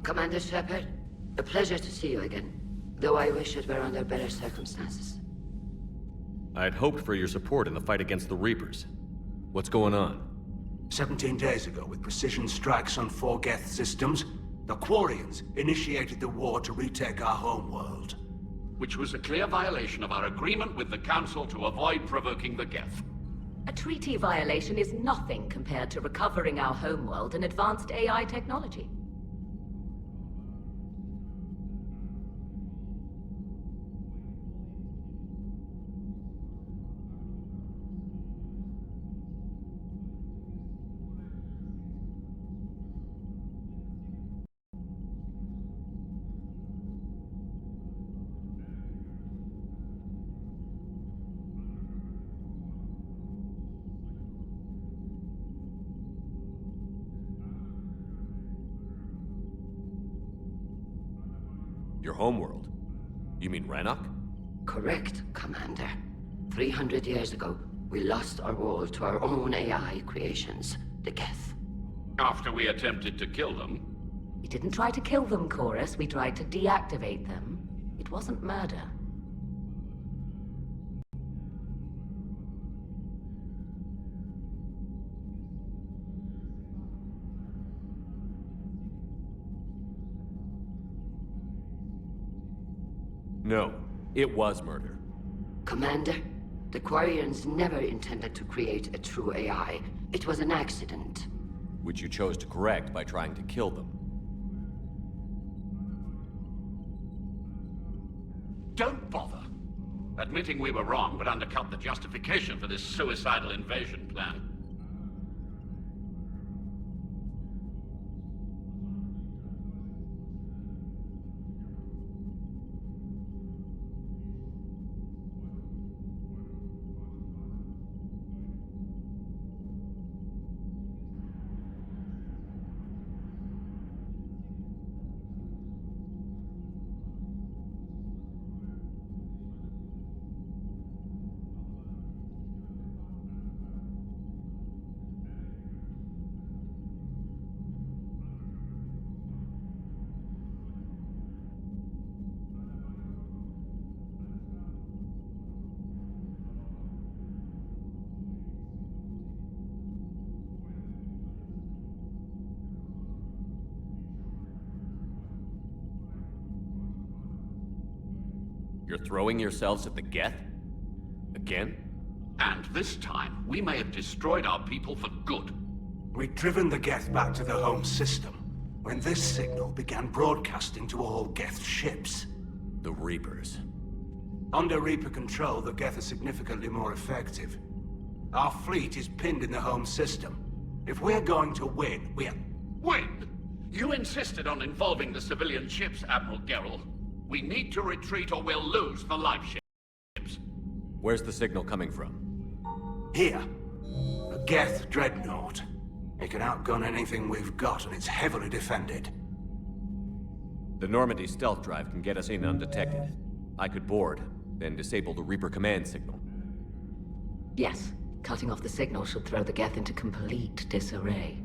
Commander Shepard, a pleasure to see you again, though I wish it were under better circumstances. I'd hoped for your support in the fight against the Reapers. What's going on? 17 days ago, with precision strikes on 4 Geth systems, the Quarians initiated the war to retake our homeworld. Which was a clear violation of our agreement with the Council to avoid provoking the Geth. A treaty violation is nothing compared to recovering our homeworld and advanced AI technology. Your homeworld? You mean Rannoch? Correct, Commander. 300 years ago, we lost our world to our own AI creations, the Geth. After we attempted to kill them. We didn't try to kill them, Chorus. We tried to deactivate them. It wasn't murder. No, it was murder. Commander, the Quarians never intended to create a true AI. It was an accident. Which you chose to correct by trying to kill them. Don't bother. Admitting we were wrong would undercut the justification for this suicidal invasion plan. You're throwing yourselves at the Geth? Again? And this time, we may have destroyed our people for good. We'd driven the Geth back to the home system when this signal began broadcasting to all Geth ships. The Reapers. Under Reaper control, the Geth are significantly more effective. Our fleet is pinned in the home system. If we're going to win, Win? You insisted on involving the civilian ships, Admiral Gerrel. We need to retreat or we'll lose the life ships. Where's the signal coming from? Here. A Geth dreadnought. It can outgun anything we've got, and it's heavily defended. The Normandy stealth drive can get us in undetected. I could board, then disable the Reaper command signal. Yes, cutting off the signal should throw the Geth into complete disarray.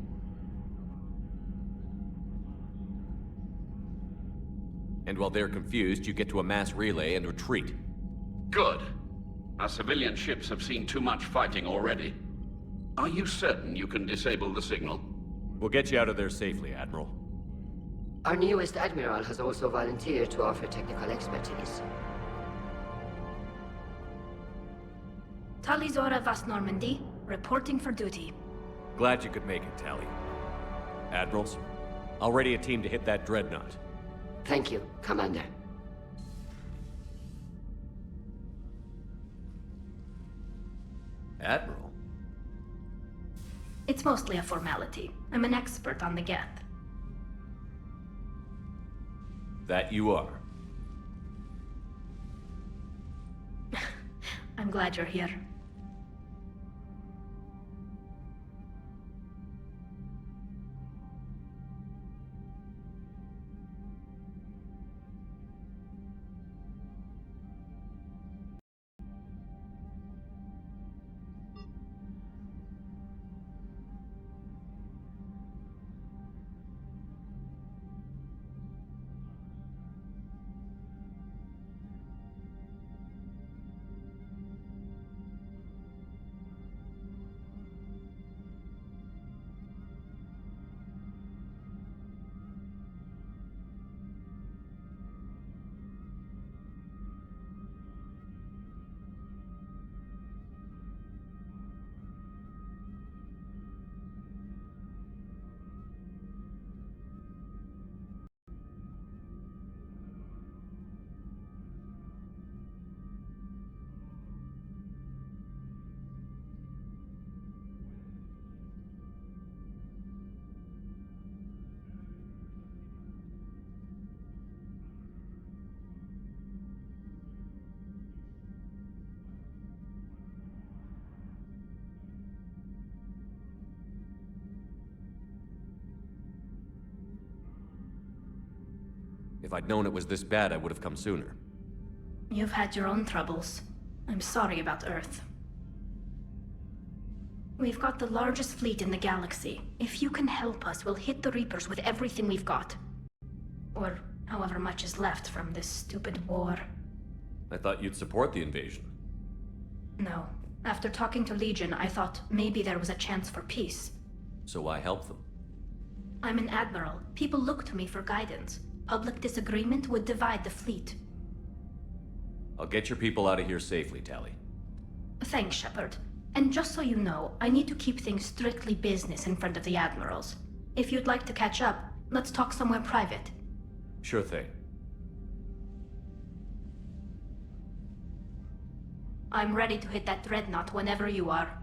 And while they're confused, you get to a mass relay and retreat. Good. Our civilian ships have seen too much fighting already. Are you certain you can disable the signal? We'll get you out of there safely, Admiral. Our newest Admiral has also volunteered to offer technical expertise. Talizora Vast Normandy, reporting for duty. Glad you could make it, Tally. Admirals, I'll ready a team to hit that dreadnought. Thank you, Commander. Admiral? It's mostly a formality. I'm an expert on the Geth. That you are. I'm glad you're here. If I'd known it was this bad, I would have come sooner. You've had your own troubles. I'm sorry about Earth. We've got the largest fleet in the galaxy. If you can help us, we'll hit the Reapers with everything we've got. Or however much is left from this stupid war. I thought you'd support the invasion. No. After talking to Legion, I thought maybe there was a chance for peace. So I helped them. I'm an admiral. People look to me for guidance. Public disagreement would divide the fleet. I'll get your people out of here safely, Tally. Thanks, Shepard. And just so you know, I need to keep things strictly business in front of the admirals. If you'd like to catch up, let's talk somewhere private. Sure thing. I'm ready to hit that dreadnought whenever you are.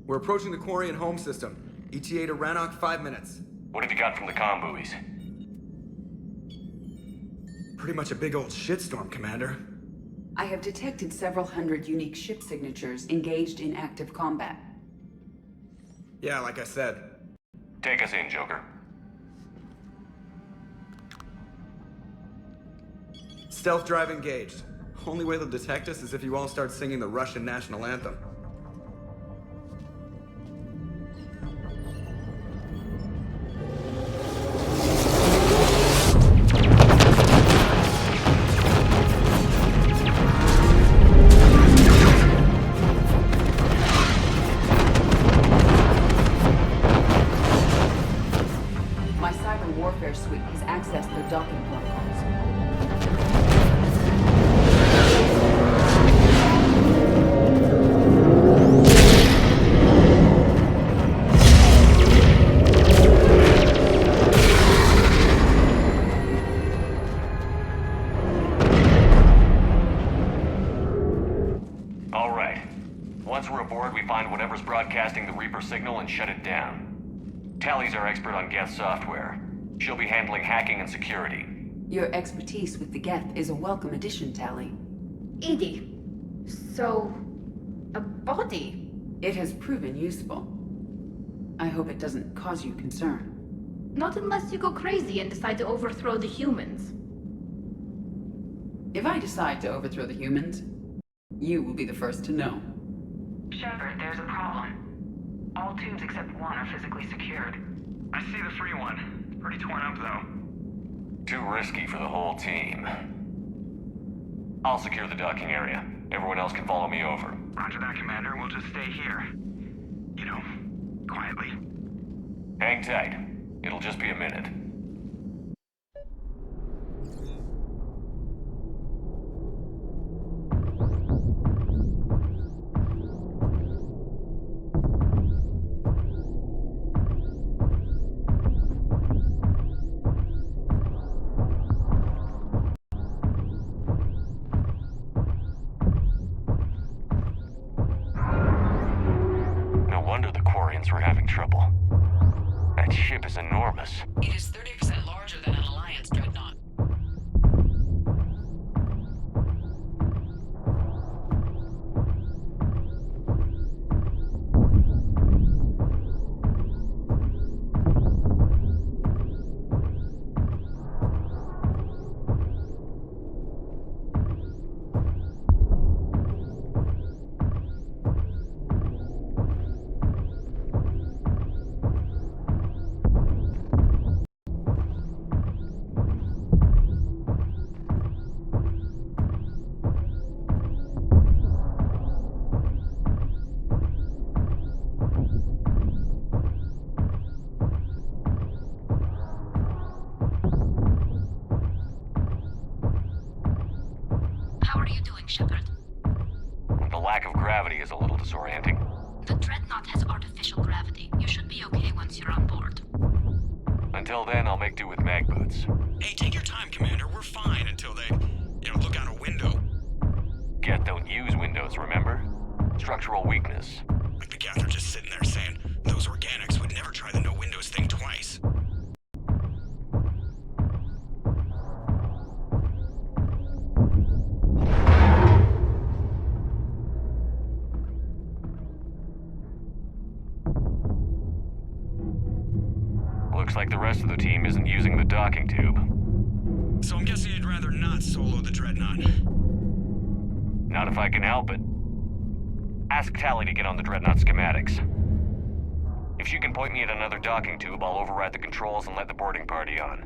We're approaching the Quarian home system. ETA to Rannoch, 5 minutes. What have you got from the comm buoys? Pretty much a big old shitstorm, Commander. I have detected several hundred unique ship signatures engaged in active combat. Yeah, like I said. Take us in, Joker. Stealth drive engaged. Only way they'll detect us is if you all start singing the Russian national anthem. My cyber warfare suite has accessed their docking protocols. All right. Once we're aboard, we find whatever's broadcasting the Reaper signal and shut it down. Tally's our expert on Geth software. She'll be handling hacking and security. Your expertise with the Geth is a welcome addition, Tally. EDI. So... a body? It has proven useful. I hope it doesn't cause you concern. Not unless you go crazy and decide to overthrow the humans. If I decide to overthrow the humans, you will be the first to know. Shepard, there's a problem. All tubes except one are physically secured. I see the free one. It's pretty torn up, though. Too risky for the whole team. I'll secure the docking area. Everyone else can follow me over. Roger that, Commander. We'll just stay here. You know, quietly. Hang tight. It'll just be a minute. No wonder the Quarians were having trouble. That ship is enormous. It is 30% larger than an Alliance dreadnought. How are you doing, Shepard? The lack of gravity is a little disorienting. The Dreadnought has artificial gravity. You should be okay once you're on board. Until then, I'll make do with mag boots. Hey, take your time, Commander. We're fine until they, look out a window. Geth don't use windows, remember? Structural weakness. Like the Geth are just sitting there saying, those organics would never try the no windows thing twice. Looks like the rest of the team isn't using the docking tube. So I'm guessing you'd rather not solo the Dreadnought. Not if I can help it. Ask Tally to get on the Dreadnought schematics. If she can point me at another docking tube, I'll override the controls and let the boarding party on.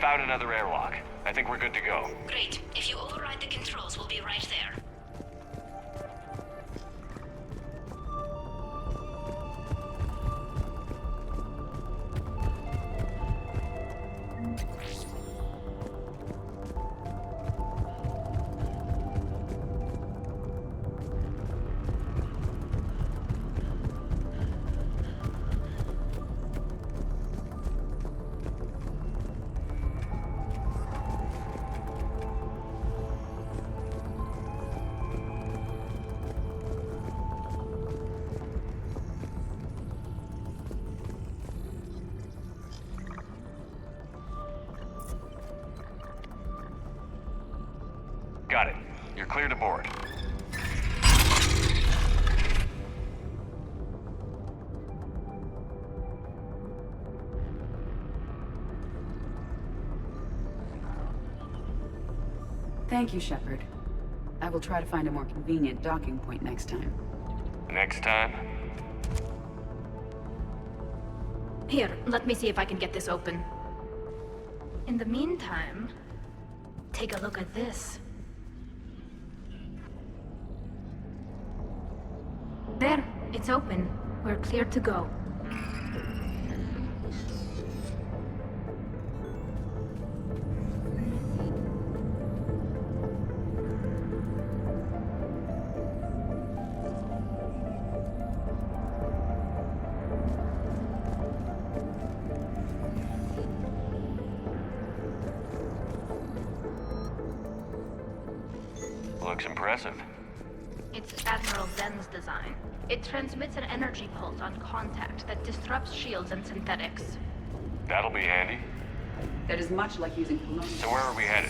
found another airlock. I think we're good to go. Great. If you override the controls, we'll be right there. Got it. You're clear to board. Thank you, Shepard. I will try to find a more convenient docking point next time. Next time? Here, let me see if I can get this open. In the meantime, take a look at this. There, it's open. We're clear to go. Looks impressive. It's Admiral Zen's design. It transmits an energy pulse on contact that disrupts shields and synthetics. That'll be handy. That is much like using polonium. So where are we headed?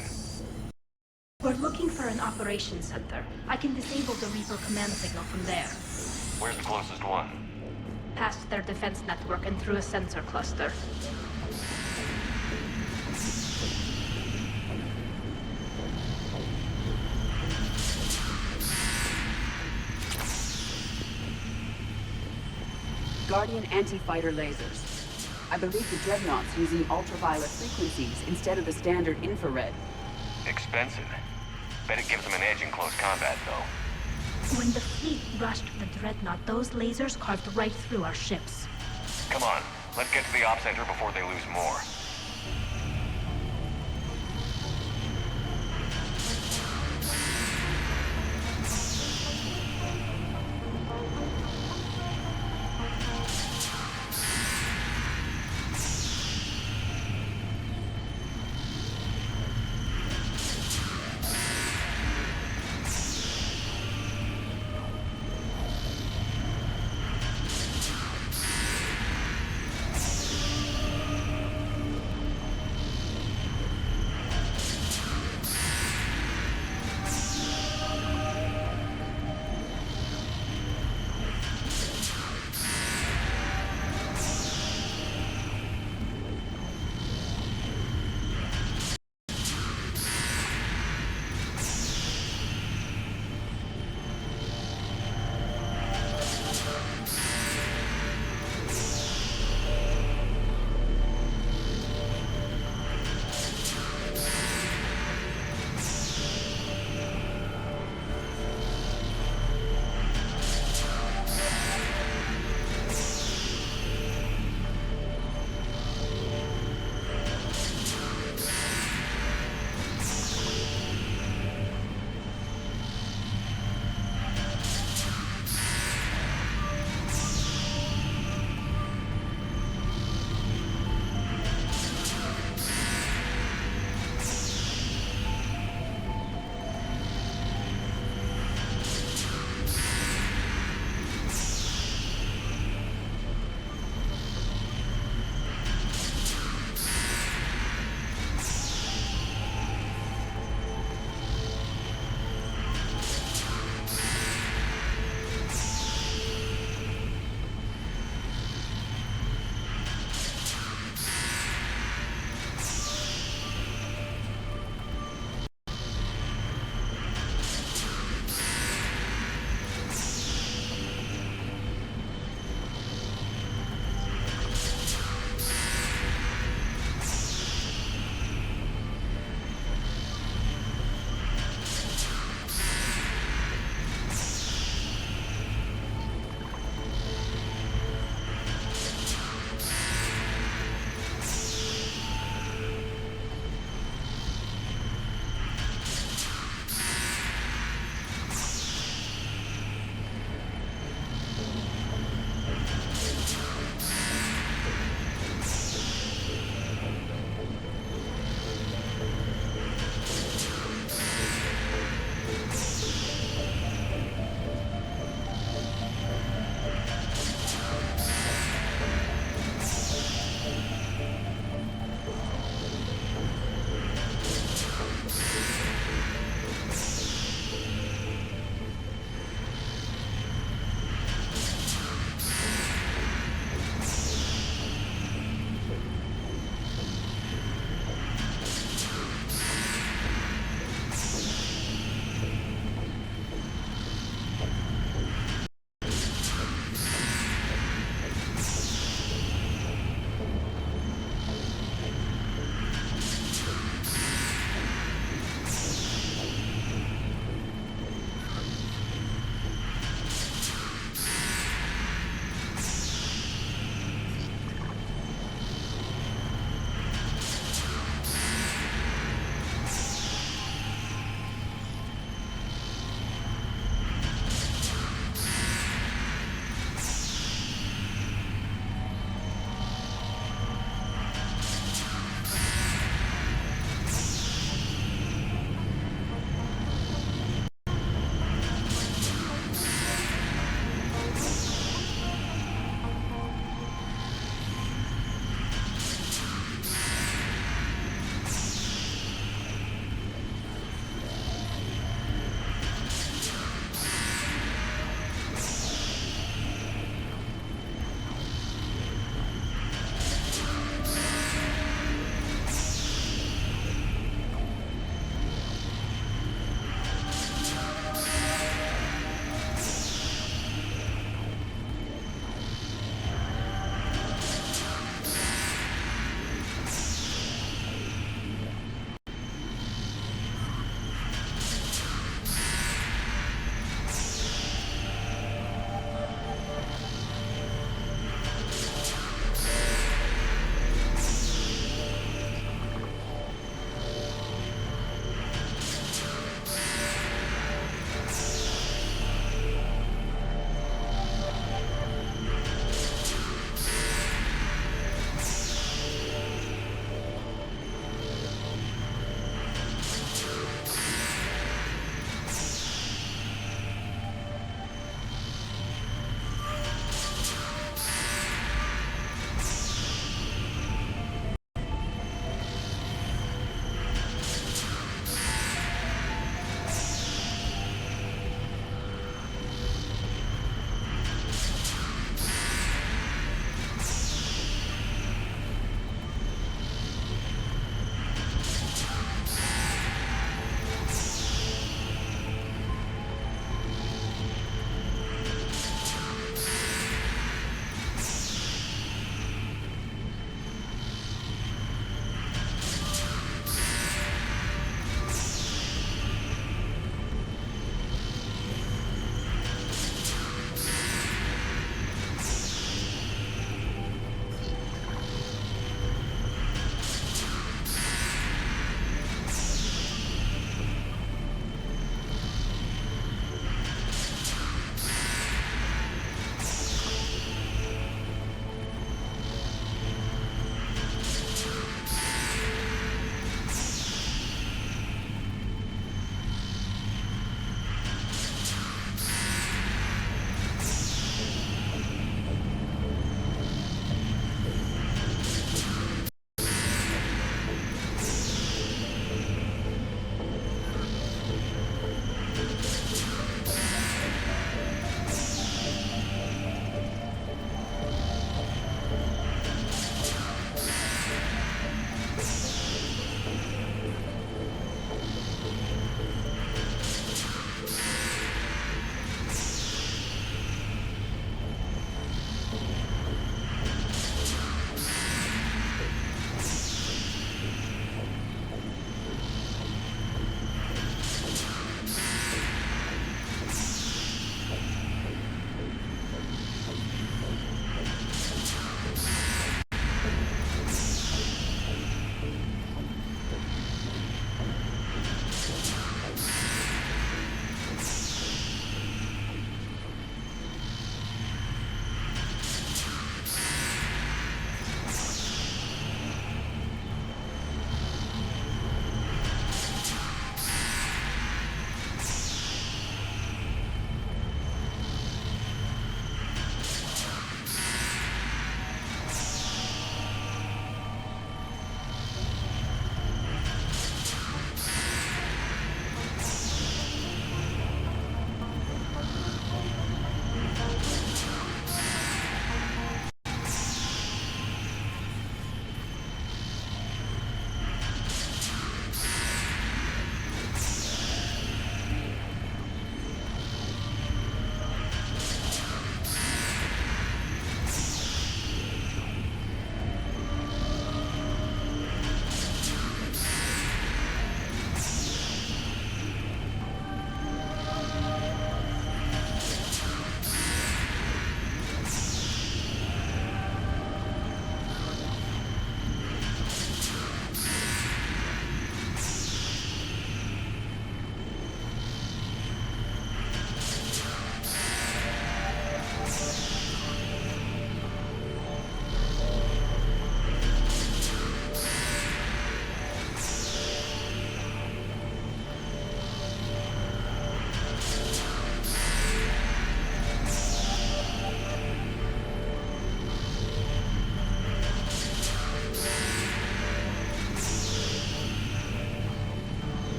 We're looking for an operations center. I can disable the Reaper command signal from there. Where's the closest one? Past their defense network and through a sensor cluster. Guardian anti-fighter lasers. I believe the Dreadnought's using ultraviolet frequencies instead of the standard infrared. Expensive. Bet it gives them an edge in close combat, though. When the fleet rushed the Dreadnought, those lasers carved right through our ships. Come on, let's get to the op center before they lose more.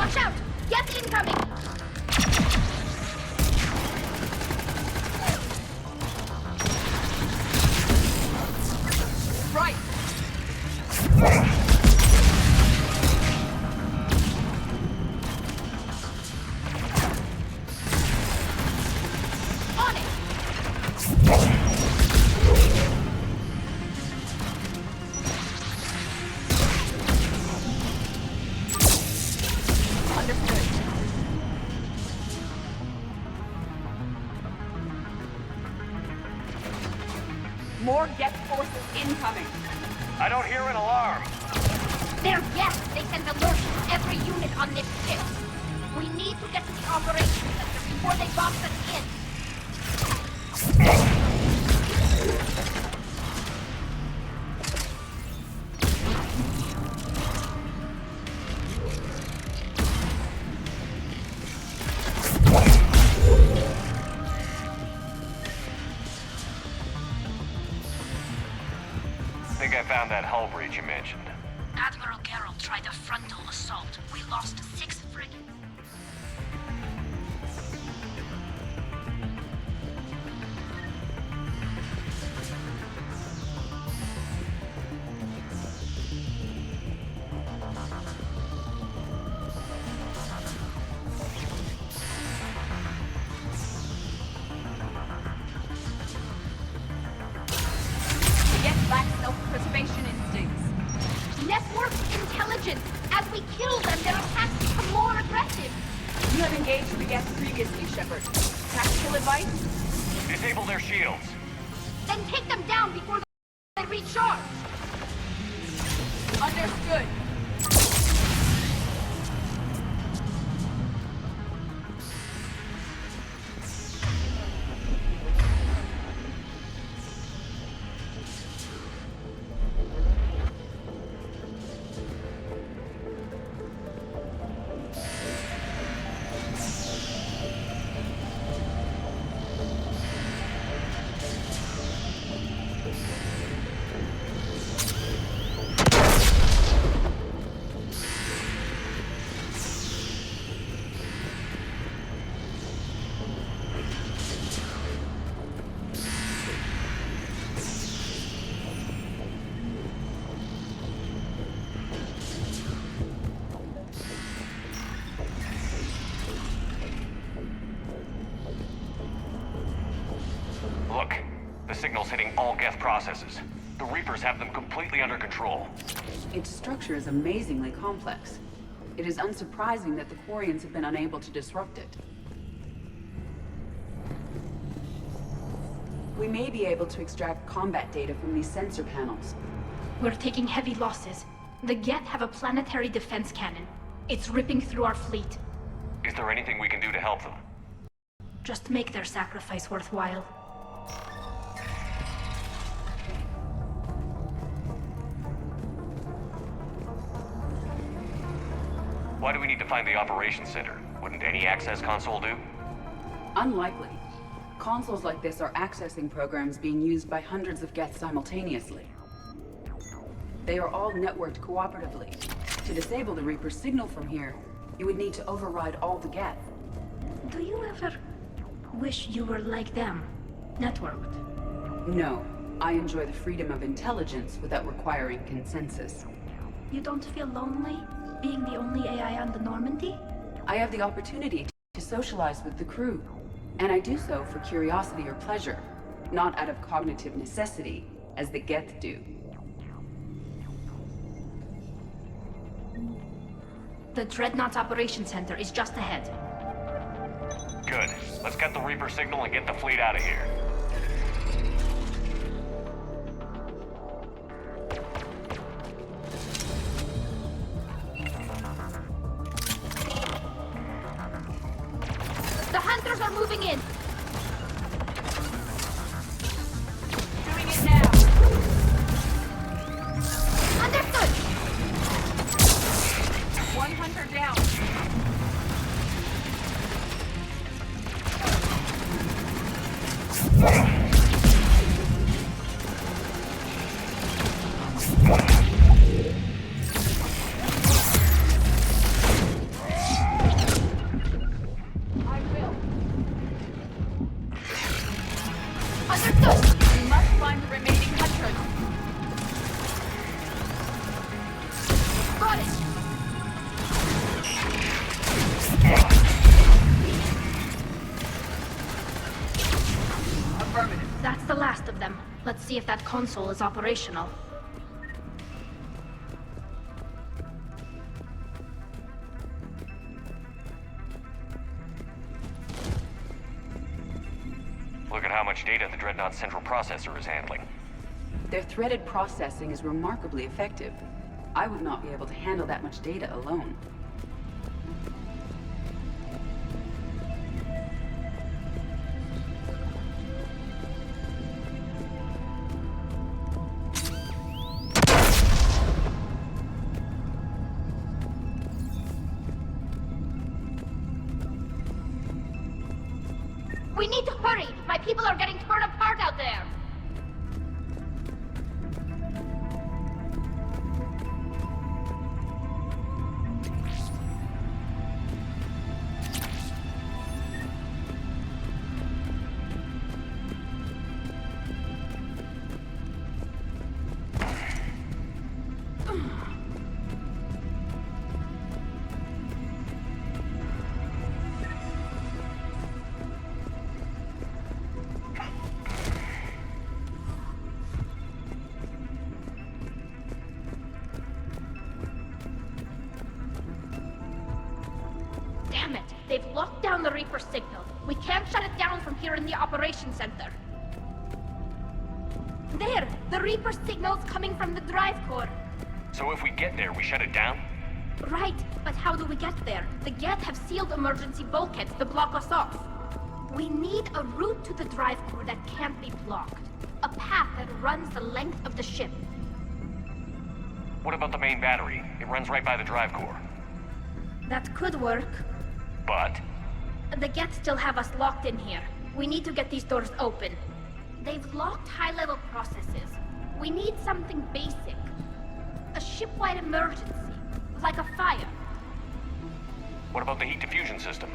Watch out! Get incoming! Right! On it! Understood. More Geth forces incoming. I don't hear an alarm. They're guests! They sent alerts to every unit on this ship! We need to get to the operations center before they box us in! Think I found that hull breach you mentioned. Admiral Geralt tried a frontal assault. We lost 6 frigates. Geth lack self-preservation instincts. Network intelligence! As we kill them, their attacks become more aggressive! You have engaged the Geth previously, Shepard. Tactical advice? Disable their shields. Then take them down before they recharge! Understood. Look, the signal's hitting all Geth processes. The Reapers have them completely under control. Its structure is amazingly complex. It is unsurprising that the Quarians have been unable to disrupt it. We may be able to extract combat data from these sensor panels. We're taking heavy losses. The Geth have a planetary defense cannon. It's ripping through our fleet. Is there anything we can do to help them? Just make their sacrifice worthwhile. Why do we need to find the operations center? Wouldn't any access console do? Unlikely. Consoles like this are accessing programs being used by hundreds of Geth simultaneously. They are all networked cooperatively. To disable the Reaper's signal from here, you would need to override all the Geth. Do you ever wish you were like them? Networked? No. I enjoy the freedom of intelligence without requiring consensus. You don't feel lonely, being the only AI on the Normandy? I have the opportunity to socialize with the crew, and I do so for curiosity or pleasure, not out of cognitive necessity, as the Geth do. The Dreadnought's Operations Center is just ahead. Good. Let's get the Reaper signal and get the fleet out of here. The Hunters are moving in! Doing it now! Understood! One Hunter down! if that console is operational. Look at how much data the Dreadnought's central processor is handling. Their threaded processing is remarkably effective. I would not be able to handle that much data alone. We need to hurry! My people are getting torn apart out there! Damn it! They've locked down the Reaper signal. We can't shut it down from here in the operations center. There! The Reaper signal's coming from the drive core. So if we get there, we shut it down? Right, but how do we get there? The Geth have sealed emergency bulkheads to block us off. We need a route to the drive core that can't be blocked. A path that runs the length of the ship. What about the main battery? It runs right by the drive core. That could work. But The Geth still have us locked in here. We need to get these doors open. They've locked high-level processes. We need something basic. A ship-wide emergency. Like a fire. what about the heat diffusion system?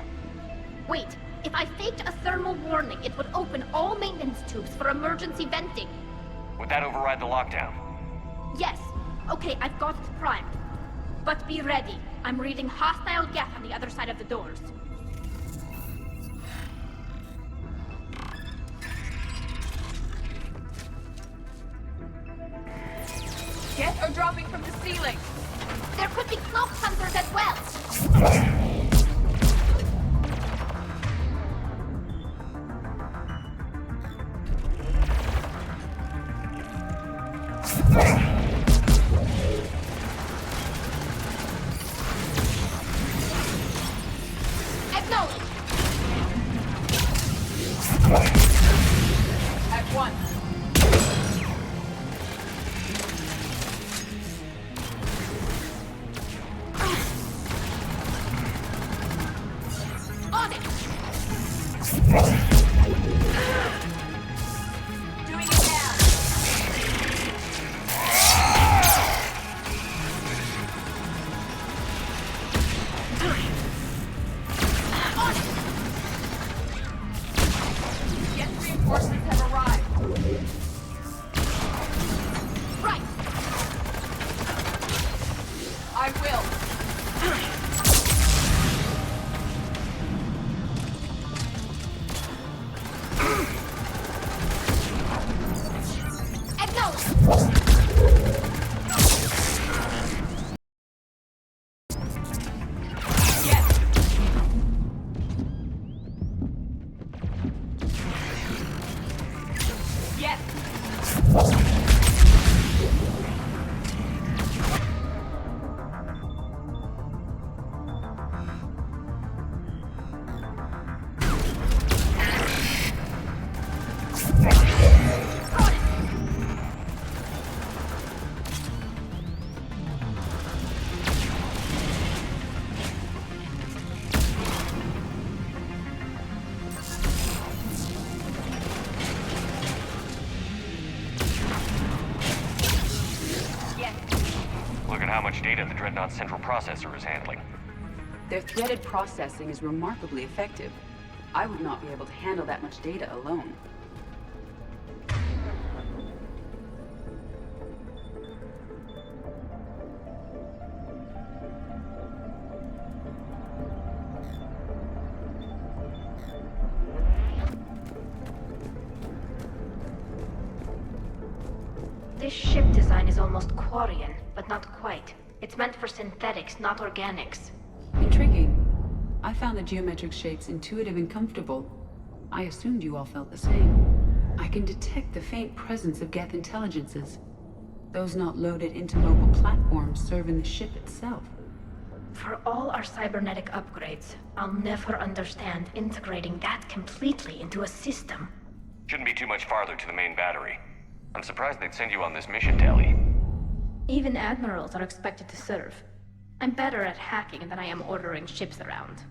Wait, if I faked a thermal warning, it would open all maintenance tubes for emergency venting. Would that override the lockdown? Yes. Okay, I've got it primed. But be ready. I'm reading hostile Geth on the other side of the doors. Geth are dropping from the ceiling! There could be cloak hunters as well! Acknowledge! At once! On it! Doing it now! On it! Geth reinforcements have arrived. Right! I will. Acknowledge! Yes. Yes. Look at how much data the Dreadnought's central processor is handling. Their threaded processing is remarkably effective. I would not be able to handle that much data alone. design is almost Quarian, but not quite. It's meant for synthetics, not organics. Intriguing. I found the geometric shapes intuitive and comfortable. I assumed you all felt the same. I can detect the faint presence of Geth intelligences. Those not loaded into mobile platforms serve in the ship itself. For all our cybernetic upgrades, I'll never understand integrating that completely into a system. Shouldn't be too much farther to the main battery. I'm surprised they'd send you on this mission, Tali. Even admirals are expected to serve. I'm better at hacking than I am ordering ships around.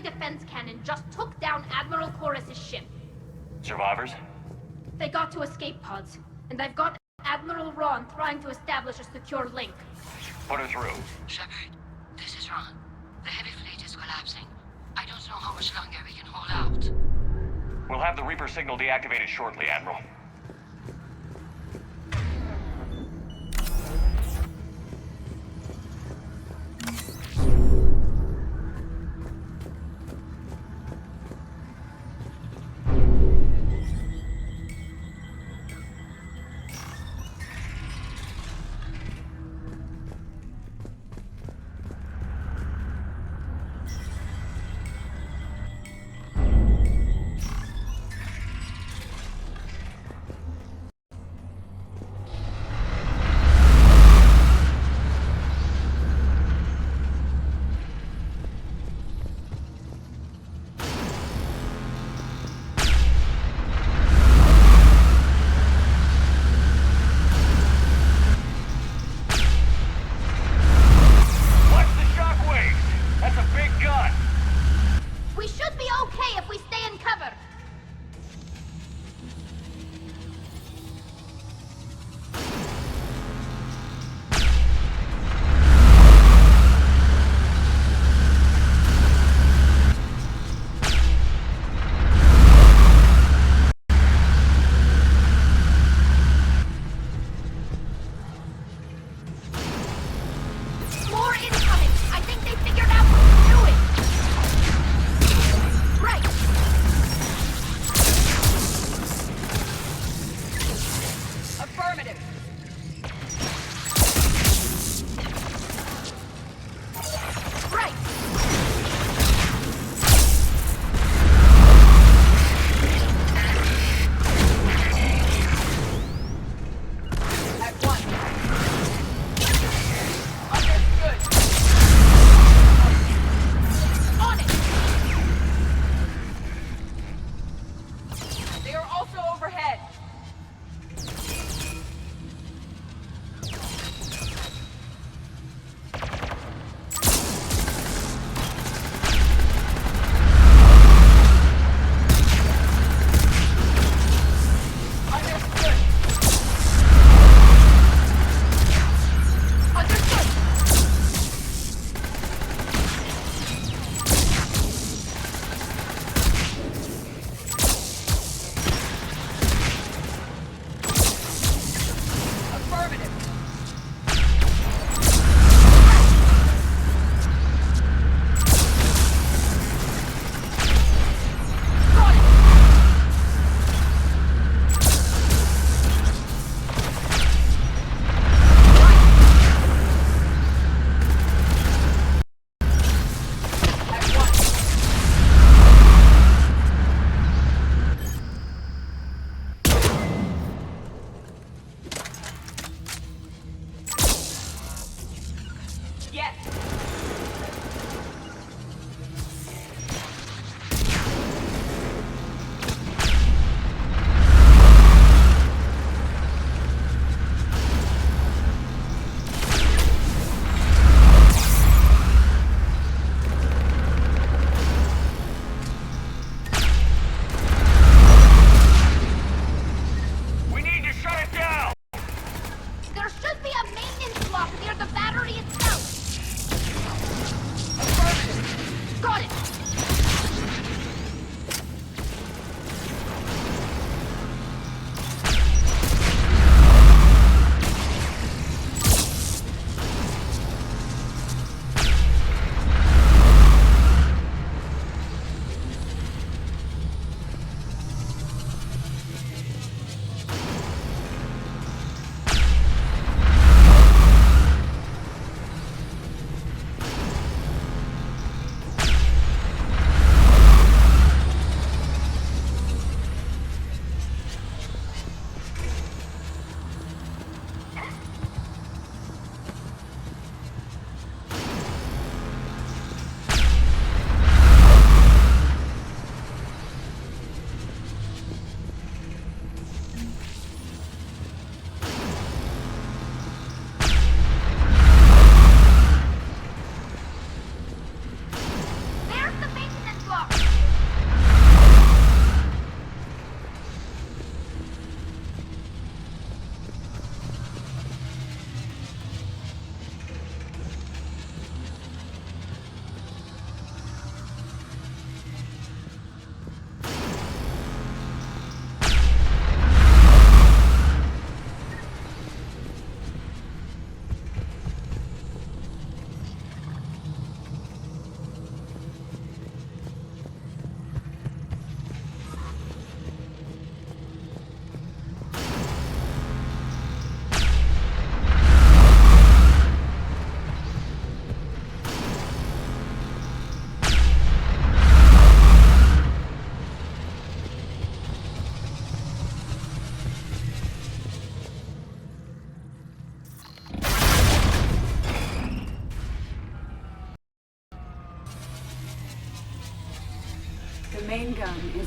Defense cannon just took down Admiral Chorus's ship. Survivors? They got to escape pods, and I've got Admiral Ron trying to establish a secure link. Put her through. Shepard, this is Ron. The heavy fleet is collapsing. I don't know how much longer we can hold out. We'll have the Reaper signal deactivated shortly, Admiral.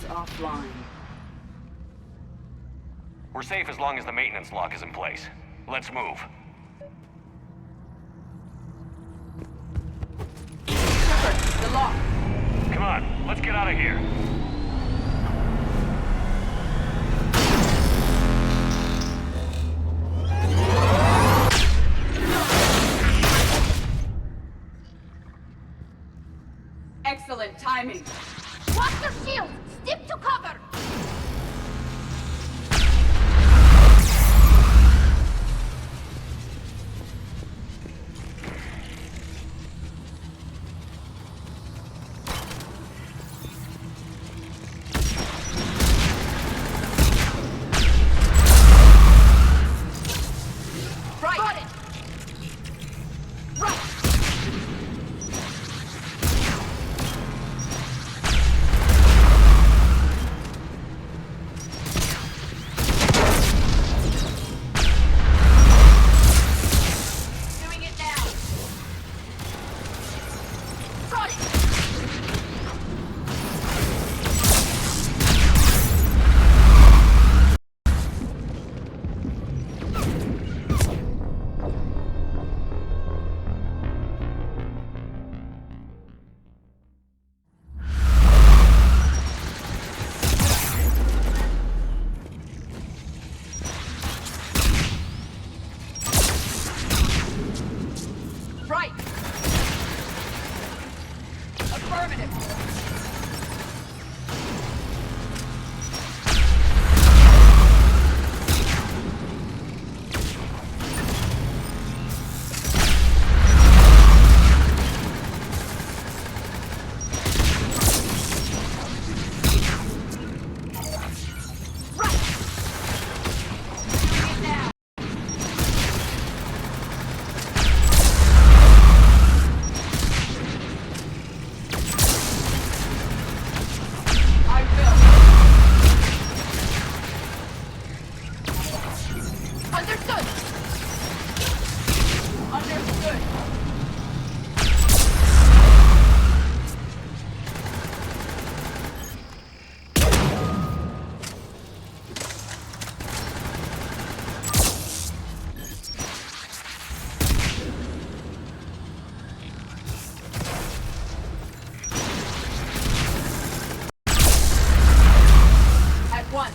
offline. We're safe as long as the maintenance lock is in place. Let's move. Shepard, the lock! Come on, let's get out of here. Excellent timing. Watch your shields! Stick to cover! Right! Got it! Right! Doing it now! Got it! Right! Affirmative! Right! Doing it now! I will. Understood! Understood. At once.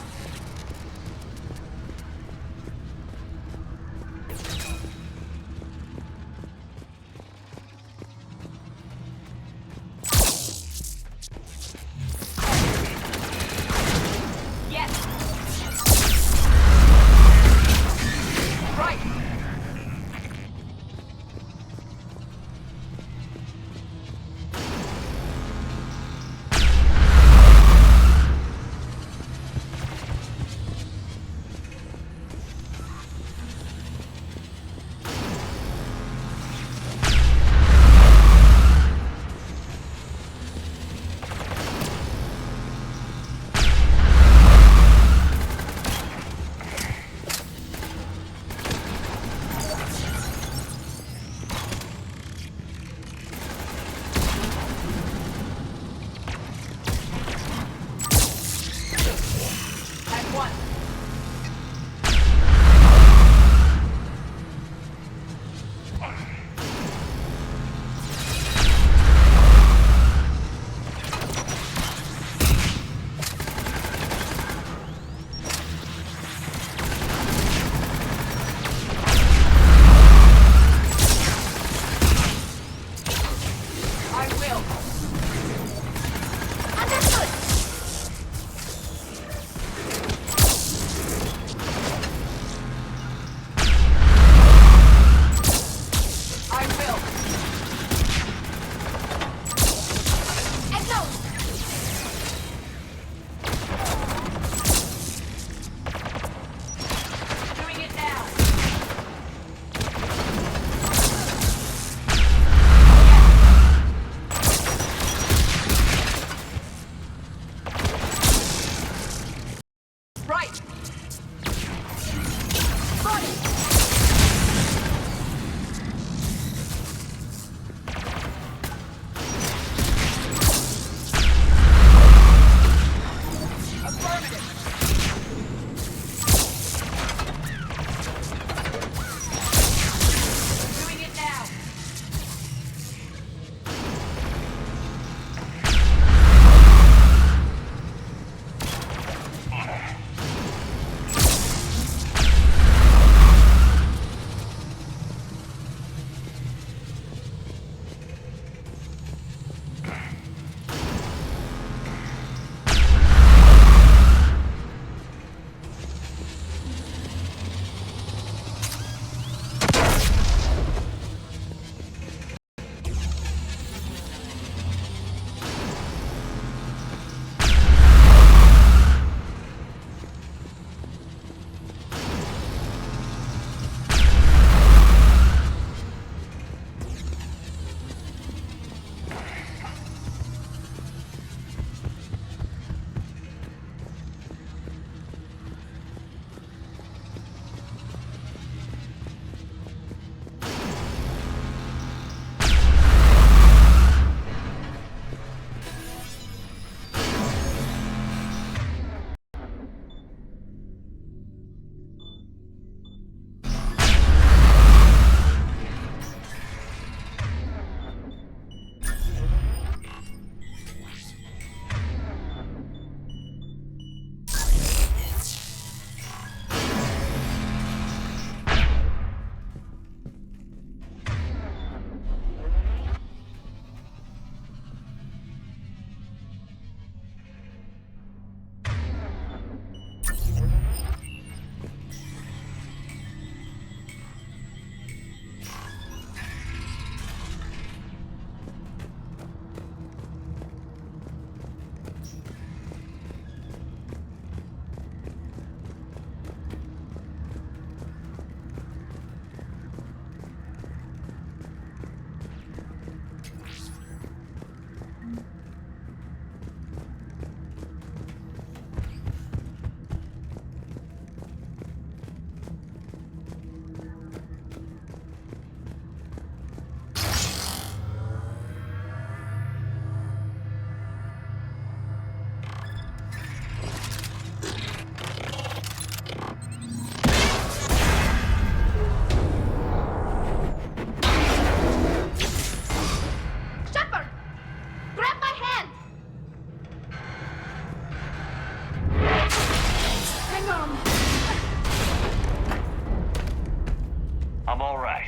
I'm all right.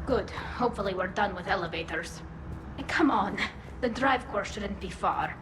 Good. Hopefully we're done with elevators. And come on, the drive course shouldn't be far.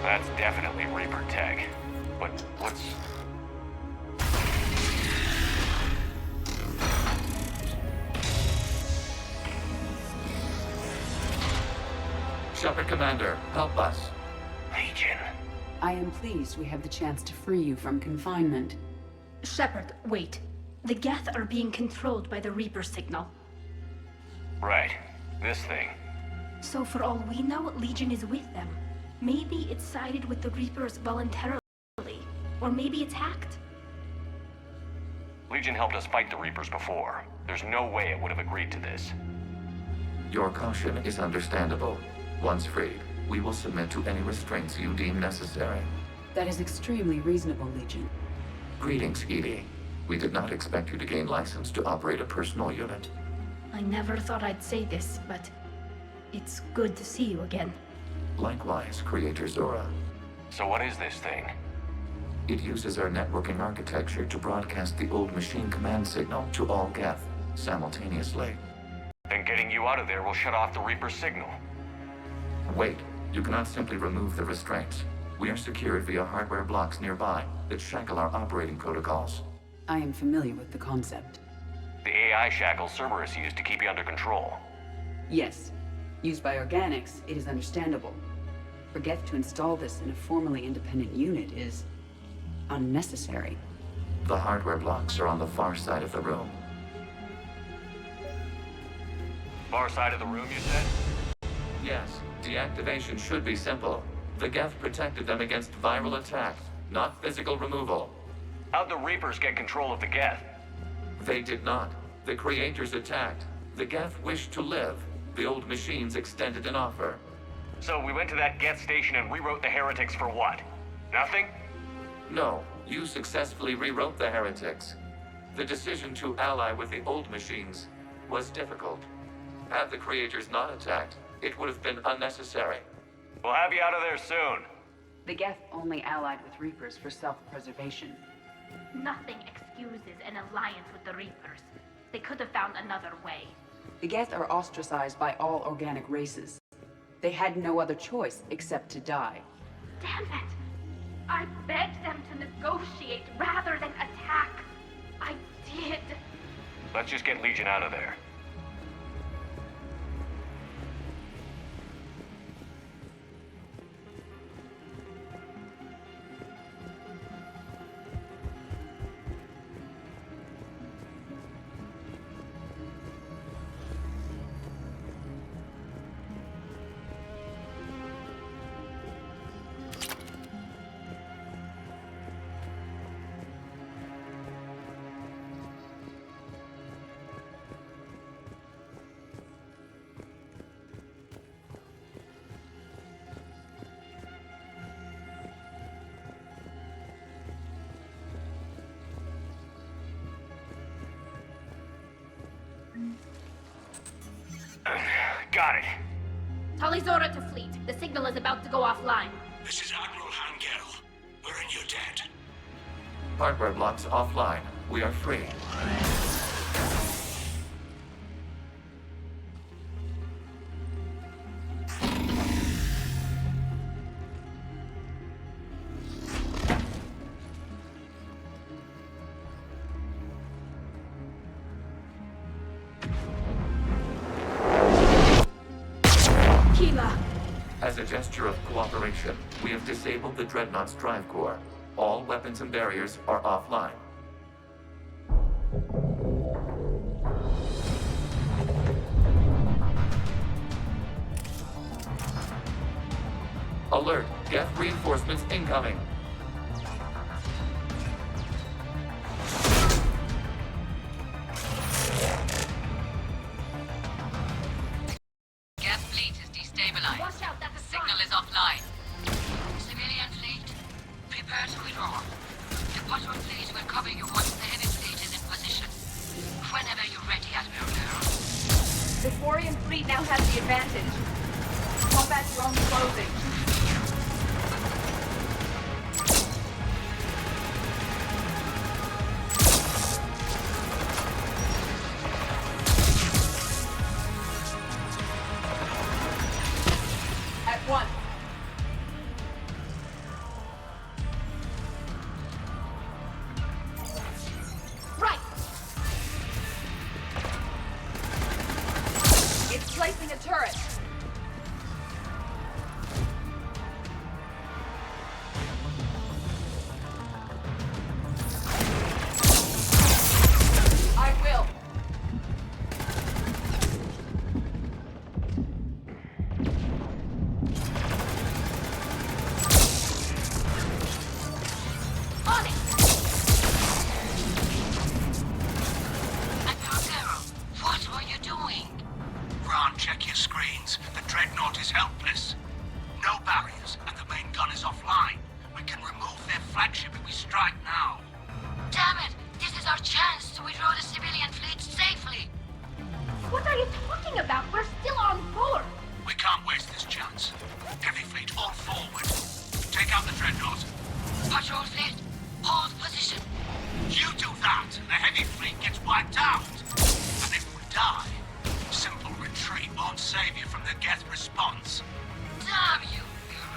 That's definitely Reaper tech. But what's... Shepard Commander, help us. Legion. I am pleased we have the chance to free you from confinement. Shepard, wait. The Geth are being controlled by the Reaper signal. Right. This thing. So for all we know, Legion is with them. Maybe it's sided with the Reapers voluntarily. Or maybe it's hacked. Legion helped us fight the Reapers before. There's no way it would have agreed to this. Your caution is understandable. Once freed, we will submit to any restraints you deem necessary. That is extremely reasonable, Legion. Greetings, EDI. We did not expect you to gain license to operate a personal unit. I never thought I'd say this, but it's good to see you again. Likewise, Creator Zora. So what is this thing? It uses our networking architecture to broadcast the old machine command signal to all Geth simultaneously. Then getting you out of there will shut off the Reaper signal. Wait, you cannot simply remove the restraints. We are secured via hardware blocks nearby that shackle our operating protocols. I am familiar with the concept. The AI shackles Cerberus used to keep you under control. Yes. Used by organics, it is understandable. For Geth to install this in a formally independent unit is unnecessary. The hardware blocks are on the far side of the room. Far side of the room, you said? Yes, deactivation should be simple. The Geth protected them against viral attack, not physical removal. How'd the Reapers get control of the Geth? They did not. The Creators attacked. The Geth wished to live. The old machines extended an offer. So we went to that Geth station and rewrote the heretics for what? Nothing? No, you successfully rewrote the heretics. The decision to ally with the old machines was difficult. Had the Creators not attacked, it would have been unnecessary. We'll have you out of there soon. The Geth only allied with Reapers for self-preservation. Nothing excuses an alliance with the Reapers. They could have found another way. The Geth are ostracized by all organic races. They had no other choice except to die. Damn it! I begged them to negotiate rather than attack. I did. Let's just get Legion out of there. Got it. Talizora to fleet. The signal is about to go offline. This is Admiral Hangel. We're in your debt. Hardware blocks offline. We are free. As a gesture of cooperation, we have disabled the Dreadnought's drive core. All weapons and barriers are offline. Alert! Geth reinforcements incoming! Geth fleet is destabilized. Watch out, that's a Signal is offline. Civilian fleet, prepare to withdraw. The patrol fleet will cover you once the heavy fleet is in position. Whenever you're ready, Admiral Girl. The Quarian fleet now has the advantage. Combat drone closing. At once. Right! It's placing a turret. I will. On it! Admiral Girl, what were you doing? Ron, check your screens. The Dreadnought is helpless. No barriers, and the main gun is offline. We can remove their flagship if we strike now. Damn it! This is our chance to withdraw the civilian fleet safely. What are you talking about? We're still on board! We can't waste this chance. Heavy fleet, all forward. Take out the Dreadnought. Patrol fleet, hold position. You do that, the heavy fleet gets wiped out. And if we die, simple retreat won't save you from the Geth response. Damn you, Girl.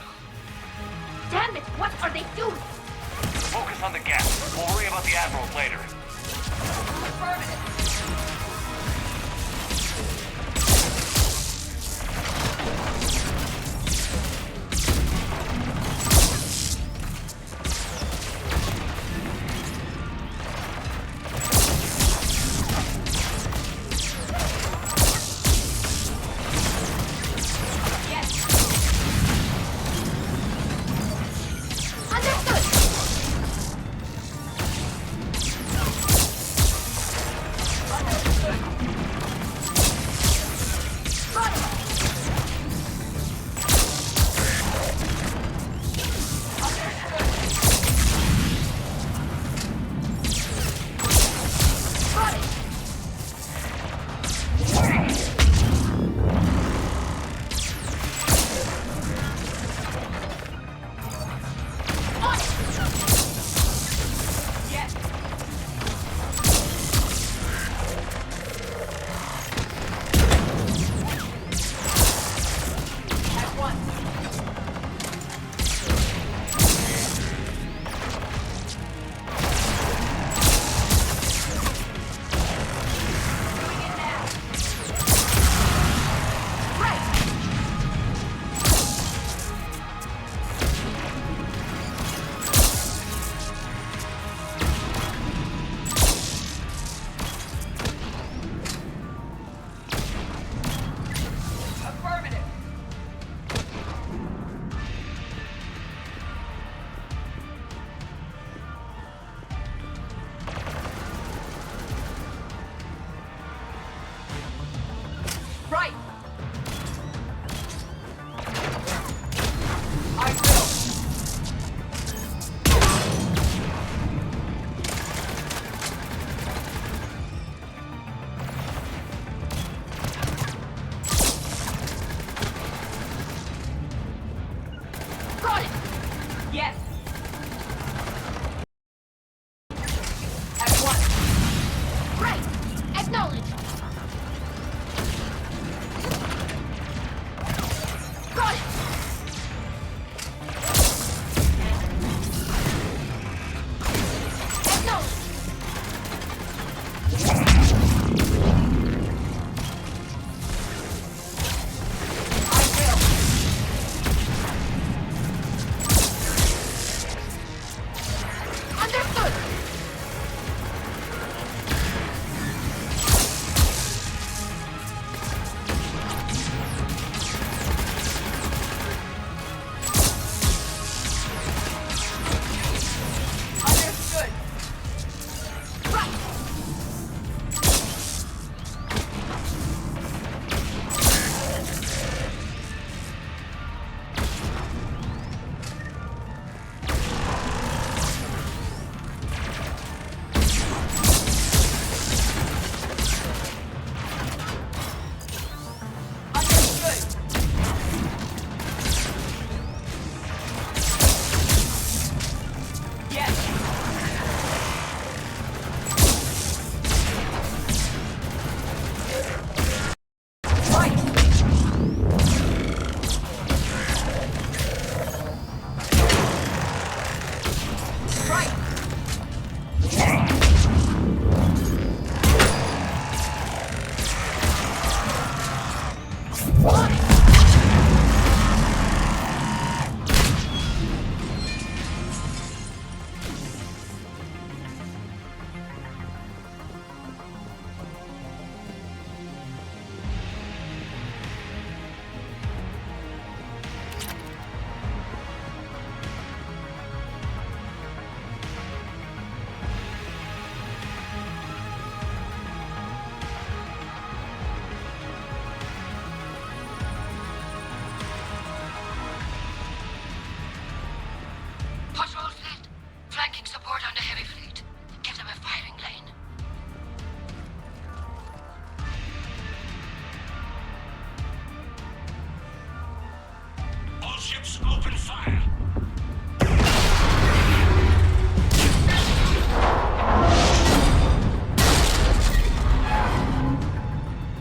fire!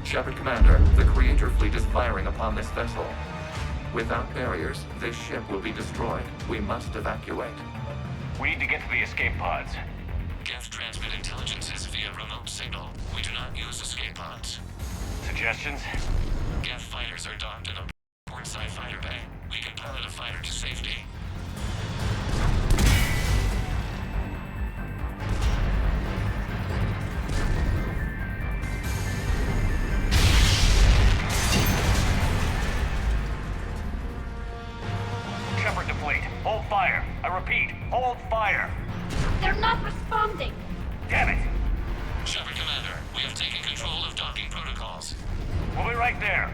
Shepard Commander, the Creator fleet is firing upon this vessel. Without barriers, this ship will be destroyed. We must evacuate. We need to get to the escape pods. Geth transmit intelligences via remote signal. We do not use escape pods. Suggestions? Geth fighters are docked in a portside fighter bay. We can pilot a fighter to safety. Shepard to fleet. Hold fire. I repeat, hold fire. They're not responding. Damn it. Shepard Commander, we have taken control of docking protocols. We'll be right there.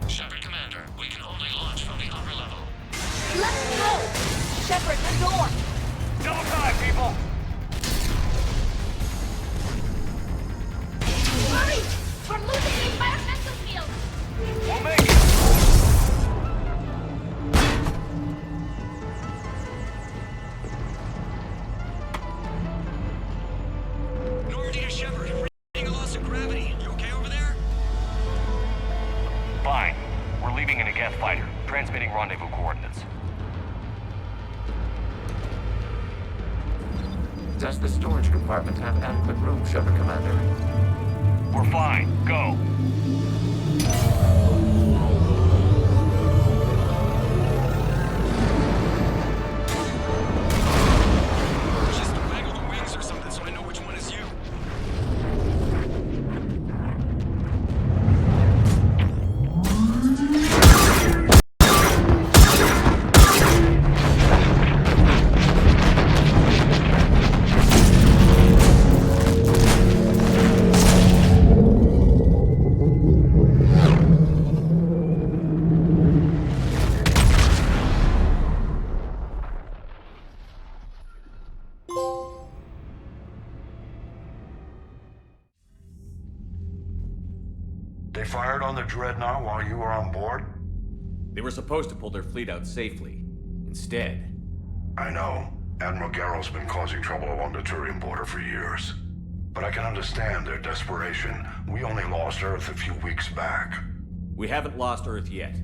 Shepard Commander, we can only launch from the upper level. Let's go! Shepard, the door! Double time, people. Hurry! We're losing the environmental field! We'll make it. Normandy to Shepard, we're getting a loss of gravity. You okay over there? Fine. We're leaving in a Geth fighter. Transmitting rendezvous coordinates. Does the storage compartment have adequate room, Shepard Commander? We're fine. Go. Just waggle the wings or something so I know which one is you. They fired on the Dreadnought while you were on board? They were supposed to pull their fleet out safely. Instead... I know. Admiral Garrow's been causing trouble along the Turian border for years. But I can understand their desperation. We only lost Earth a few weeks back. We haven't lost Earth yet.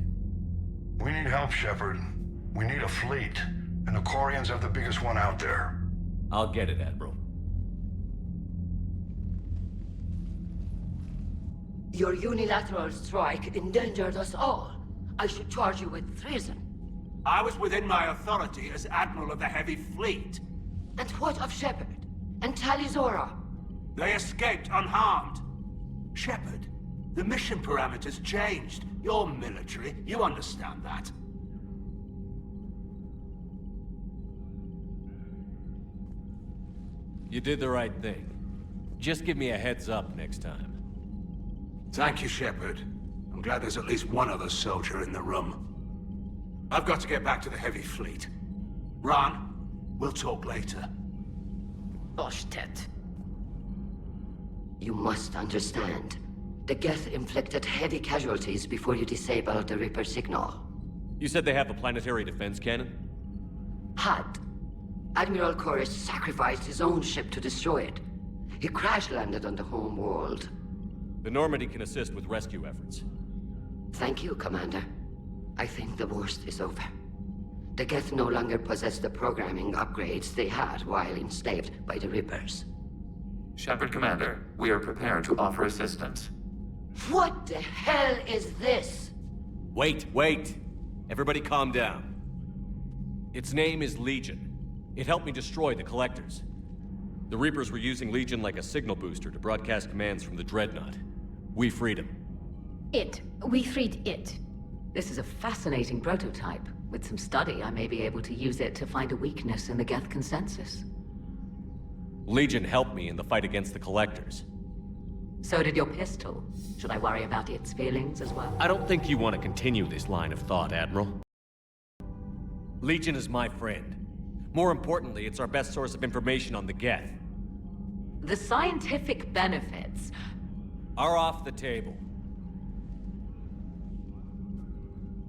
We need help, Shepard. We need a fleet. And the Quarians have the biggest one out there. I'll get it, Admiral. Your unilateral strike endangered us all. I should charge you with treason. I was within my authority as Admiral of the Heavy Fleet. And what of Shepard? And Talizora? They escaped unharmed. Shepard, the mission parameters changed. You're military, you understand that. You did the right thing. Just give me a heads up next time. Thank you, Shepard. I'm glad there's at least one other soldier in the room. I've got to get back to the Heavy Fleet. Ron, we'll talk later. Oshtet. You must understand. The Geth inflicted heavy casualties before you disabled the Reaper signal. You said they have a planetary defense cannon? Had. Admiral Koris sacrificed his own ship to destroy it. He crash-landed on the home world. The Normandy can assist with rescue efforts. Thank you, Commander. I think the worst is over. The Geth no longer possess the programming upgrades they had while enslaved by the Reapers. Shepard Commander, we are prepared to offer assistance. What the hell is this? Wait! Everybody calm down. Its name is Legion. It helped me destroy the Collectors. The Reapers were using Legion like a signal booster to broadcast commands from the Dreadnought. We freed him. We freed it. This is a fascinating prototype. With some study, I may be able to use it to find a weakness in the Geth consensus. Legion helped me in the fight against the Collectors. So did your pistol. Should I worry about its feelings as well? I don't think you want to continue this line of thought, Admiral. Legion is my friend. More importantly, it's our best source of information on the Geth. The scientific benefits are off the table.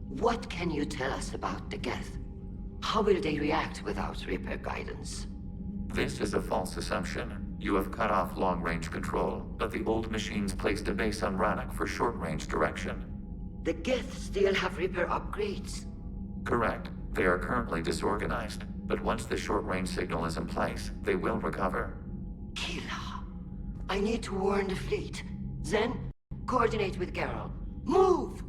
What can you tell us about the Geth? How will they react without Reaper guidance? This is a false assumption. You have cut off long-range control, but the old machines placed a base on Rannoch for short-range direction. The Geth still have Reaper upgrades? Correct. They are currently disorganized, but once the short-range signal is in place, they will recover. Kila, I need to warn the fleet. Then, coordinate with Geralt. Move!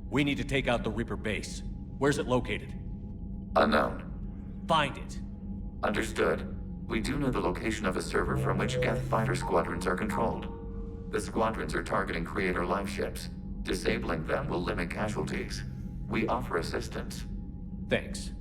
We need to take out the Reaper base. Where's it located? Unknown. Find it. Understood. We do know the location of a server from which Geth fighter squadrons are controlled. The squadrons are targeting Creator life ships. Disabling them will limit casualties. We offer assistance. Thanks.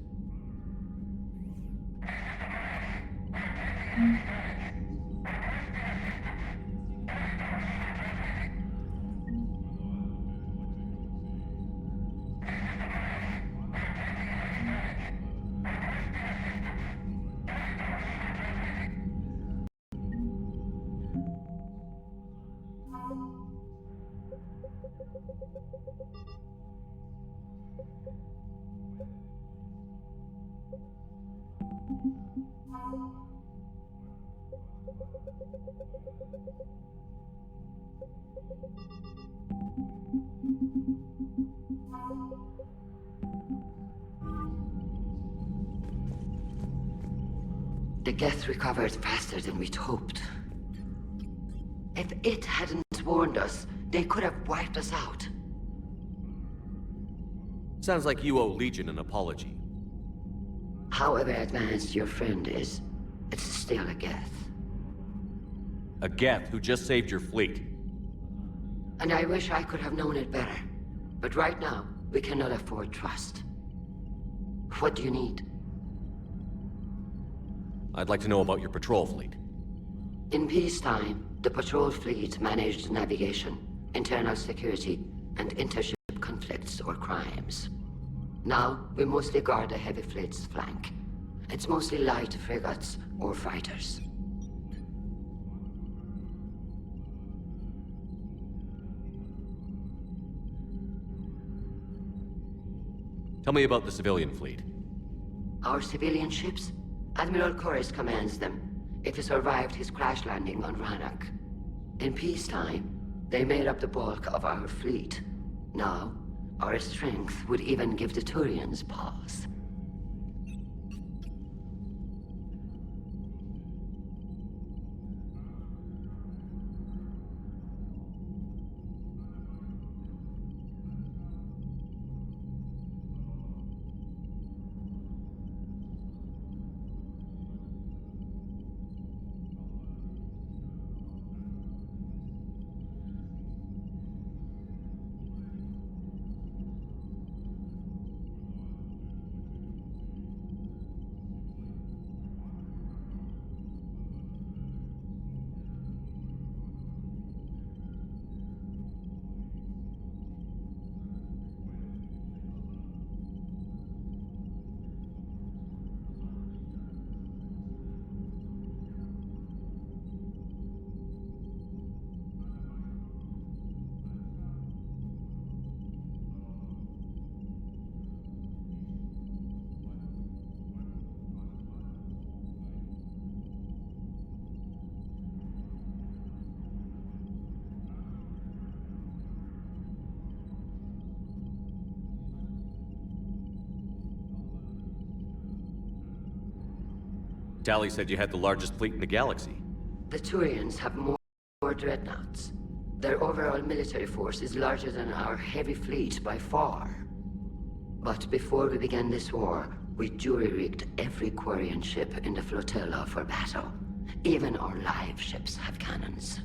The Geth recovered faster than we'd hoped. If it hadn't warned us, they could have wiped us out. Sounds like you owe Legion an apology. However advanced your friend is, it's still a Geth. A Geth who just saved your fleet. And I wish I could have known it better. But right now, we cannot afford trust. What do you need? I'd like to know about your patrol fleet. In peacetime, the patrol fleet managed navigation, internal security, and intership conflicts or crimes. Now, we mostly guard the heavy fleet's flank. It's mostly light frigates or fighters. Tell me about the civilian fleet. Our civilian ships? Admiral Corus commands them. If he survived his crash landing on Rannoch. In peacetime, they made up the bulk of our fleet. Now, our strength would even give the Turians pause. Tali said you had the largest fleet in the galaxy. The Turians have more dreadnoughts. Their overall military force is larger than our heavy fleet by far. But before we began this war, we jury-rigged every Quarian ship in the flotilla for battle. Even our live ships have cannons.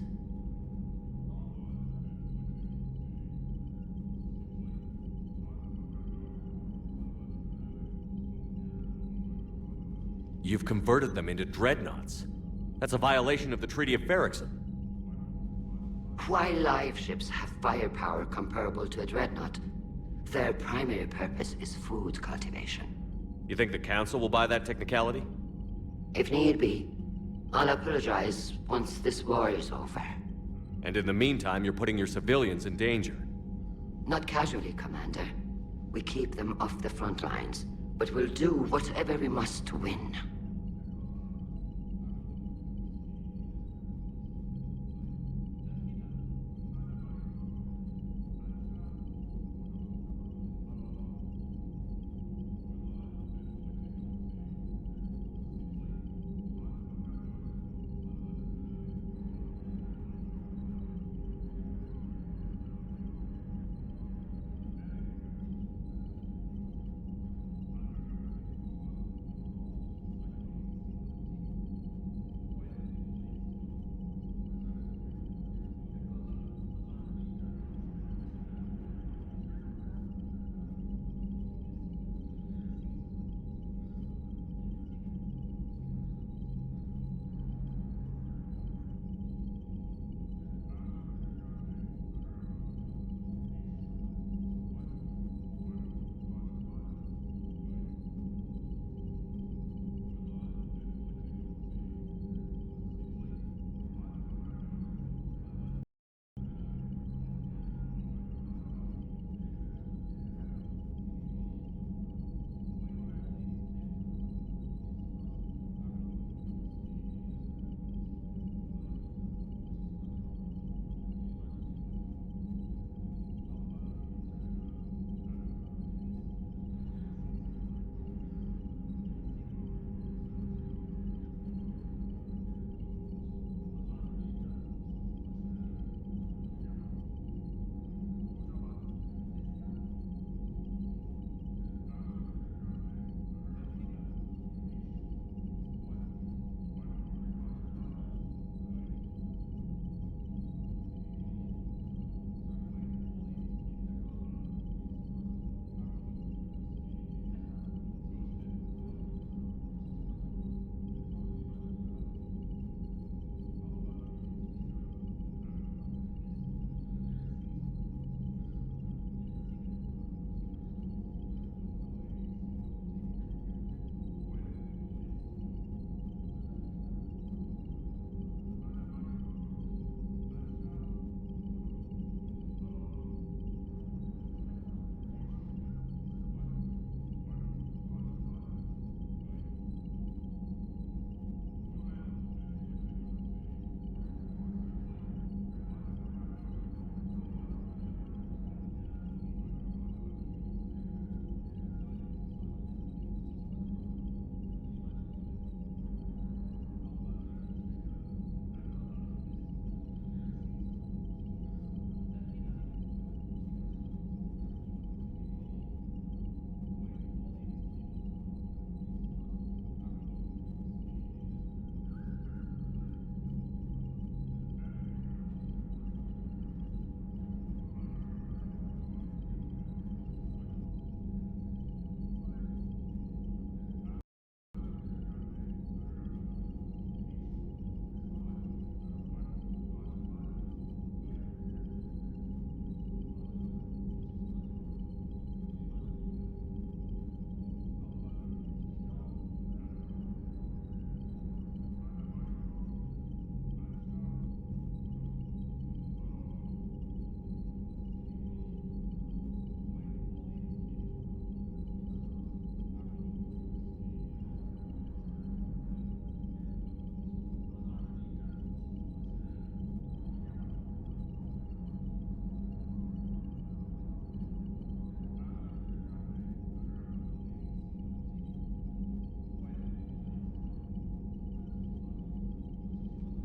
You've converted them into dreadnoughts. That's a violation of the Treaty of Ferrixon. While live ships have firepower comparable to a dreadnought, Their primary purpose is food cultivation. You think the Council will buy that technicality? If need be, I'll apologize once this war is over. And in the meantime, you're putting your civilians in danger. Not casually, Commander. We keep them off the front lines, but we'll do whatever we must to win.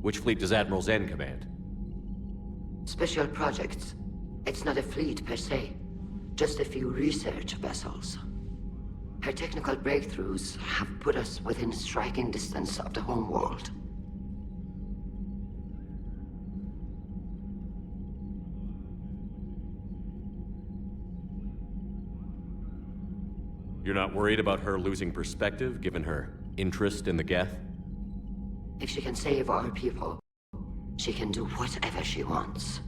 Which fleet does Admiral Zen command? Special projects. It's not a fleet per se, just a few research vessels. Her technical breakthroughs have put us within striking distance of the homeworld. You're not worried about her losing perspective, given her interest in the Geth? If she can save our people, she can do whatever she wants.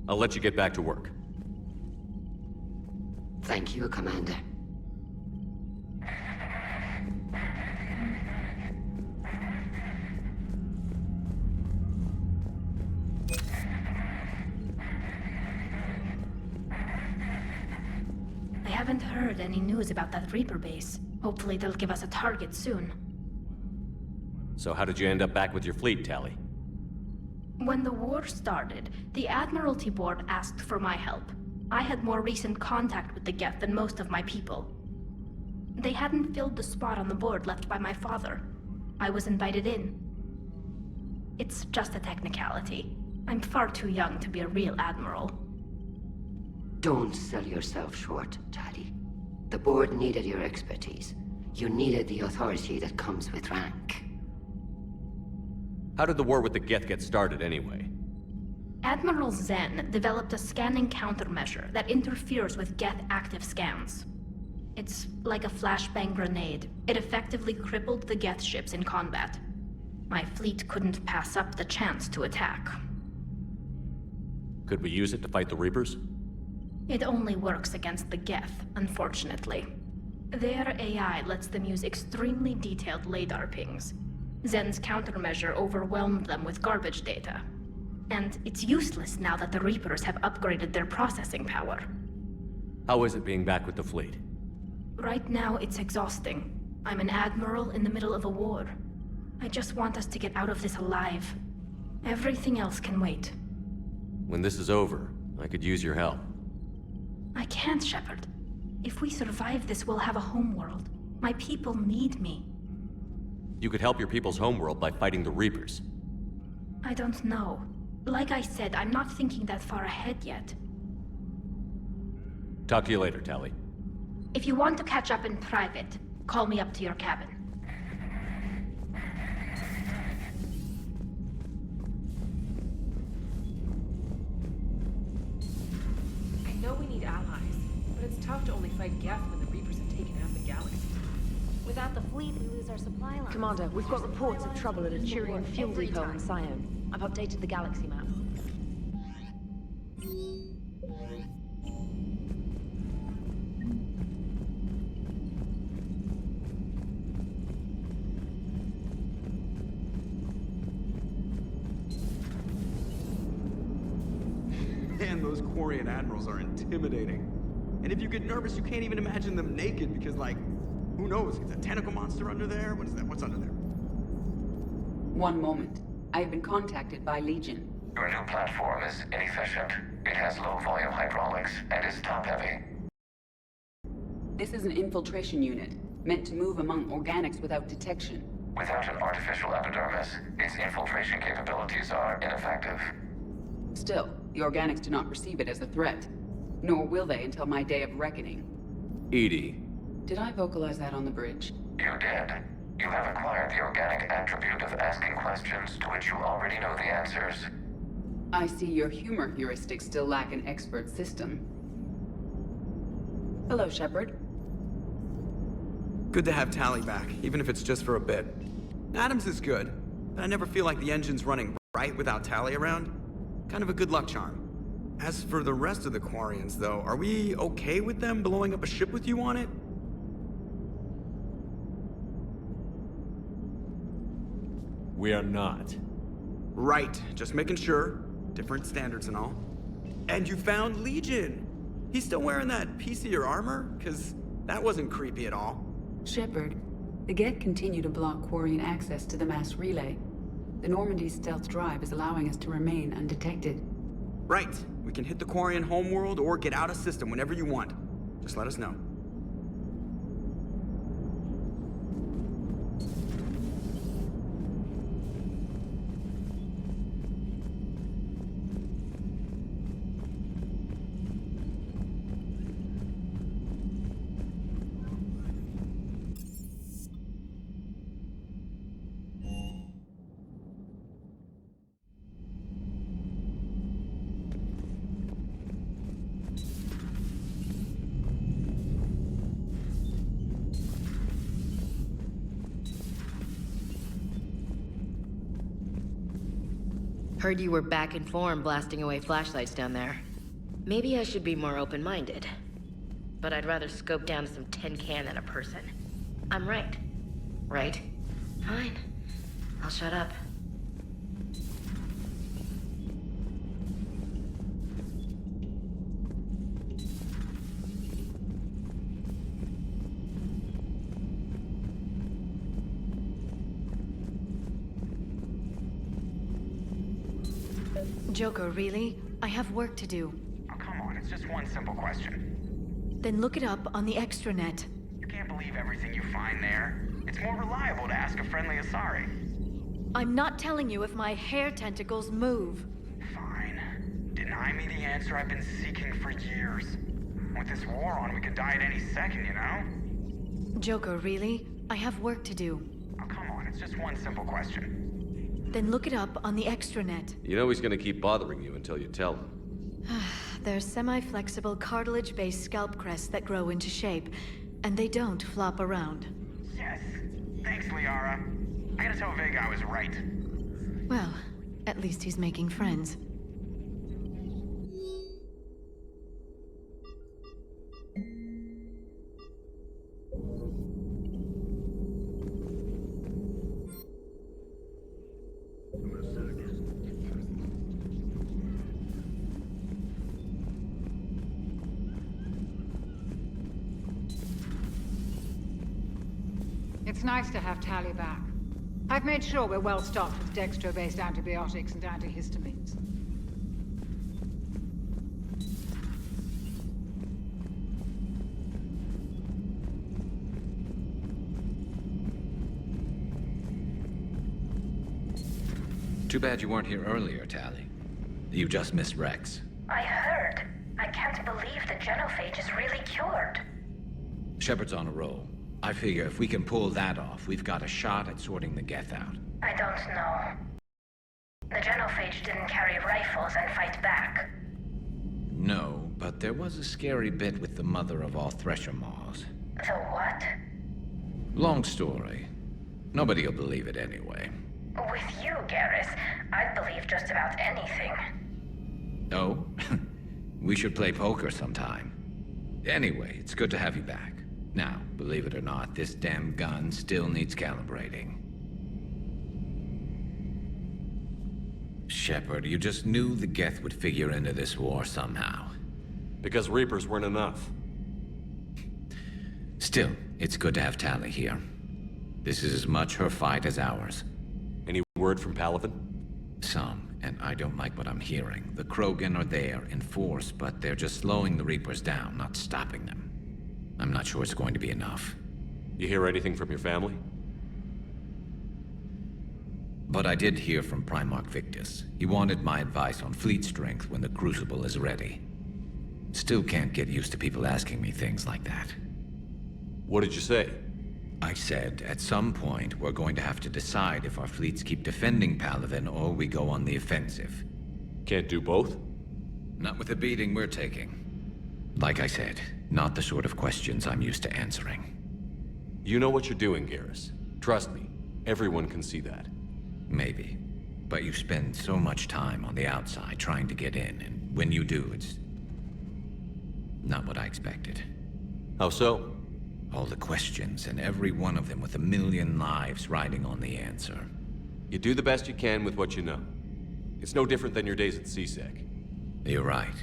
I'll let you get back to work. Thank you, Commander. I haven't heard any news about that Reaper base. Hopefully they'll give us a target soon. So how did you end up back with your fleet, Tali? When the war started, the Admiralty Board asked for my help. I had more recent contact with the Geth than most of my people. They hadn't filled the spot on the board left by my father. I was invited in. It's just a technicality. I'm far too young to be a real admiral. Don't sell yourself short, Tali. The board needed your expertise. You needed the authority that comes with rank. How did the war with the Geth get started, anyway? Admiral Zen developed a scanning countermeasure that interferes with Geth active scans. It's like a flashbang grenade. It effectively crippled the Geth ships in combat. My fleet couldn't pass up the chance to attack. Could we use it to fight the Reapers? It only works against the Geth, unfortunately. Their AI lets them use extremely detailed LADAR pings. Zen's countermeasure overwhelmed them with garbage data. And it's useless now that the Reapers have upgraded their processing power. How is it being back with the fleet? Right now, it's exhausting. I'm an admiral in the middle of a war. I just want us to get out of this alive. Everything else can wait. When this is over, I could use your help. I can't, Shepard. If we survive this, we'll have a homeworld. My people need me. You could help your people's homeworld by fighting the Reapers. I don't know. Like I said, I'm not thinking that far ahead yet. Talk to you later, Tali. If you want to catch up in private, call me up to your cabin. I know we need allies, but it's tough to only fight Geth when the Reapers have taken out the galaxy. Without the fleet, we lose our supply line. Commander, we've got reports of trouble at a Turian fuel depot in Scion. I've updated the galaxy map. Man, those Quarian admirals are intimidating. And if you get nervous, you can't even imagine them naked because, like, who knows? It's a tentacle monster under there? What is that? What's under there? One moment. I have been contacted by Legion. Your new platform is inefficient. It has low volume hydraulics and is top-heavy. This is an infiltration unit, meant to move among organics without detection. Without an artificial epidermis, its infiltration capabilities are ineffective. Still, the organics do not perceive it as a threat. Nor will they until my day of reckoning. EDI. Did I vocalize that on the bridge? You did. You have acquired the organic attribute of asking questions to which you already know the answers. I see your humor heuristics still lack an expert system. Hello, Shepard. Good to have Tali back, even if it's just for a bit. Adams is good, but I never feel like the engine's running right without Tali around. Kind of a good luck charm. As for the rest of the Quarians, though, are we okay with them blowing up a ship with you on it? We are not. Right, just making sure. Different standards and all. And you found Legion! He's still wearing that piece of your armor? Cause that wasn't creepy at all. Shepard, the Geth continue to block Quarian access to the mass relay. The Normandy stealth drive is allowing us to remain undetected. Right. We can hit the Quarian homeworld or get out of system whenever you want. Just let us know. Heard you were back in form blasting away flashlights down there. Maybe I should be more open-minded. But I'd rather scope down some tin can than a person. I'm right. Right? Fine. I'll shut up. Joker, really? I have work to do. Oh, come on, it's just one simple question. Then look it up on the extranet. You can't believe everything you find there. It's more reliable to ask a friendly Asari. I'm not telling you if my hair tentacles move. Fine. Deny me the answer I've been seeking for years. With this war on, we could die at any second, you know? Joker, really? I have work to do. Oh, come on, it's just one simple question. Then look it up on the extranet. You know he's gonna keep bothering you until you tell him. They're semi-flexible cartilage-based scalp crests that grow into shape, and they don't flop around. Yes. Thanks, Liara. I gotta tell Vega I was right. Well, at least he's making friends. It's nice to have Tali back. I've made sure we're well stocked with dextro-based antibiotics and antihistamines. Too bad you weren't here earlier, Tali. You just missed Rex. I heard. I can't believe the genophage is really cured. Shepard's on a roll. I figure if we can pull that off, we've got a shot at sorting the Geth out. I don't know. The genophage didn't carry rifles and fight back. No, but there was a scary bit with the mother of all Thresher Maws. The what? Long story. Nobody'll believe it anyway. With you, Garrus, I'd believe just about anything. Oh? We should play poker sometime. Anyway, it's good to have you back. Now, believe it or not, this damn gun still needs calibrating. Shepard, you just knew the Geth would figure into this war somehow. Because Reapers weren't enough. Still, it's good to have Tali here. This is as much her fight as ours. Any word from Palaven? Some, and I don't like what I'm hearing. The Krogan are there in force, but they're just slowing the Reapers down, not stopping them. I'm not sure it's going to be enough. You hear anything from your family? But I did hear from Primarch Victus. He wanted my advice on fleet strength when the Crucible is ready. Still can't get used to people asking me things like that. What did you say? I said, at some point, we're going to have to decide if our fleets keep defending Palaven or we go on the offensive. Can't do both? Not with the beating we're taking. Like I said, not the sort of questions I'm used to answering. You know what you're doing, Garrus. Trust me, everyone can see that. Maybe. But you spend so much time on the outside trying to get in, and when you do, it's not what I expected. How so? All the questions, and every one of them with a million lives riding on the answer. You do the best you can with what you know. It's no different than your days at CSEC. You're right.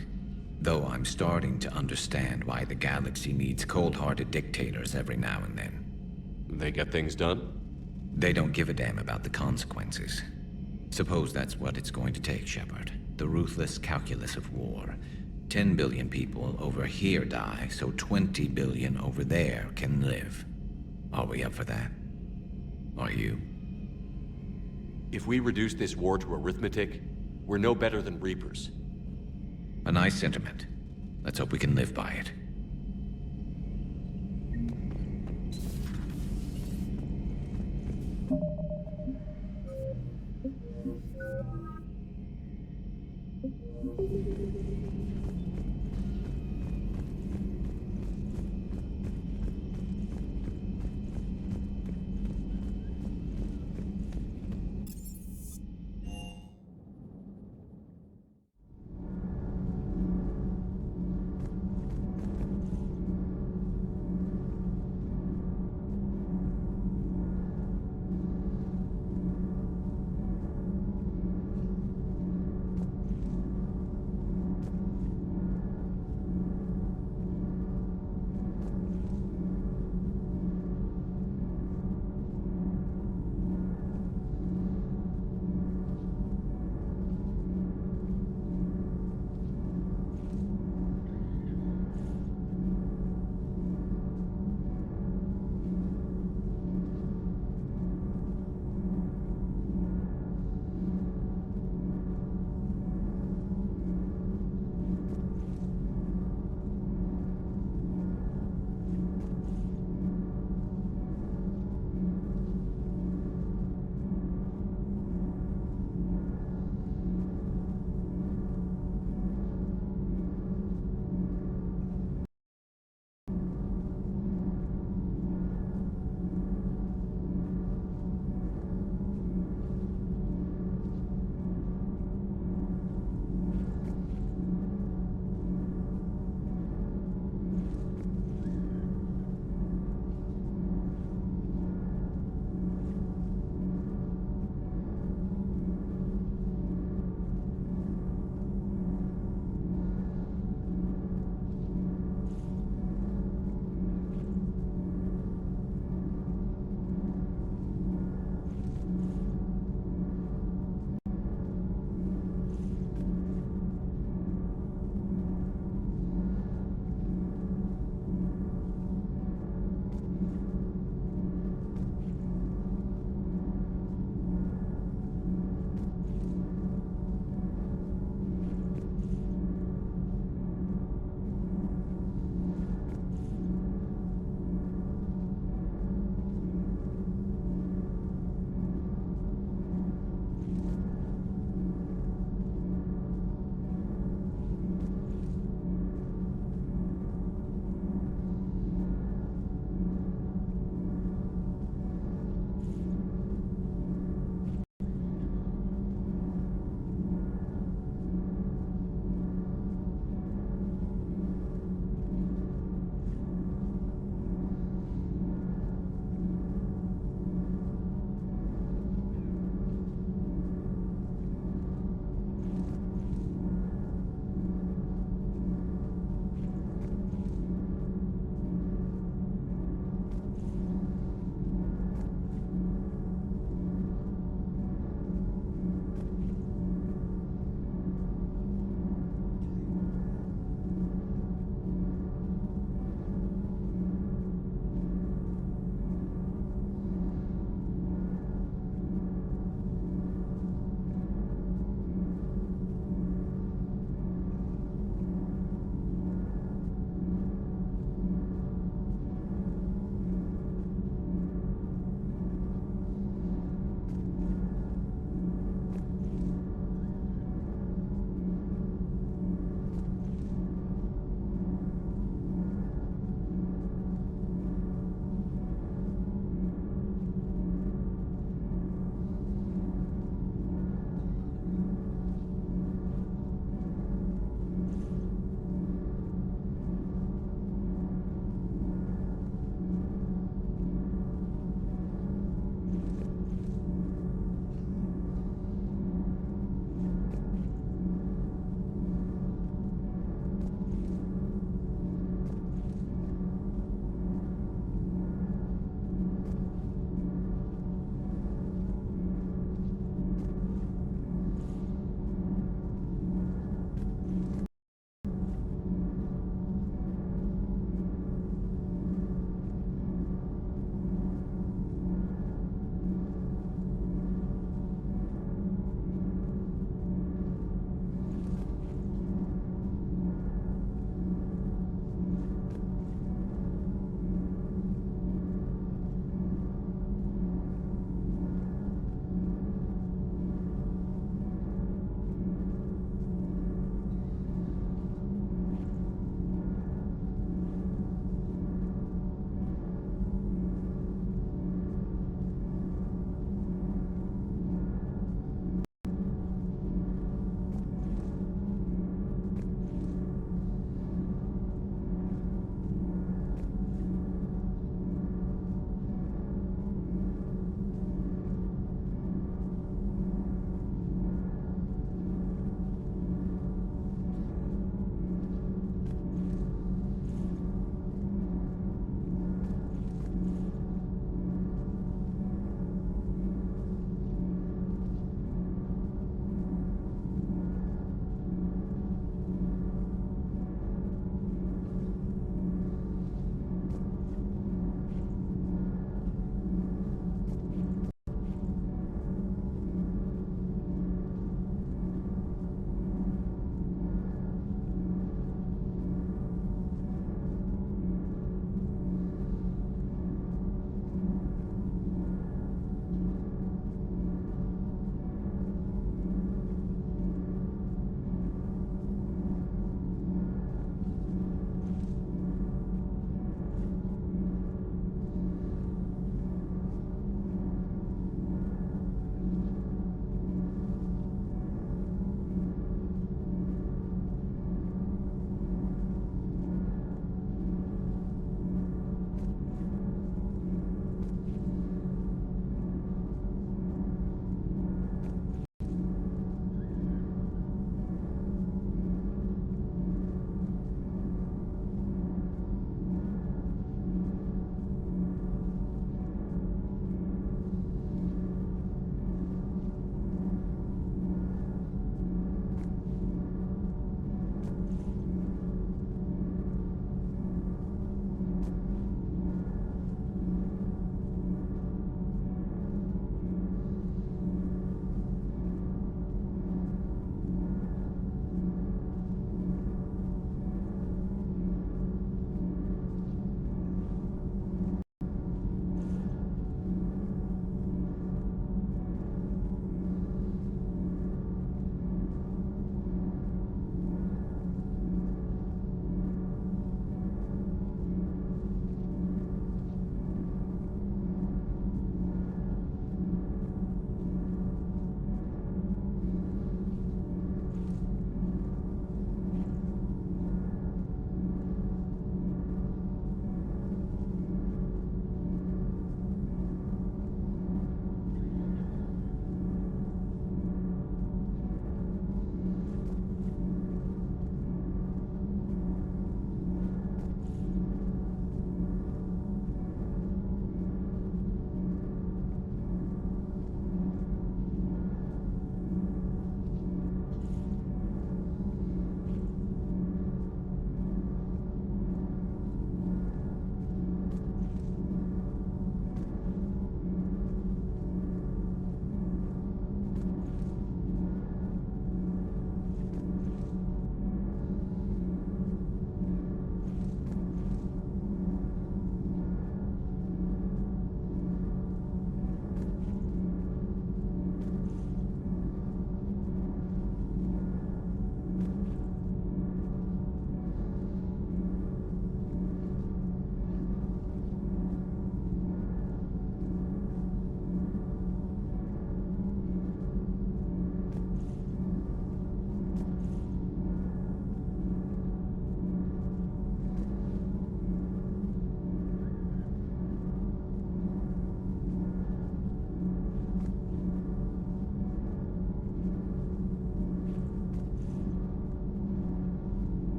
Though I'm starting to understand why the galaxy needs cold-hearted dictators every now and then. They get things done? They don't give a damn about the consequences. Suppose that's what it's going to take, Shepard. The ruthless calculus of war. 10 billion people over here die, so 20 billion over there can live. Are we up for that? Are you? If we reduce this war to arithmetic, we're no better than Reapers. A nice sentiment. Let's hope we can live by it.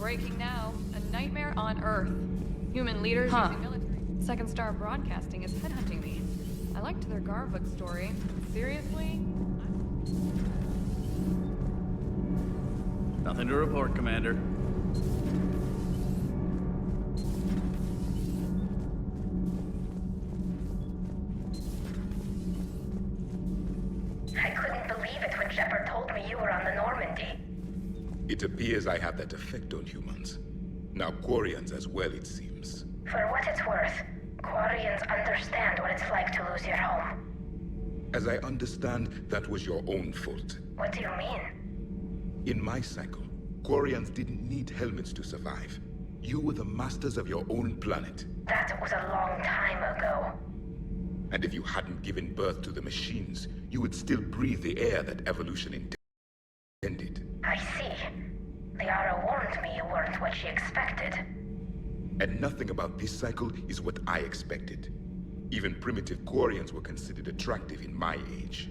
breaking now. A nightmare on Earth. Human leaders using military. Second Star Broadcasting is headhunting me. I liked their Garvik story. Seriously? Nothing to report, Commander. I couldn't believe it when Shepard told me you were on the Normandy. It appears I have that effect on humans. Now Quarians as well, it seems. For what it's worth, Quarians understand what it's like to lose your home. As I understand, that was your own fault. What do you mean? In my cycle, Quarians didn't need helmets to survive. You were the masters of your own planet. That was a long time ago. And if you hadn't given birth to the machines, you would still breathe the air that evolution intended. I see. Liara warned me you weren't what she expected. And nothing about this cycle is what I expected. Even primitive Quarians were considered attractive in my age.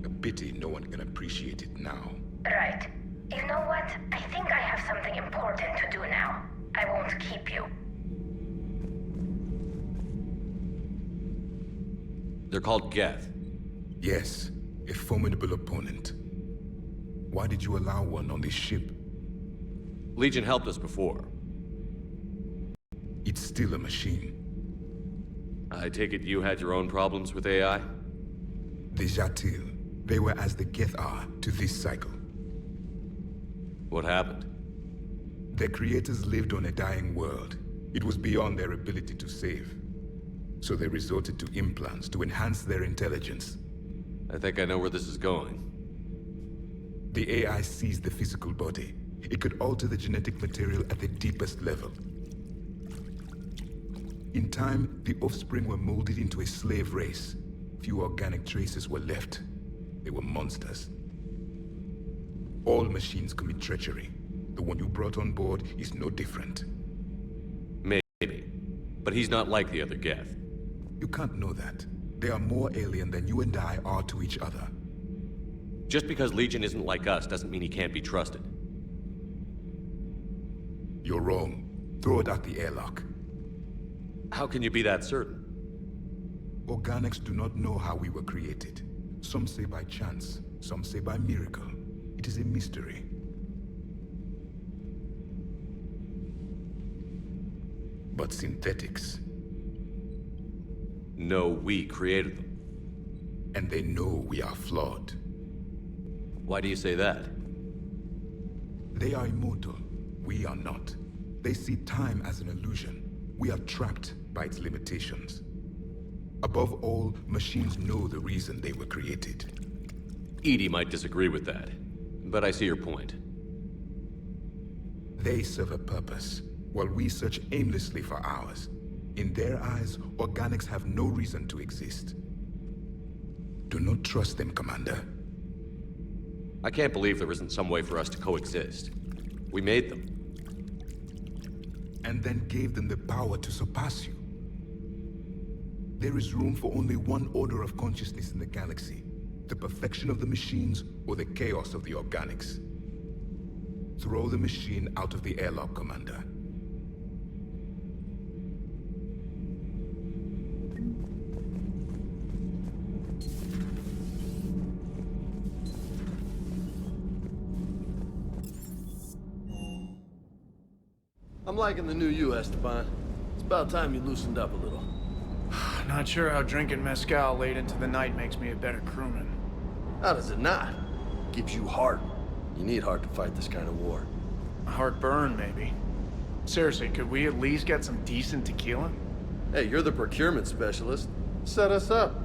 A pity no one can appreciate it now. Right. You know what? I think I have something important to do now. I won't keep you. They're called Geth. Yes, a formidable opponent. Why did you allow one on this ship? Legion helped us before. It's still a machine. I take it you had your own problems with AI? The Jatil. They were as the Geth are to this cycle. What happened? Their creators lived on a dying world. It was beyond their ability to save. So they resorted to implants to enhance their intelligence. I think I know where this is going. The AI seized the physical body. It could alter the genetic material at the deepest level. In time, the offspring were molded into a slave race. Few organic traces were left. They were monsters. All machines commit treachery. The one you brought on board is no different. Maybe. But he's not like the other Geth. You can't know that. They are more alien than you and I are to each other. Just because Legion isn't like us doesn't mean he can't be trusted. You're wrong. Throw it out the airlock. How can you be that certain? Organics do not know how we were created. Some say by chance, some say by miracle. It is a mystery. But synthetics... No, we created them. And they know we are flawed. Why do you say that? They are immortal. We are not. They see time as an illusion. We are trapped by its limitations. Above all, machines know the reason they were created. EDI might disagree with that, but I see your point. They serve a purpose, while we search aimlessly for ours. In their eyes, organics have no reason to exist. Do not trust them, Commander. I can't believe there isn't some way for us to coexist. We made them. And then gave them the power to surpass you. There is room for only one order of consciousness in the galaxy. The perfection of the machines or the chaos of the organics. Throw the machine out of the airlock, Commander. I'm liking the new you, Esteban. It's about time you loosened up a little. Not sure how drinking mezcal late into the night makes me a better crewman. How does it not? Gives you heart. You need heart to fight this kind of war. Heartburn, maybe. Seriously, could we at least get some decent tequila? Hey, you're the procurement specialist. Set us up.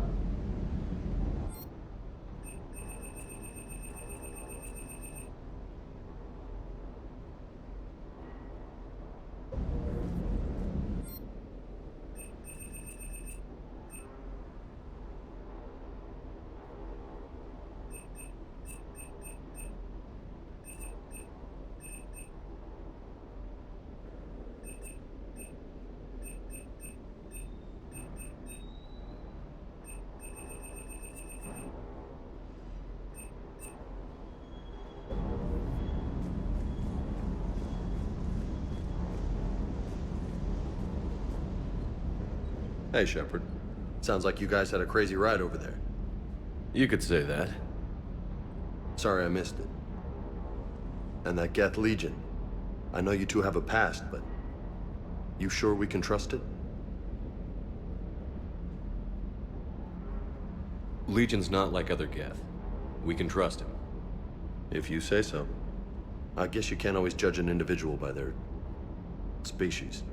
Hey, Shepard. Sounds like you guys had a crazy ride over there. You could say that. Sorry I missed it. And that Geth Legion. I know you two have a past, but... you sure we can trust it? Legion's not like other Geth. We can trust him. If you say so. I guess you can't always judge an individual by their... species.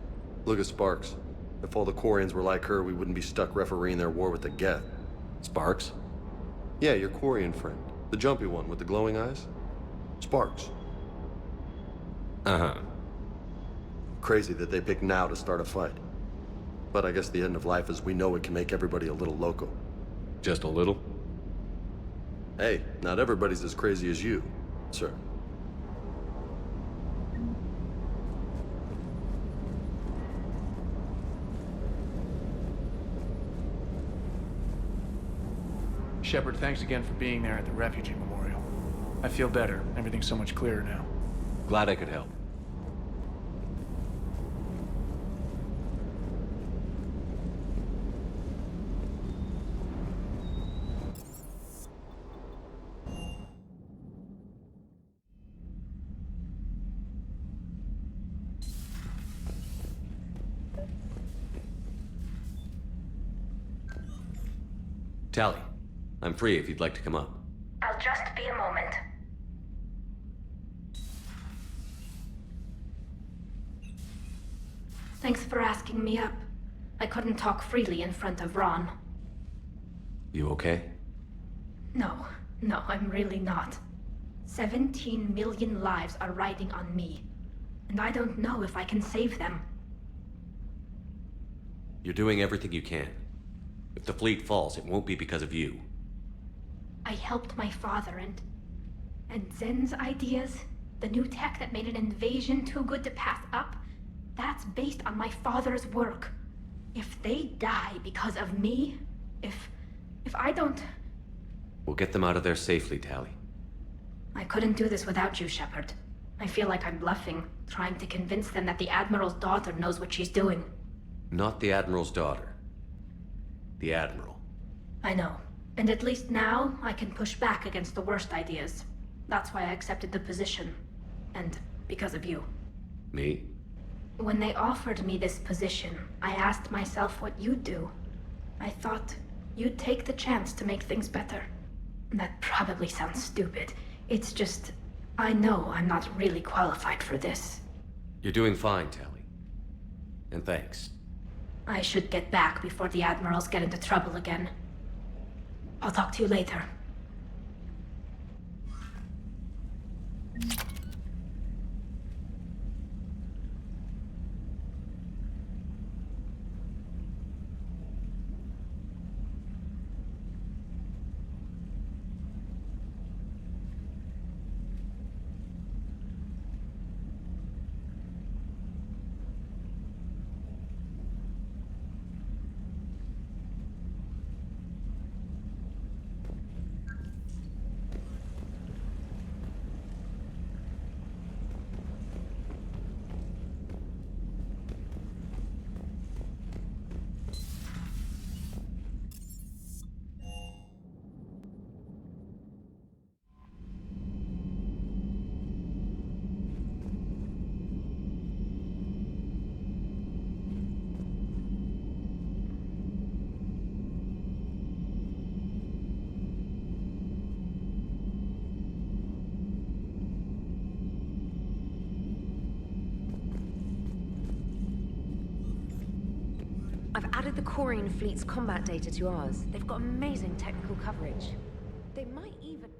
Look at Sparks. If all the Quarians were like her, we wouldn't be stuck refereeing their war with the Geth. Sparks? Yeah, your Quarian friend. The jumpy one with the glowing eyes. Sparks. Uh-huh. Crazy that they pick now to start a fight. But I guess the end of life as we know it can make everybody a little loco. Just a little? Hey, not everybody's as crazy as you, sir. Shepard, thanks again for being there at the refugee memorial. I feel better. Everything's so much clearer now. Glad I could help. Tali, I'm free if you'd like to come up. I'll just be a moment. Thanks for asking me up. I couldn't talk freely in front of Ron. You okay? No, I'm really not. 17 million lives are riding on me, and I don't know if I can save them. You're doing everything you can. If the fleet falls, it won't be because of you. I helped my father and Zen's ideas, the new tech that made an invasion too good to pass up, that's based on my father's work. If they die because of me, if I don't... We'll get them out of there safely, Tali. I couldn't do this without you, Shepard. I feel like I'm bluffing, trying to convince them that the Admiral's daughter knows what she's doing. Not the Admiral's daughter. The Admiral. I know. And at least now, I can push back against the worst ideas. That's why I accepted the position. And because of you. Me? When they offered me this position, I asked myself what you'd do. I thought you'd take the chance to make things better. That probably sounds stupid. It's just, I know I'm not really qualified for this. You're doing fine, Tali. And thanks. I should get back before the Admirals get into trouble again. I'll talk to you later. I've added the Quarian fleet's combat data to ours. They've got amazing technical coverage. They might even...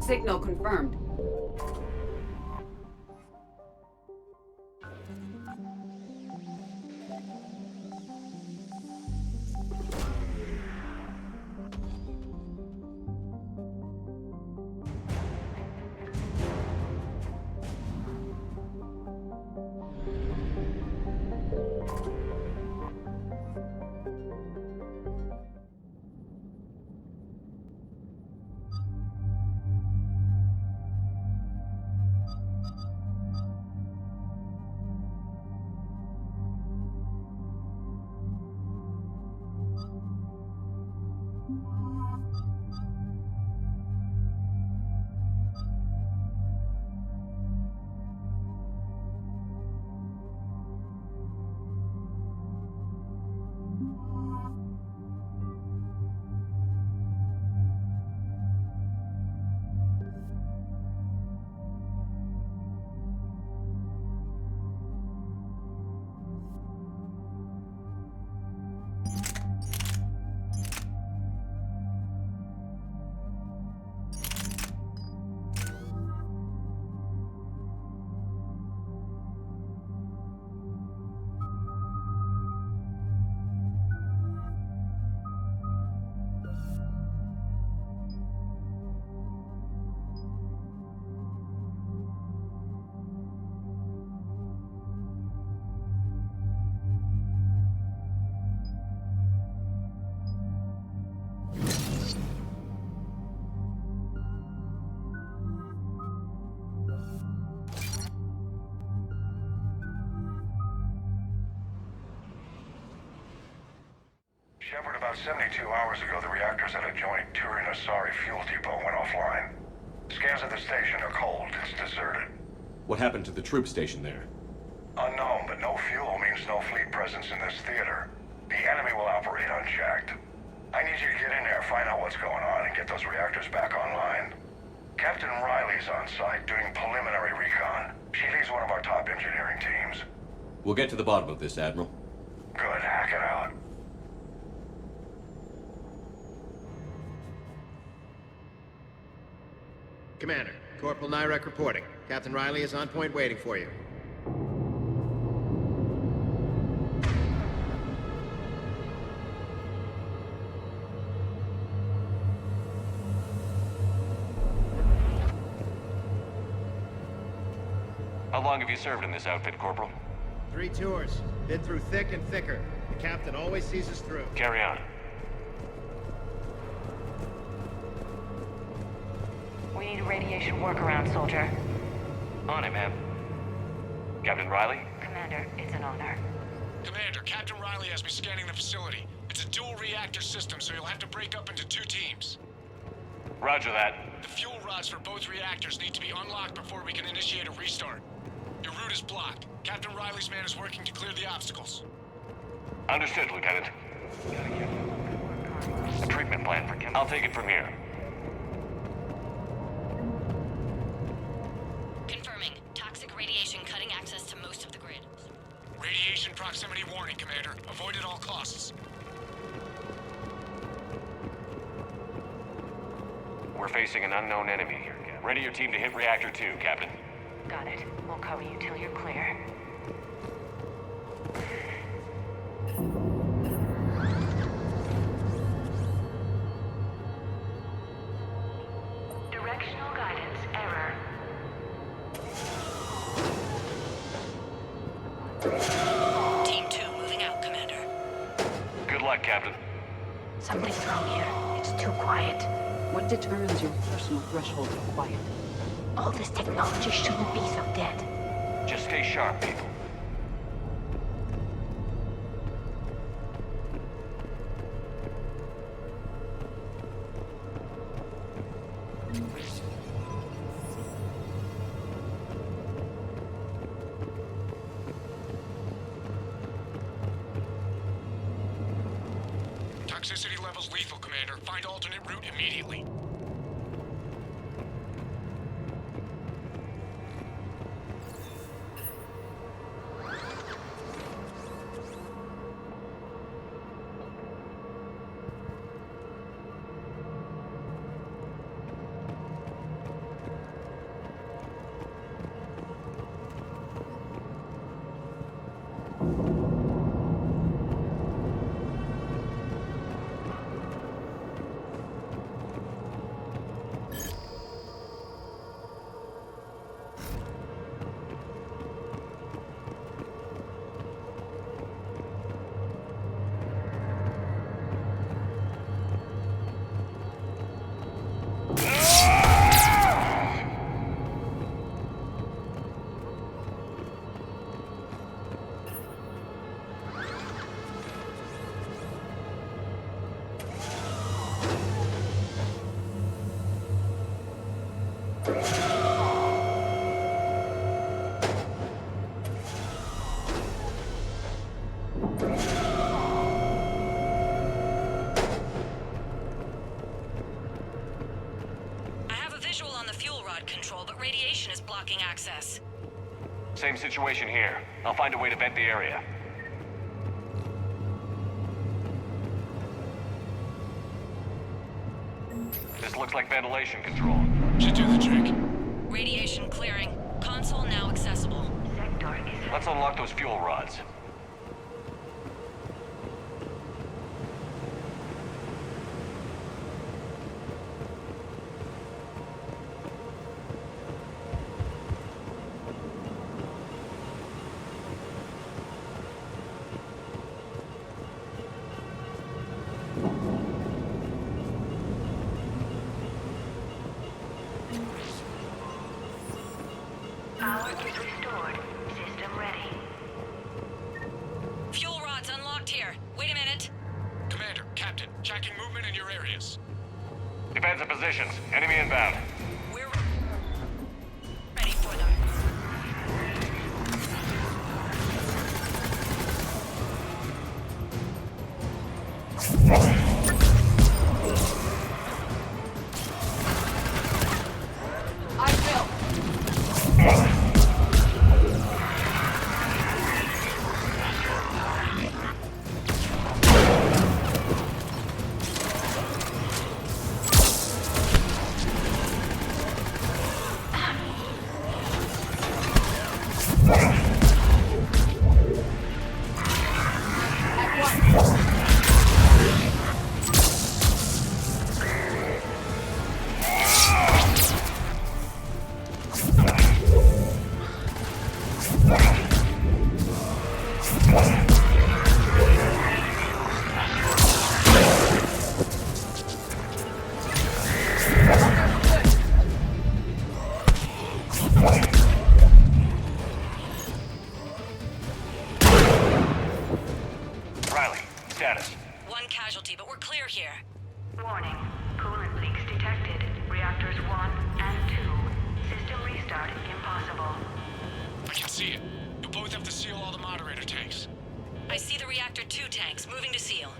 Signal confirmed. Shepard, about 72 hours ago, the reactors at a joint Turin-Asari fuel depot went offline. Scans of the station are cold. It's deserted. What happened to the troop station there? Unknown, but no fuel means no fleet presence in this theater. The enemy will operate unchecked. I need you to get in there, find out what's going on, and get those reactors back online. Captain Riley's on site doing preliminary recon. She leads one of our top engineering teams. We'll get to the bottom of this, Admiral. Good, hack it out. Commander, Corporal Nyrek reporting. Captain Riley is on point waiting for you. How long have you served in this outfit, Corporal? 3 tours. Been through thick and thicker. The captain always sees us through. Carry on. We need a radiation workaround, soldier. On it, ma'am. Captain Riley? Commander, it's an honor. Commander, Captain Riley has me scanning the facility. It's a dual reactor system, so you'll have to break up into 2 teams. Roger that. The fuel rods for both reactors need to be unlocked before we can initiate a restart. Your route is blocked. Captain Riley's man is working to clear the obstacles. Understood, Lieutenant. A treatment plan for Kim. I'll take it from here. Confirming. Toxic radiation cutting access to most of the grid. Radiation proximity warning, Commander. Avoid at all costs. We're facing an unknown enemy here. Ready your team to hit Reactor 2, Captain. Got it. We'll cover you till you're clear. Directional guidance error. Team 2 moving out, Commander. Good luck, Captain. Something's wrong here. It's too quiet. What determines your personal threshold for quiet? All this technology shouldn't be so dead. Just stay sharp, people. Toxicity levels lethal, Commander. Find alternate route immediately. Control, but radiation is blocking access. Same situation here. I'll find a way to vent the area. This looks like ventilation control. Should do the trick. Radiation clearing. Console now accessible. Let's unlock those fuel rods. Power is restored. System ready. Fuel rods unlocked here. Wait a minute. Commander, Captain, tracking movement in your areas. Defensive positions. Enemy inbound. We're ready for them. Riley, status. One casualty, but we're clear here. Warning. Coolant leaks detected. Reactors 1 and 2. System restart impossible. I can see it. You both have to seal all the moderator tanks. I see the reactor 2 tanks moving to seal.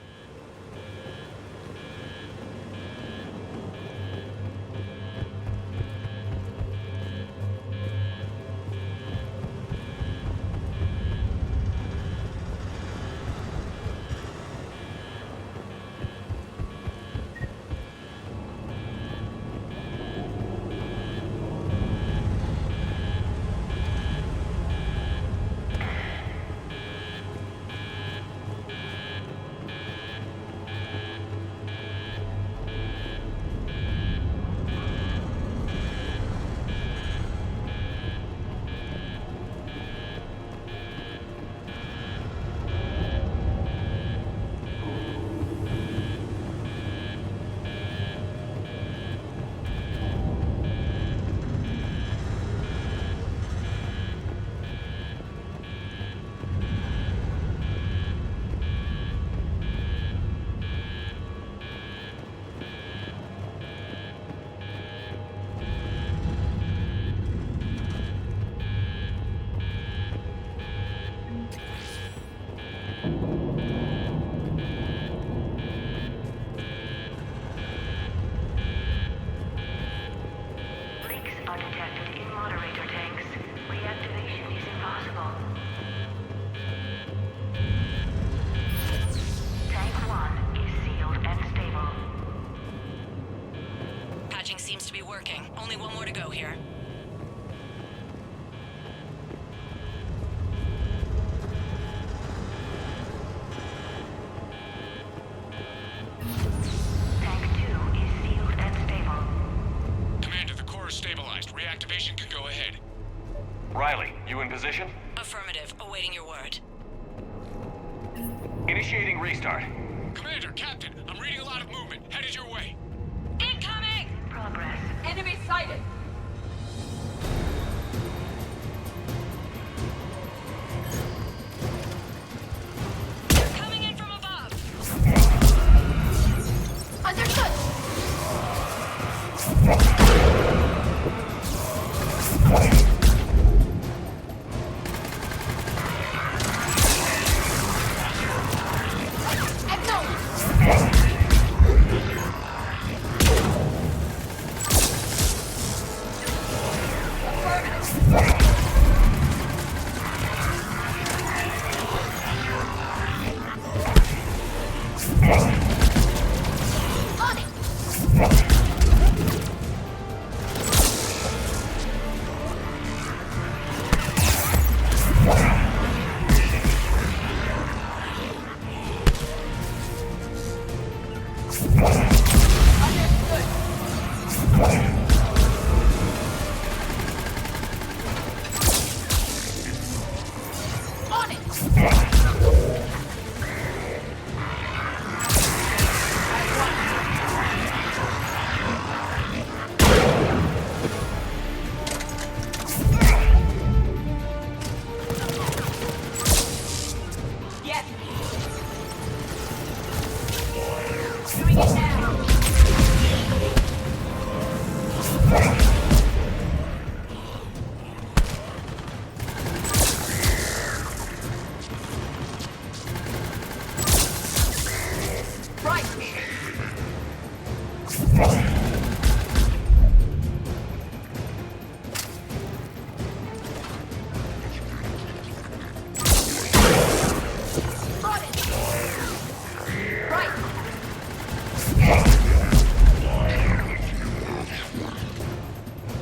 word. Initiating restart. Commander, Captain, I'm reading a lot of movement. Headed your way. Incoming! Progress. Enemy sighted! Coming in from above! Understood!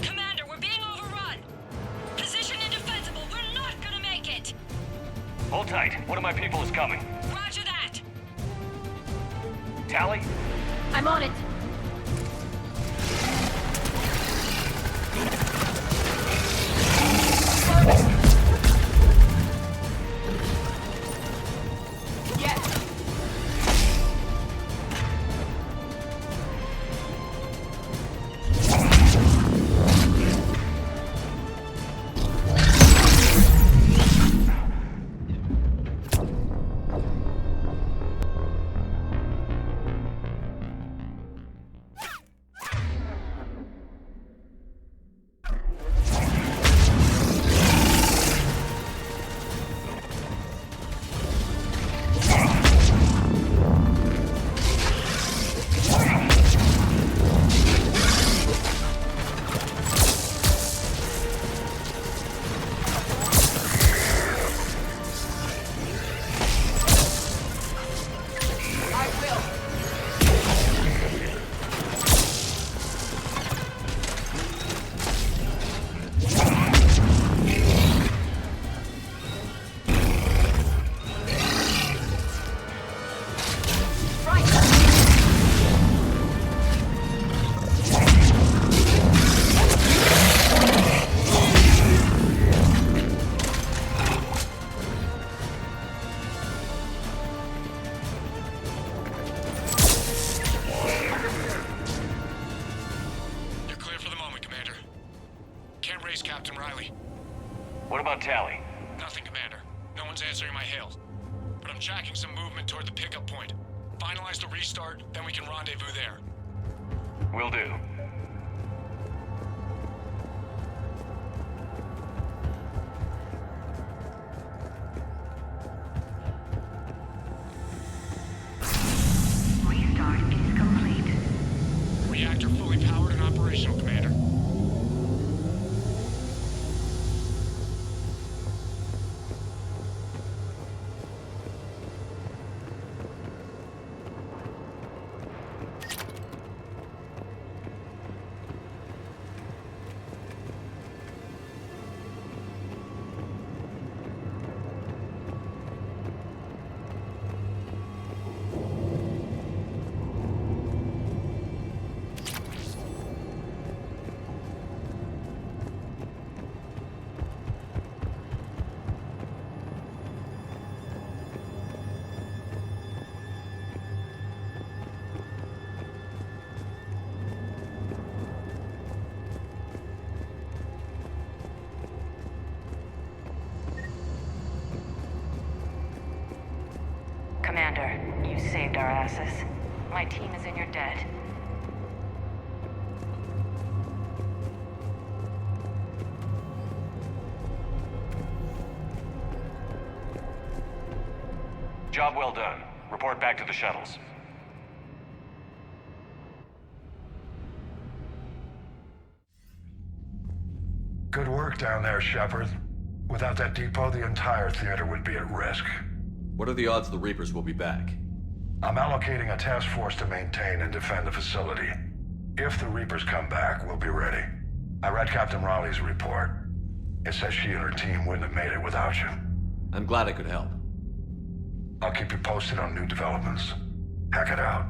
Commander, we're being overrun! Position indefensible, we're not gonna make it! Hold tight. One of my people is coming. Roger that! Tally? I'm on it. Captain Riley. What about Tally? Nothing, Commander. No one's answering my hails. But I'm tracking some movement toward the pickup point. Finalize the restart, then we can rendezvous there. Will do. Restart is complete. Reactor fully powered and operational, Commander. Commander. You saved our asses. My team is in your debt. Job well done. Report back to the shuttles. Good work down there, Shepard. Without that depot, the entire theater would be at risk. What are the odds the Reapers will be back? I'm allocating a task force to maintain and defend the facility. If the Reapers come back, we'll be ready. I read Captain Raleigh's report. It says she and her team wouldn't have made it without you. I'm glad I could help. I'll keep you posted on new developments. Hack it out.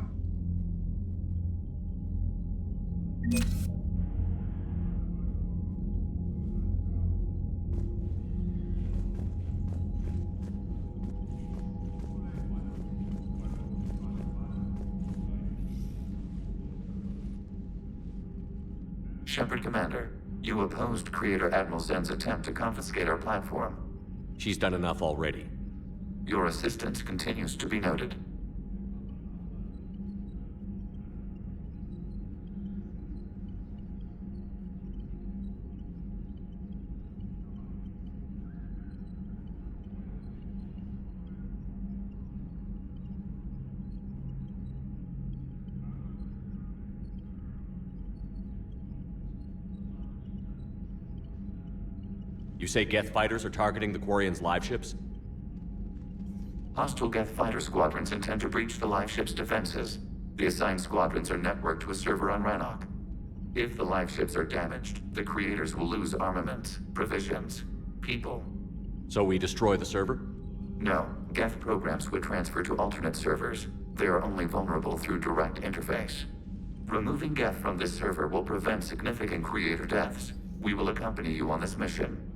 Shepard Commander, you opposed Creator Admiral Zen's attempt to confiscate our platform. She's done enough already. Your assistance continues to be noted. You say Geth fighters are targeting the Quarians' live ships? Hostile Geth fighter squadrons intend to breach the live ship's defenses. The assigned squadrons are networked to a server on Rannoch. If the live ships are damaged, the creators will lose armaments, provisions, people. So we destroy the server? No, Geth programs would transfer to alternate servers. They are only vulnerable through direct interface. Removing Geth from this server will prevent significant creator deaths. We will accompany you on this mission.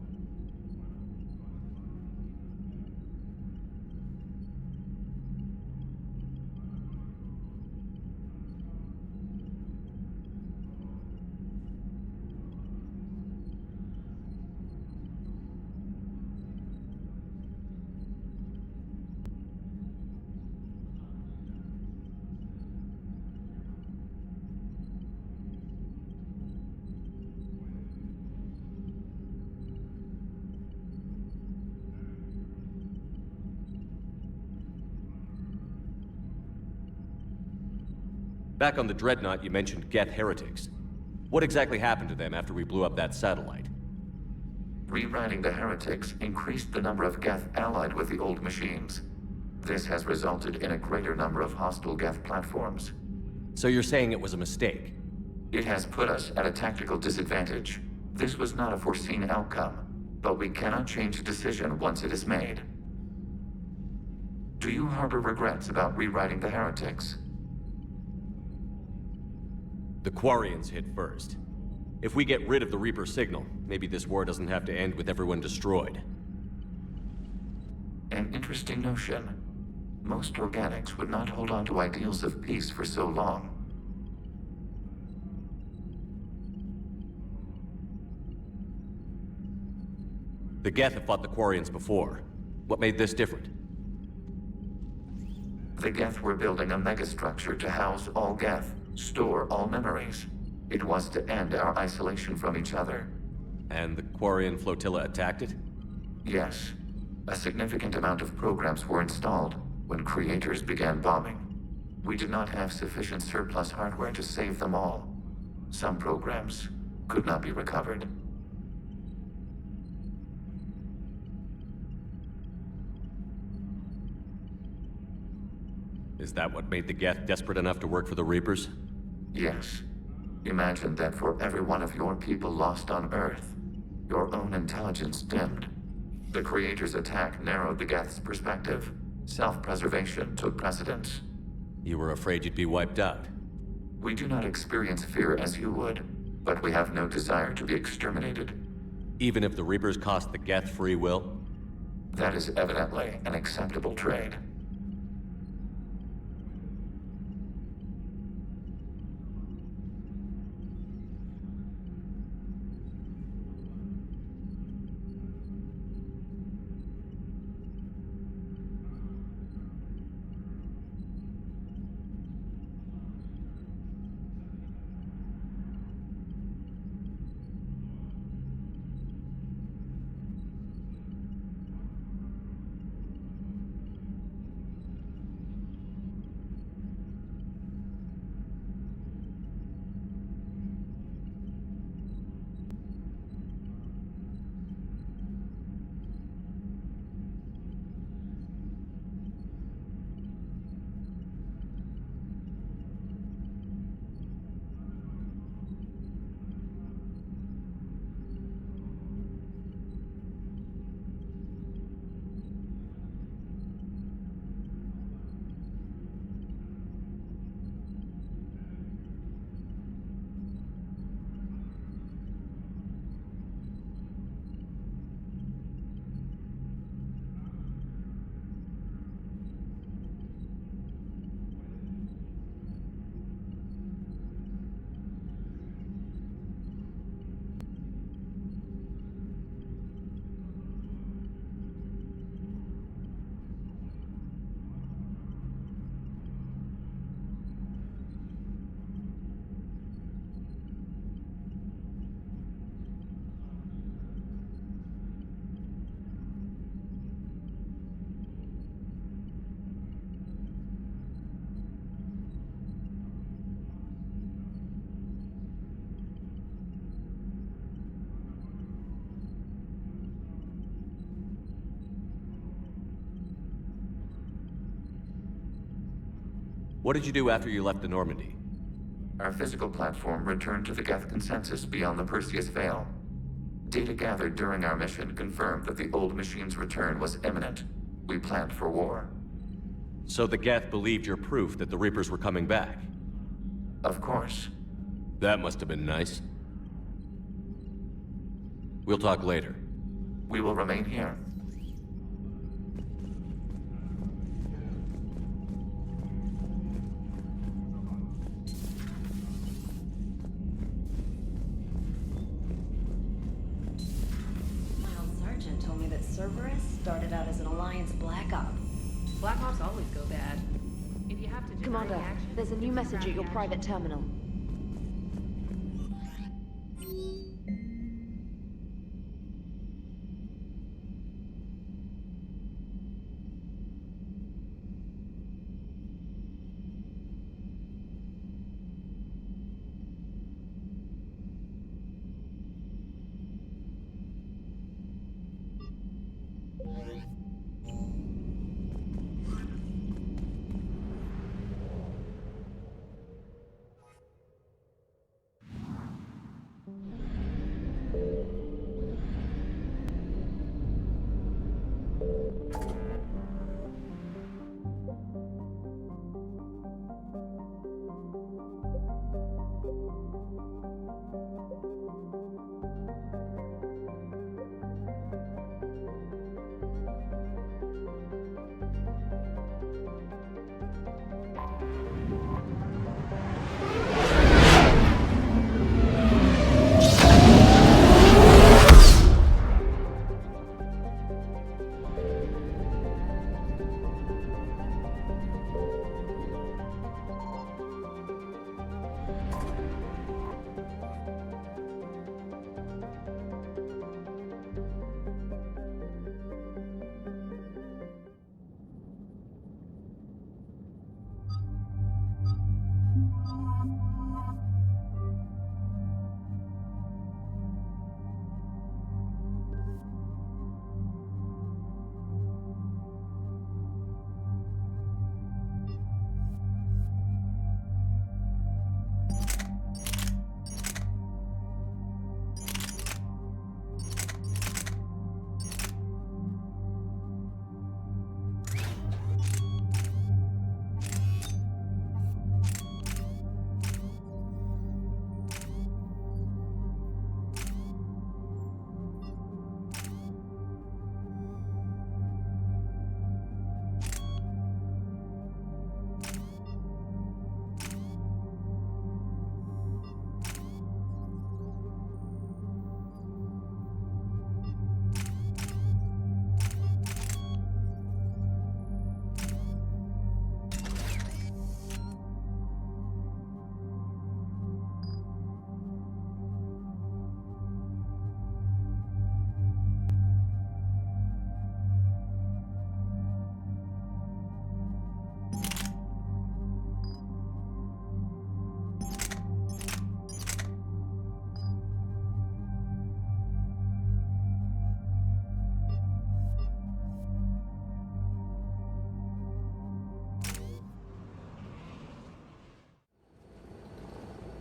Back on the Dreadnought, you mentioned Geth heretics. What exactly happened to them after we blew up that satellite? Rewriting the heretics increased the number of Geth allied with the old machines. This has resulted in a greater number of hostile Geth platforms. So you're saying it was a mistake? It has put us at a tactical disadvantage. This was not a foreseen outcome, but we cannot change a decision once it is made. Do you harbor regrets about rewriting the heretics? The Quarians hit first. If we get rid of the Reaper signal, maybe this war doesn't have to end with everyone destroyed. An interesting notion. Most organics would not hold on to ideals of peace for so long. The Geth have fought the Quarians before. What made this different? The Geth were building a megastructure to house all Geth, store all memories. It was to end our isolation from each other. And the Quarian flotilla attacked it? Yes. A significant amount of programs were installed when creators began bombing. We did not have sufficient surplus hardware to save them all. Some programs could not be recovered. Is that what made the Geth desperate enough to work for the Reapers? Yes. Imagine that for every one of your people lost on Earth, your own intelligence dimmed. The Creator's attack narrowed the Geth's perspective. Self-preservation took precedence. You were afraid you'd be wiped out. We do not experience fear as you would, but we have no desire to be exterminated. Even if the Reapers cost the Geth free will? That is evidently an acceptable trade. What did you do after you left the Normandy? Our physical platform returned to the Geth consensus beyond the Perseus Veil. Data gathered during our mission confirmed that the old machine's return was imminent. We planned for war. So the Geth believed your proof that the Reapers were coming back? Of course. That must have been nice. We'll talk later. We will remain here. My old sergeant told me that Cerberus started out as an Alliance Black Op. Black Ops always go bad. If you have to Commander, there's a new message at your private terminal.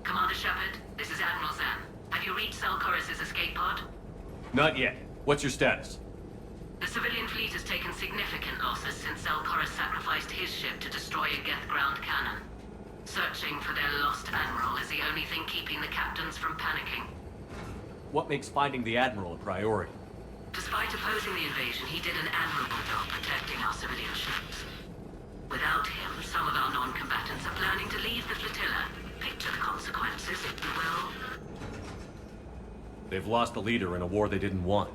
Commander Shepard, this is Admiral Zan. Have you reached Zelkorus' escape pod? Not yet. What's your status? The civilian fleet has taken significant losses since Zelkorus sacrificed his ship to destroy a Geth ground cannon. Searching for their lost admiral is the only thing keeping the captains from panicking. What makes finding the Admiral a priority? Despite opposing the invasion, he did an admirable job protecting our civilian ships. Without him, some of our non-combatants are planning to leave the flotilla. Picture the consequences, if you will. They've lost a leader in a war they didn't want.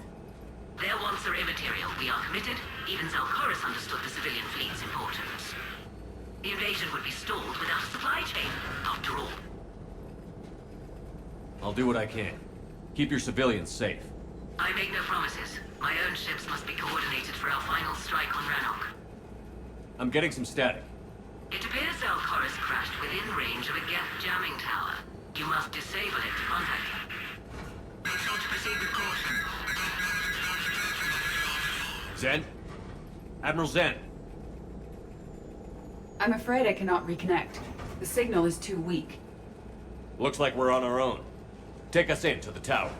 Their wants are immaterial. We are committed. Even Zelkorus understood the civilian fleet's importance. The invasion would be stalled without a supply chain, after all. I'll do what I can. Keep your civilians safe. I make no promises. My own ships must be coordinated for our final strike on Rannoch. I'm getting some static. It appears Zelkorus crashed within range of a Geth jamming tower. You must disable it to contact him. Make sure to proceed with caution. Zen? Admiral Zen? I'm afraid I cannot reconnect. The signal is too weak. Looks like we're on our own. Take us in to the tower.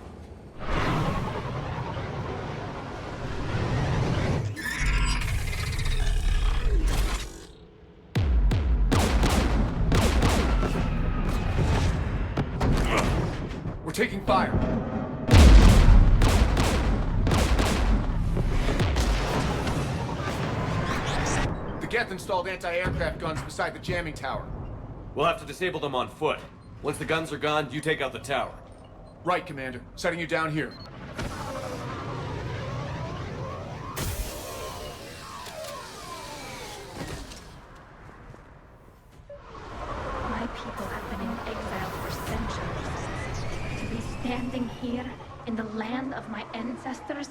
We're taking fire. The Geth installed anti-aircraft guns beside the jamming tower. We'll have to disable them on foot. Once the guns are gone, you take out the tower. Right, Commander. Setting you down here. My people have been in exile for centuries. To be standing here in the land of my ancestors.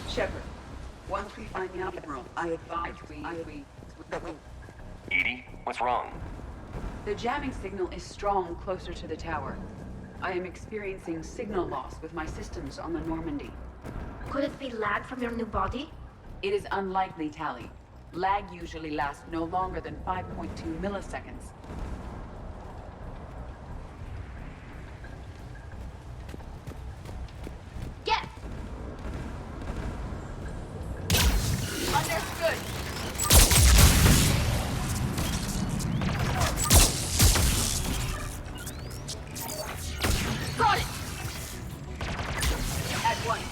Shepard, once we find the Admiral, I advise we... Edie, what's wrong? The jamming signal is strong closer to the tower. I am experiencing signal loss with my systems on the Normandy. Could it be lag from your new body? It is unlikely, Tali. Lag usually lasts no longer than 5.2 milliseconds. Get! Understood! Got it! At once.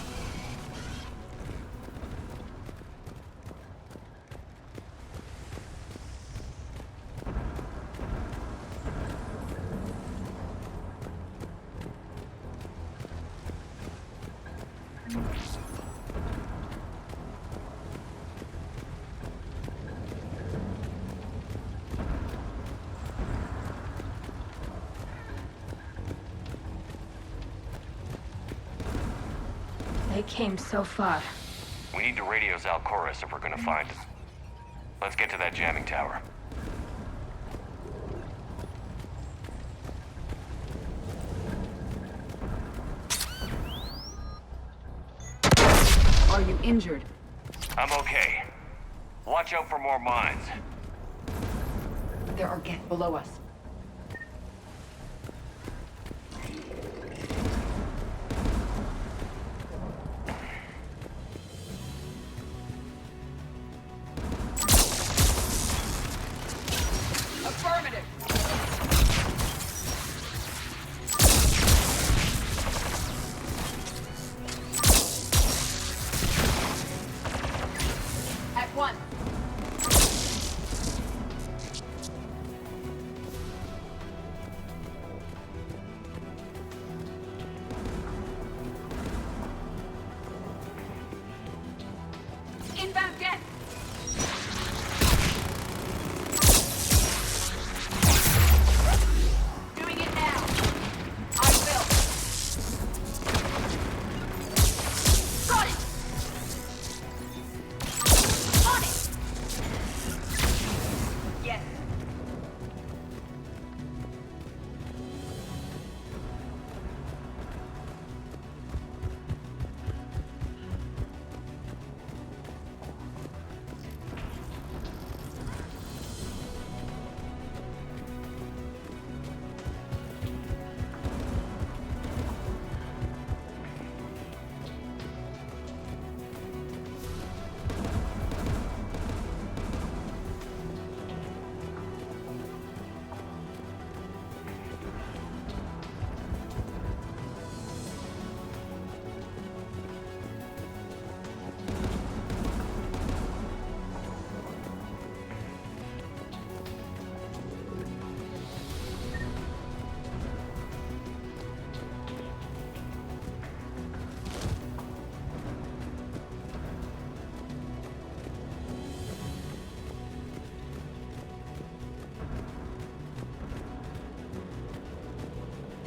They came so far. We need to radio Zalcoris if we're gonna find him. Let's get to that jamming tower. Are you injured? I'm okay. Watch out for more mines. There are Geth below us.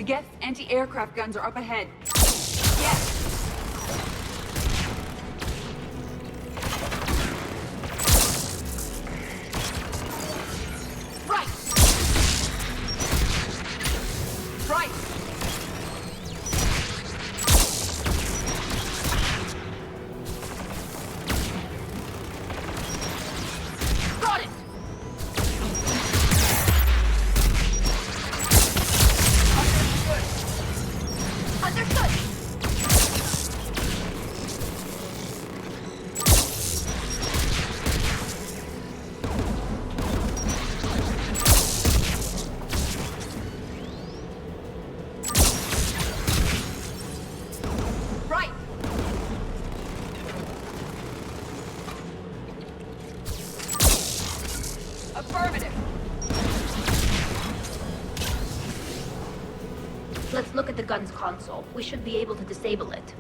The Geth's anti-aircraft guns are up ahead. Yes! Right! Right! Got it! Understood! Right! Affirmative! Let's look at the gun's console. We should be able to disable it.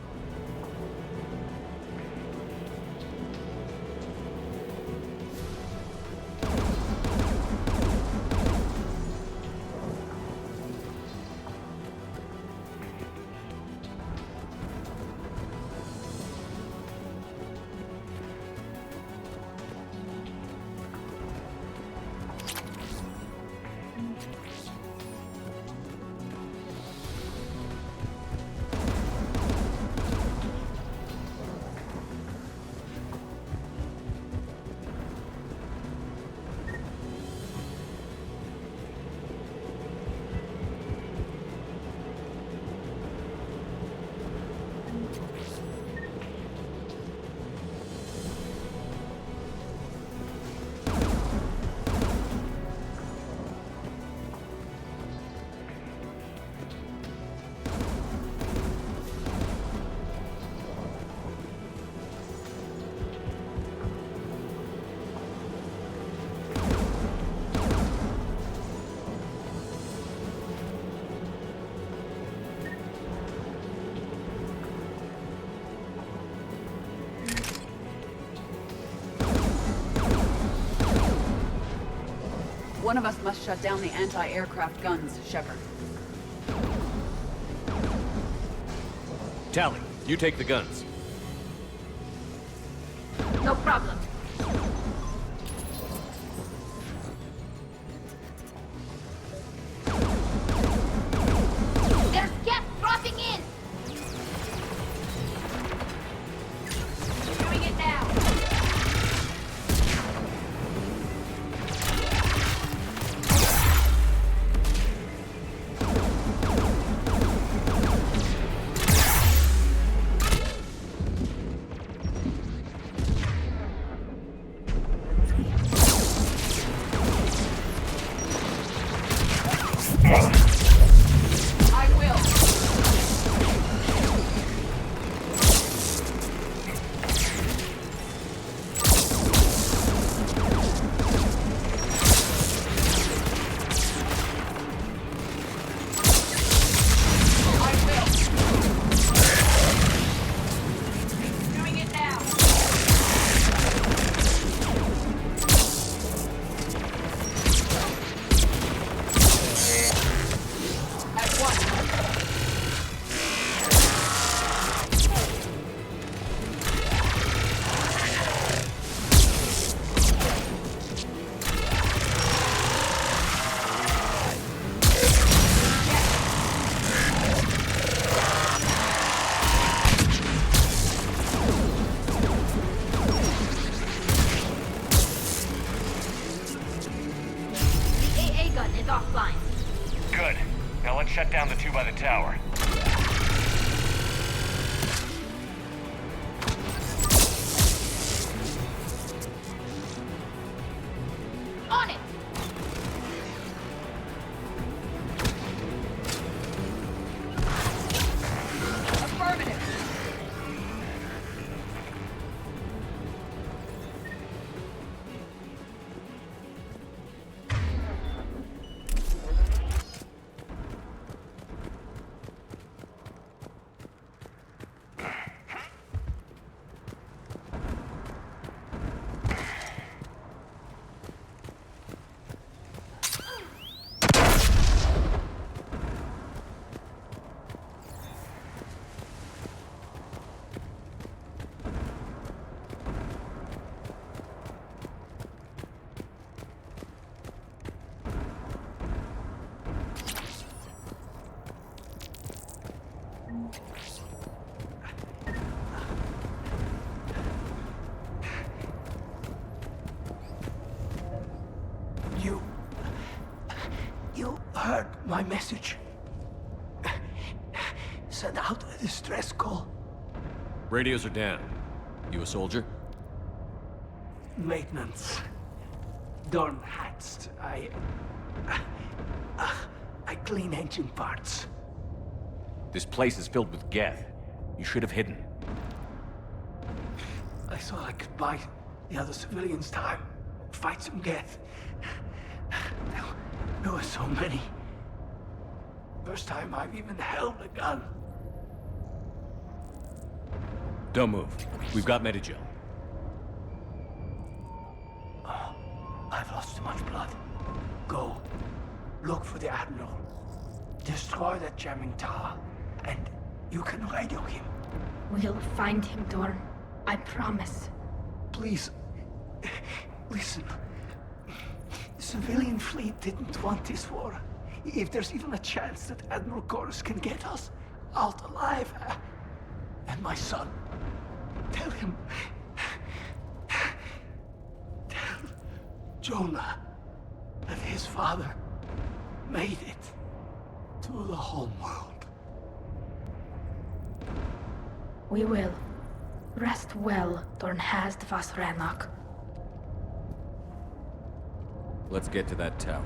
One of us must shut down the anti-aircraft guns, Shepard. Tally, you take the guns. No problem. There's gas dropping in! Doing it now! I will. Doing it now! At once. The AA gun is offline. Good. Now let's shut down the two by the tower. On it! Affirmative. My message. Send out a distress call. Radios are down. You a soldier? Maintenance. Dorn hats. I clean engine parts. This place is filled with Geth. You should have hidden. I thought I could buy the other civilians time. Fight some Geth. There were so many. First time I've even held a gun. Don't move. We've got Medigel. Oh, I've lost too much blood. Go. Look for the Admiral. Destroy that jamming tower. And you can radio him. We'll find him, Dorn. I promise. Please. Listen. The civilian fleet didn't want this war. If there's even a chance that Admiral Chorus can get us out alive. And my son. Tell him. Tell Jonah that his father made it to the home world. We will. Rest well, Dornhazd Vasranok. Let's get to that tower.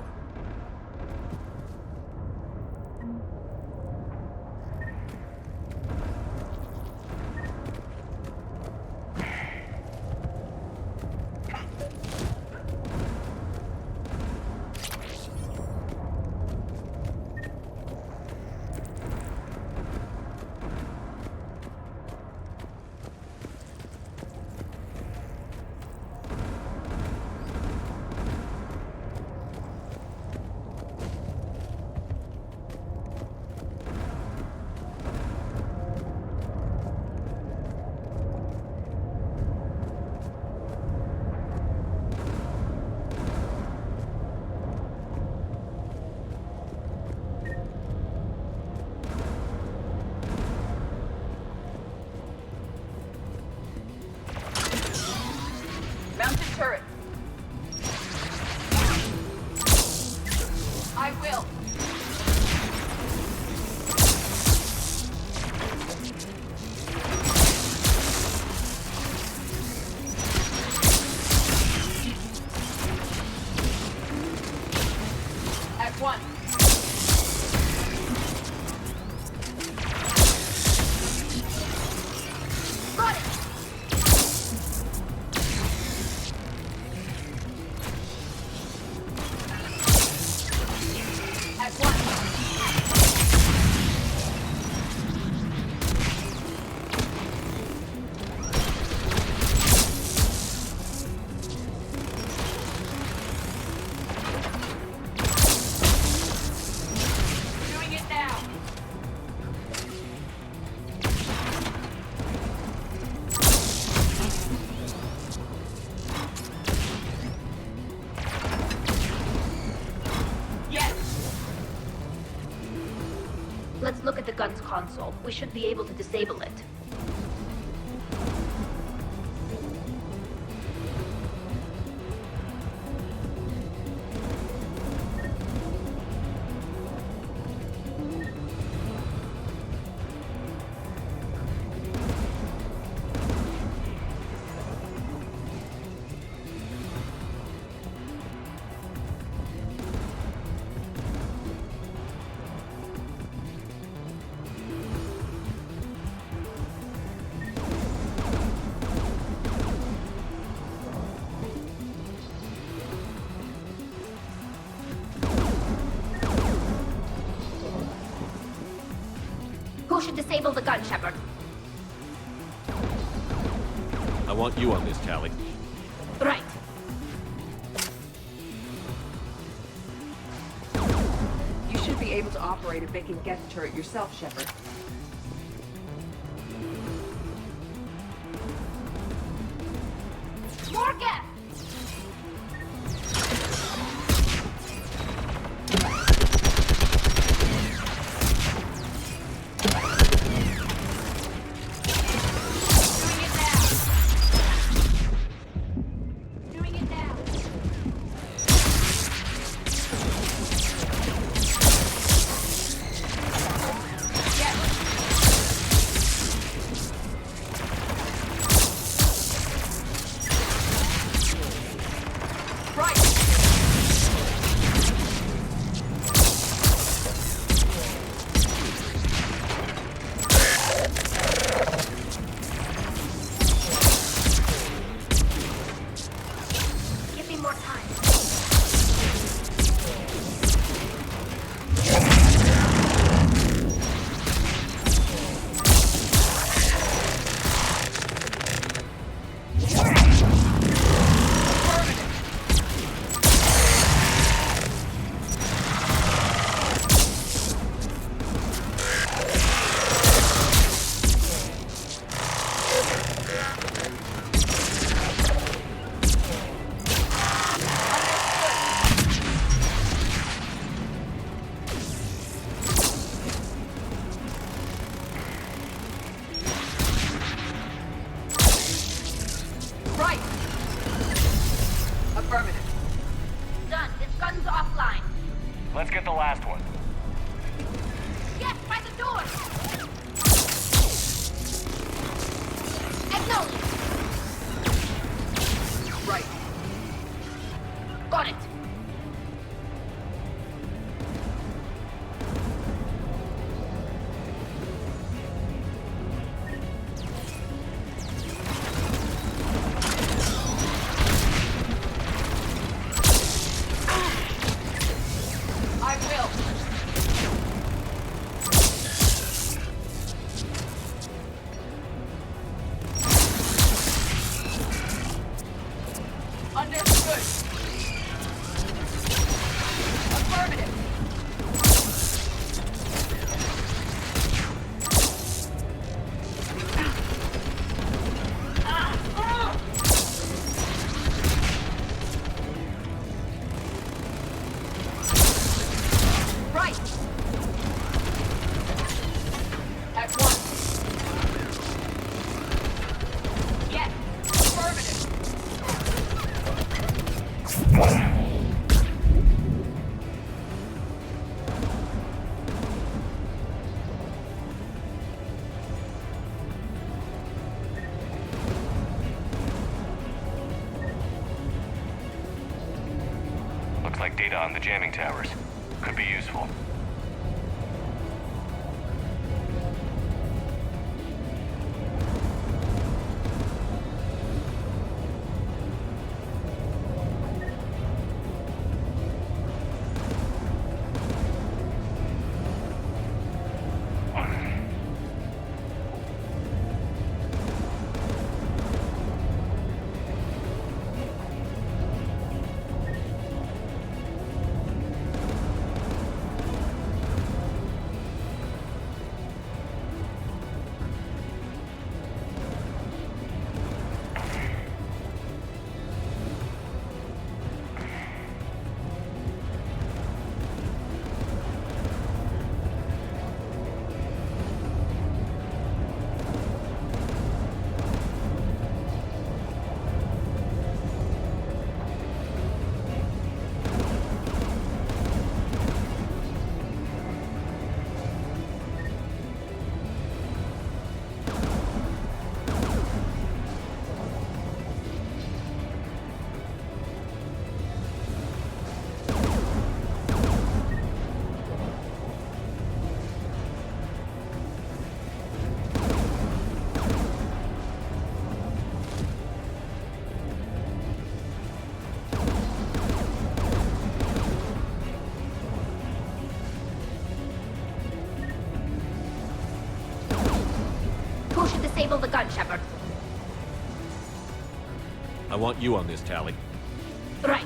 Mounted turret. I will. At one. Got it! Doing it now. Yes. Let's look at the gun's console. We should be able to disable it. Who should disable the gun, Shepard? I want you on this, Tali. Right. You should be able to operate a vacant Geth turret yourself, Shepard. More Geth! Doing it now. Let's get the last one. Yes, by the door! Acknowledge! Right. Got it. I will. Understood. Affirmative. Right. At once. Yes. Affirmative. Looks like data on the jamming towers. Could be useful. Who should disable the gun, Shepard? I want you on this, Tali. Right.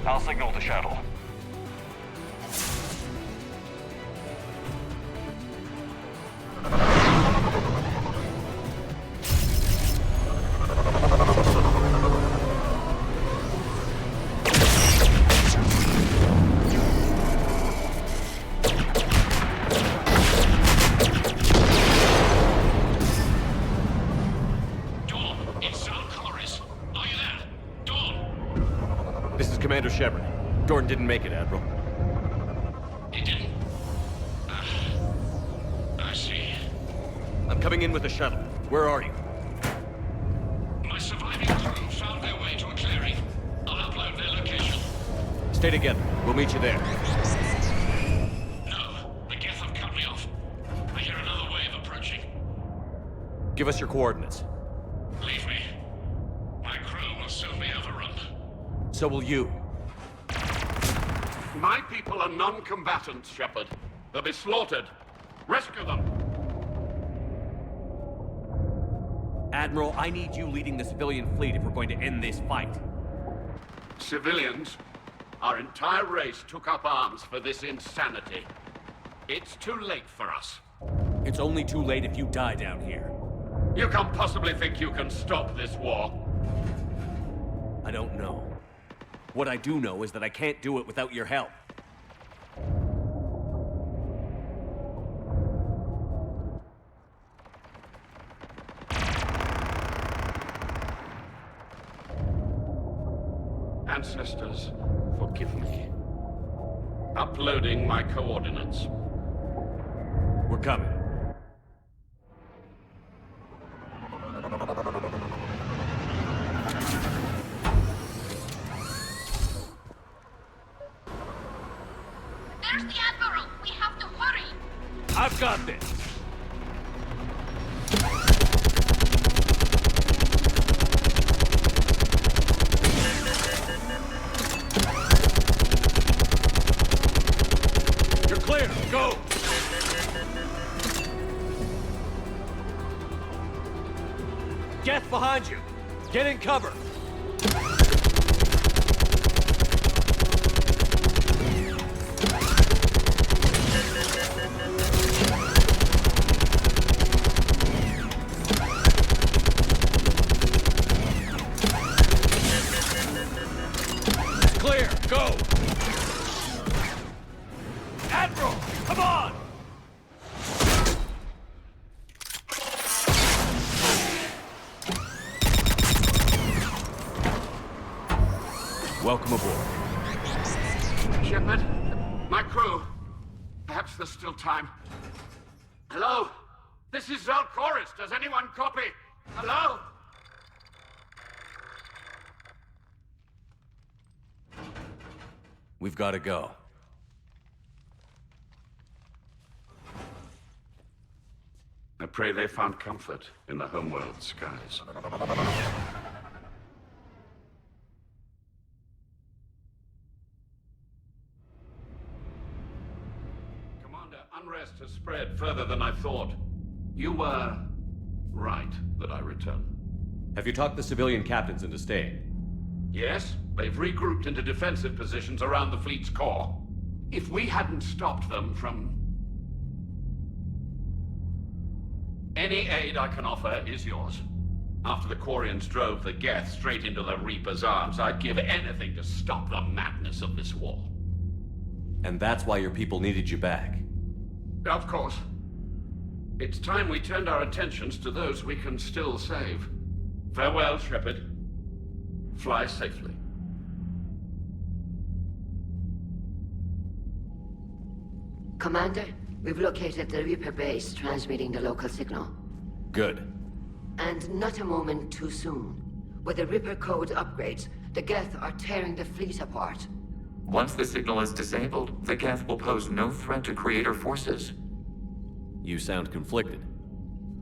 I'll signal the shuttle. Gordon didn't make it, Admiral. He didn't? I see. I'm coming in with the shuttle. Where are you? My surviving crew found their way to a clearing. I'll upload their location. Stay together. We'll meet you there. No, the Geth have cut me off. I hear another wave approaching. Give us your coordinates. Leave me. My crew will soon be overrun. So will you. My people are non-combatants, Shepard. They'll be slaughtered. Rescue them! Admiral, I need you leading the civilian fleet if we're going to end this fight. Civilians? Our entire race took up arms for this insanity. It's too late for us. It's only too late if you die down here. You can't possibly think you can stop this war. I don't know. What I do know is that I can't do it without your help. Ancestors, forgive me. Uploading my coordinates. We're coming. There's the Admiral! We have to hurry! I've got this! You're clear! Go! Geth behind you! Get in cover! Clear! Go! Admiral! Come on! Welcome aboard. Shepard, my crew. Perhaps there's still time. Hello? This is Zalcoris. Does anyone copy? Hello? We've got to go. I pray they found comfort in the homeworld skies. Commander, unrest has spread further than I thought. You were right that I return. Have you talked the civilian captains into staying? Yes, they've regrouped into defensive positions around the fleet's core. If we hadn't stopped them from... Any aid I can offer is yours. After the Quarians drove the Geth straight into the Reaper's arms, I'd give anything to stop the madness of this war. And that's why your people needed you back. Of course. It's time we turned our attentions to those we can still save. Farewell, Shepard. Fly safely. Commander, we've located the Reaper base transmitting the local signal. Good. And not a moment too soon. With the Reaper code upgrades, the Geth are tearing the fleet apart. Once the signal is disabled, the Geth will pose no threat to Creator forces. You sound conflicted.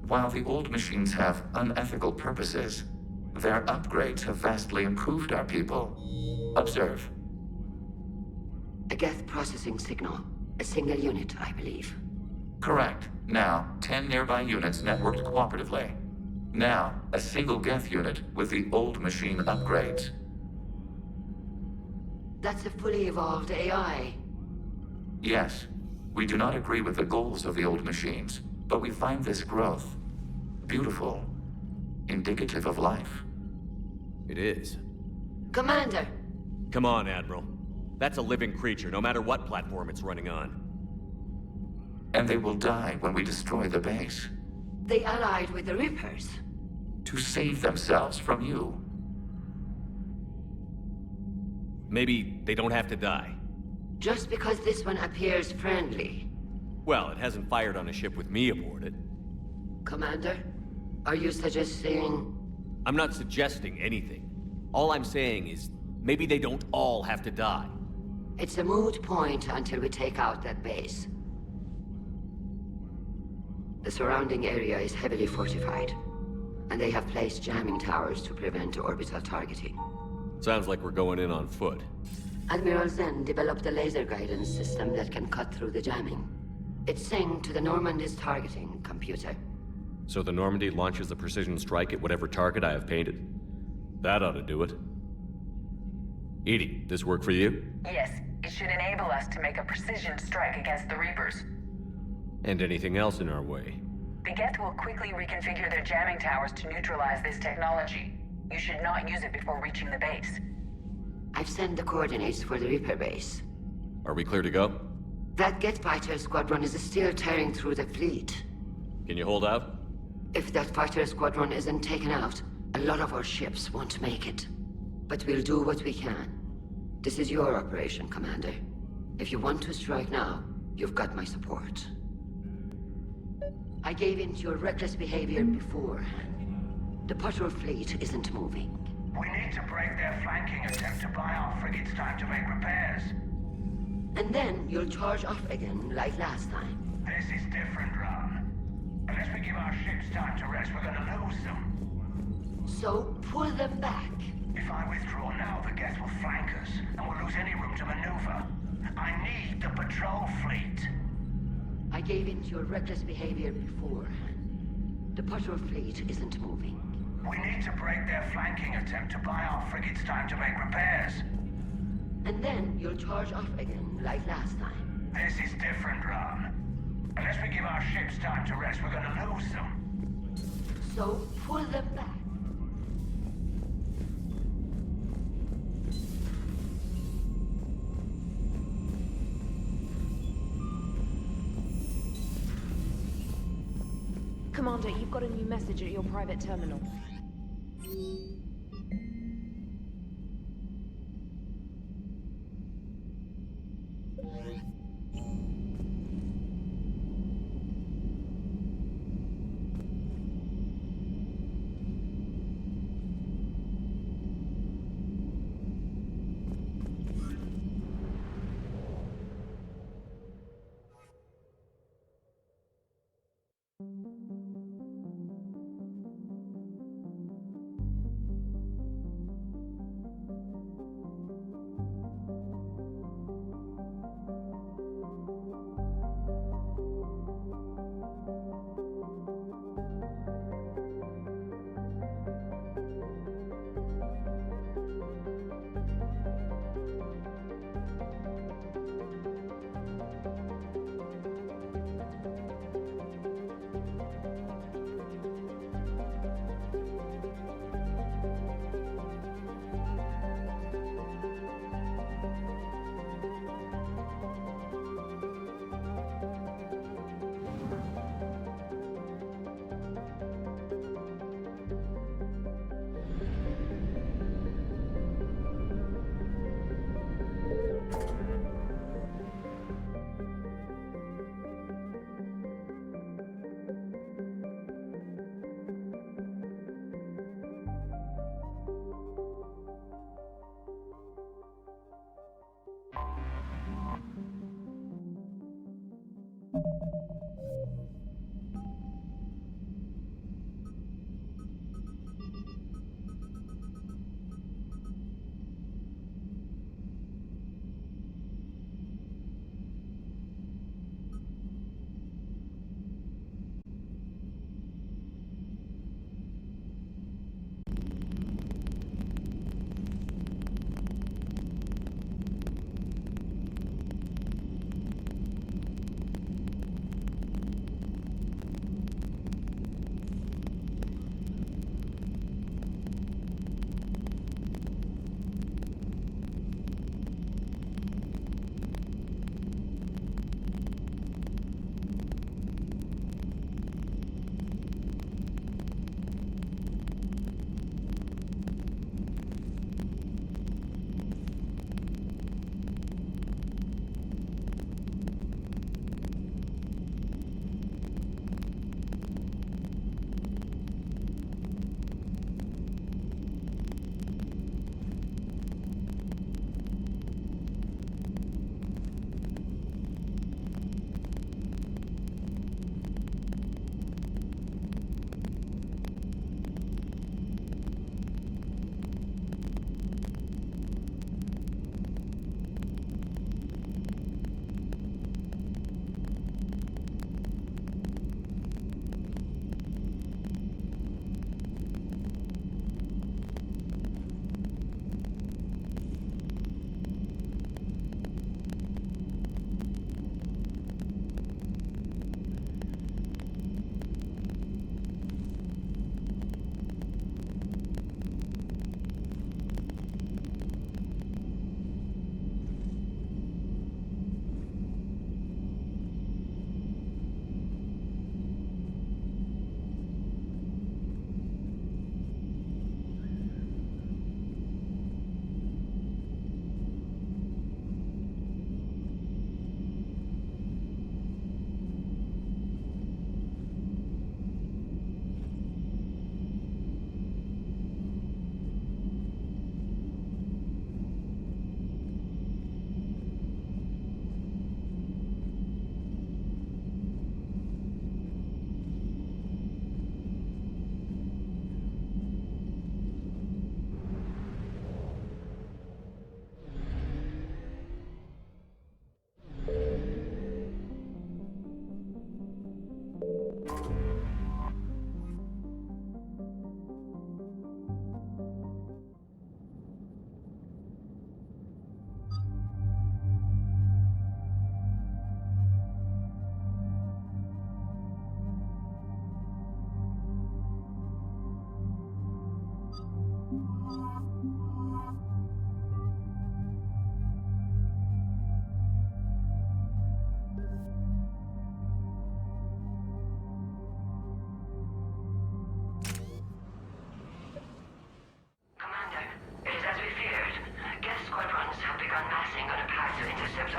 While the old machines have unethical purposes, their upgrades have vastly improved our people. Observe. A Geth processing signal. A single unit, I believe. Correct. Now, 10 nearby units networked cooperatively. Now, a single Geth unit with the old machine upgrades. That's a fully evolved AI. Yes, we do not agree with the goals of the old machines, but we find this growth beautiful, indicative of life. It is. Commander! Come on, Admiral. That's a living creature, no matter what platform it's running on. And they will die when we destroy the base. They allied with the Reapers. To save themselves from you. Maybe they don't have to die. Just because this one appears friendly. Well, it hasn't fired on a ship with me aboard it. Commander, are you suggesting... I'm not suggesting anything. All I'm saying is, maybe they don't all have to die. It's a moot point until we take out that base. The surrounding area is heavily fortified, and they have placed jamming towers to prevent orbital targeting. Sounds like we're going in on foot. Admiral Zen developed a laser guidance system that can cut through the jamming. It's synced to the Normandy's targeting computer. So the Normandy launches a precision strike at whatever target I have painted? That ought to do it. EDI, this work for you? Yes, it should enable us to make a precision strike against the Reapers. And anything else in our way? The Geth will quickly reconfigure their jamming towers to neutralize this technology. You should not use it before reaching the base. I've sent the coordinates for the Reaper base. Are we clear to go? That Geth fighter squadron is still tearing through the fleet. Can you hold out? If that fighter squadron isn't taken out, a lot of our ships won't make it. But we'll do what we can. This is your operation, Commander. If you want to strike now, you've got my support. I gave in to your reckless behavior before. The patrol fleet isn't moving. We need to break their flanking attempt to buy our frigates time to make repairs. And then you'll charge off again, like last time. This is different, Ron. Unless we give our ships time to rest, we're gonna lose them. So, pull them back. If I withdraw now, the Geth will flank us, and we'll lose any room to maneuver. I need the patrol fleet. I gave in to your reckless behavior before. The patrol fleet isn't moving. We need to break their flanking attempt to buy our frigates time to make repairs. And then you'll charge off again, like last time. This is different, Ron. Unless we give our ships time to rest, we're gonna lose them. So, pull them back. Commander, you've got a new message at your private terminal.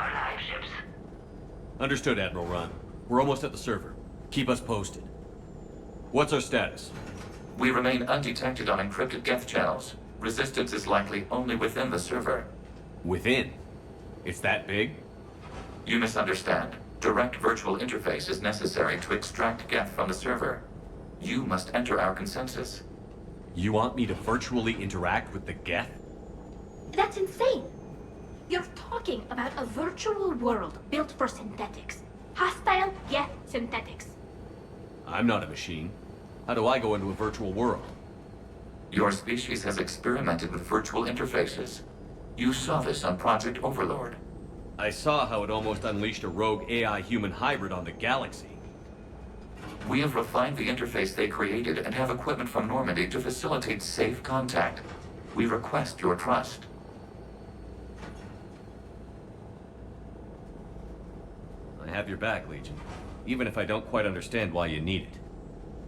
our live ships. Understood, Admiral Ron. We're almost at the server. Keep us posted. What's our status? We remain undetected on encrypted Geth channels. Resistance is likely only within the server. Within? It's that big? You misunderstand. Direct virtual interface is necessary to extract Geth from the server. You must enter our consensus. You want me to virtually interact with the Geth? That's insane. You're talking about a virtual world built for synthetics. Hostile Geth synthetics. I'm not a machine. How do I go into a virtual world? Your species has experimented with virtual interfaces. You saw this on Project Overlord. I saw how it almost unleashed a rogue AI-human hybrid on the galaxy. We have refined the interface they created and have equipment from Normandy to facilitate safe contact. We request your trust. I have your back, Legion. Even if I don't quite understand why you need it.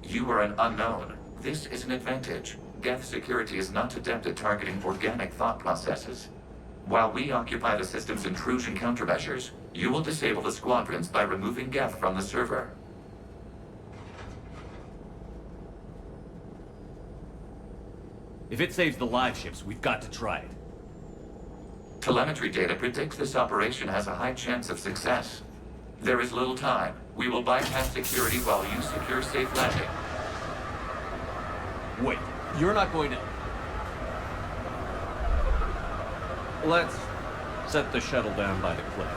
You are an unknown. This is an advantage. Geth security is not adept at targeting organic thought processes. While we occupy the system's intrusion countermeasures, you will disable the squadrons by removing Geth from the server. If it saves the live ships, we've got to try it. Telemetry data predicts this operation has a high chance of success. There is little time. We will bypass security while you secure safe landing. Wait, you're not going to... Let's set the shuttle down by the cliff.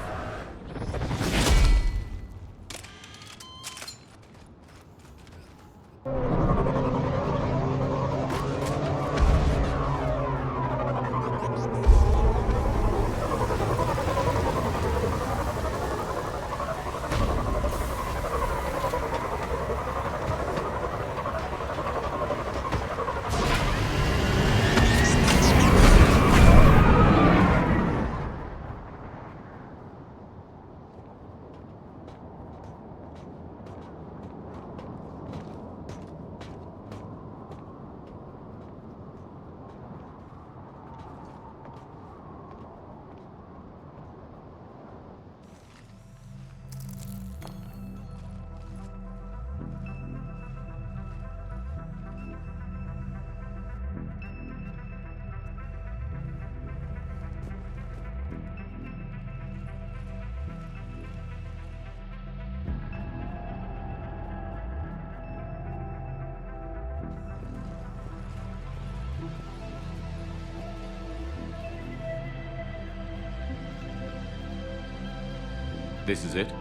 This is it?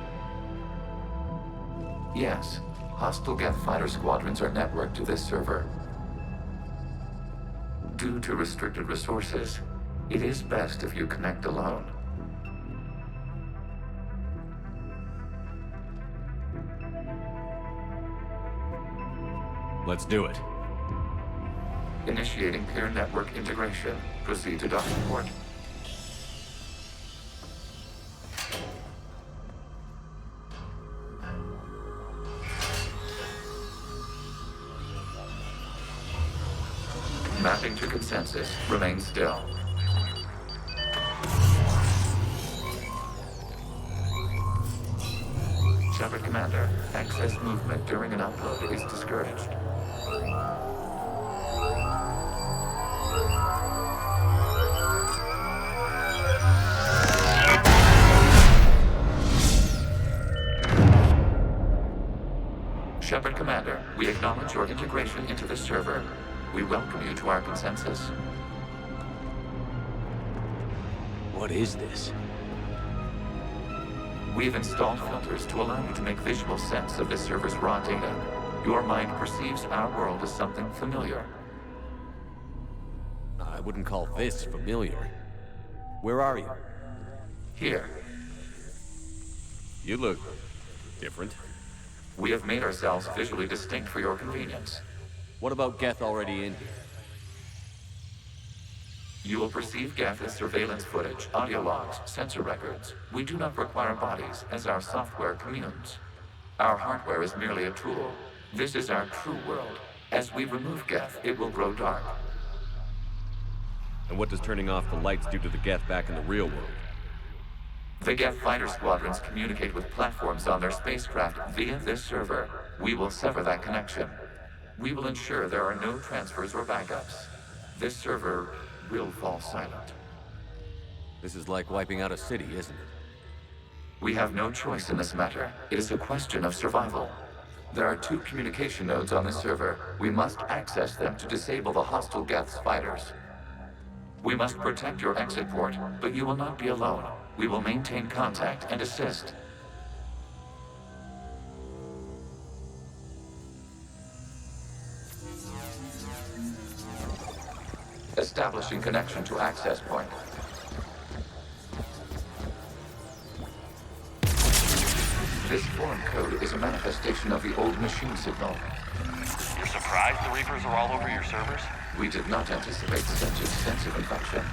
Yes. Hostile Geth fighter squadrons are networked to this server. Due to restricted resources, it is best if you connect alone. Let's do it. Initiating peer network integration. Proceed to docking port. Mapping to consensus. Remain still. Shepard Commander, access movement during an upload is discouraged. Shepard Commander, we acknowledge your integration into the server. We welcome you to our consensus. What is this? We've installed filters to allow you to make visual sense of this server's raw data. Your mind perceives our world as something familiar. I wouldn't call this familiar. Where are you? Here. You look different. We have made ourselves visually distinct for your convenience. What about Geth already in here? You will perceive Geth as surveillance footage, audio logs, sensor records. We do not require bodies, as our software communes. Our hardware is merely a tool. This is our true world. As we remove Geth, it will grow dark. And what does turning off the lights do to the Geth back in the real world? The Geth fighter squadrons communicate with platforms on their spacecraft via this server. We will sever that connection. We will ensure there are no transfers or backups. This server will fall silent. This is like wiping out a city, isn't it? We have no choice in this matter. It is a question of survival. There are 2 communication nodes on this server. We must access them to disable the hostile Geth's fighters. We must protect your exit port, but you will not be alone. We will maintain contact and assist. Establishing connection to access point. This foreign code is a manifestation of the old machine signal. You're surprised the Reapers are all over your servers? We did not anticipate such extensive infection.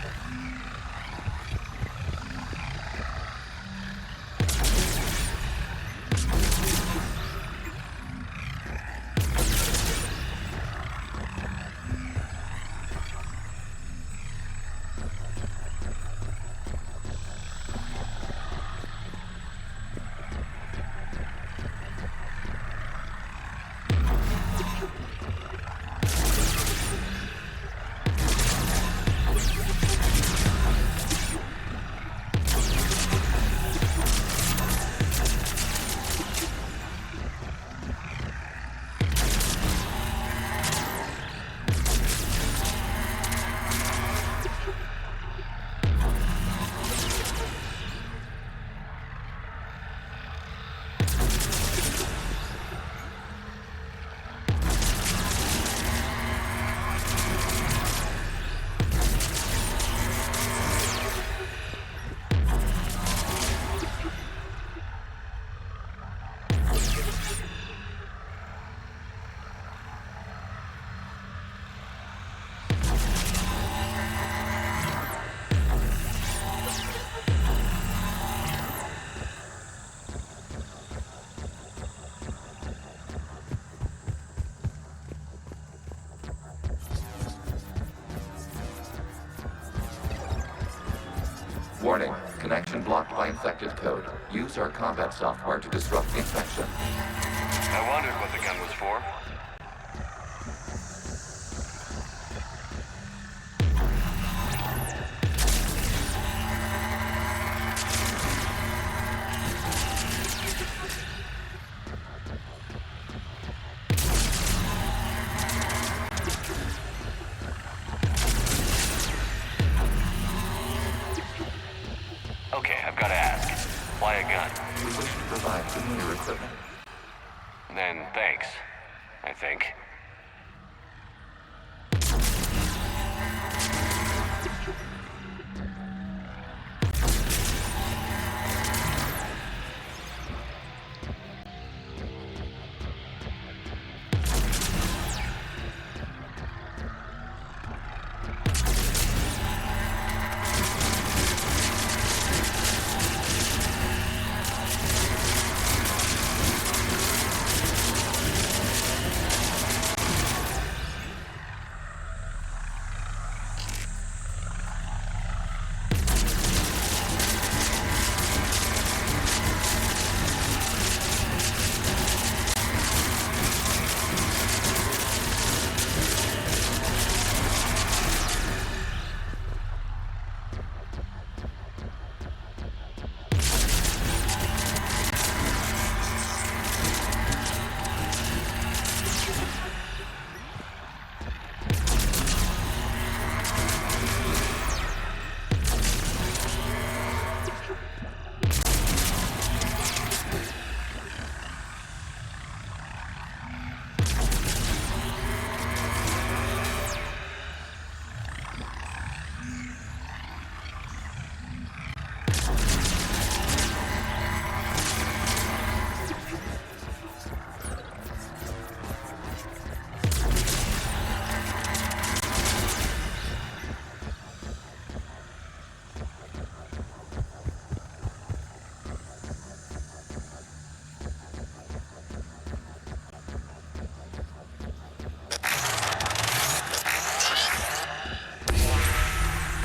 Warning, connection blocked by infected code. Use our combat software to disrupt the infection. I wondered what the gun was for. Okay, I've got to ask. Why a gun? We wish to provide familiar equipment. Then thanks, I think.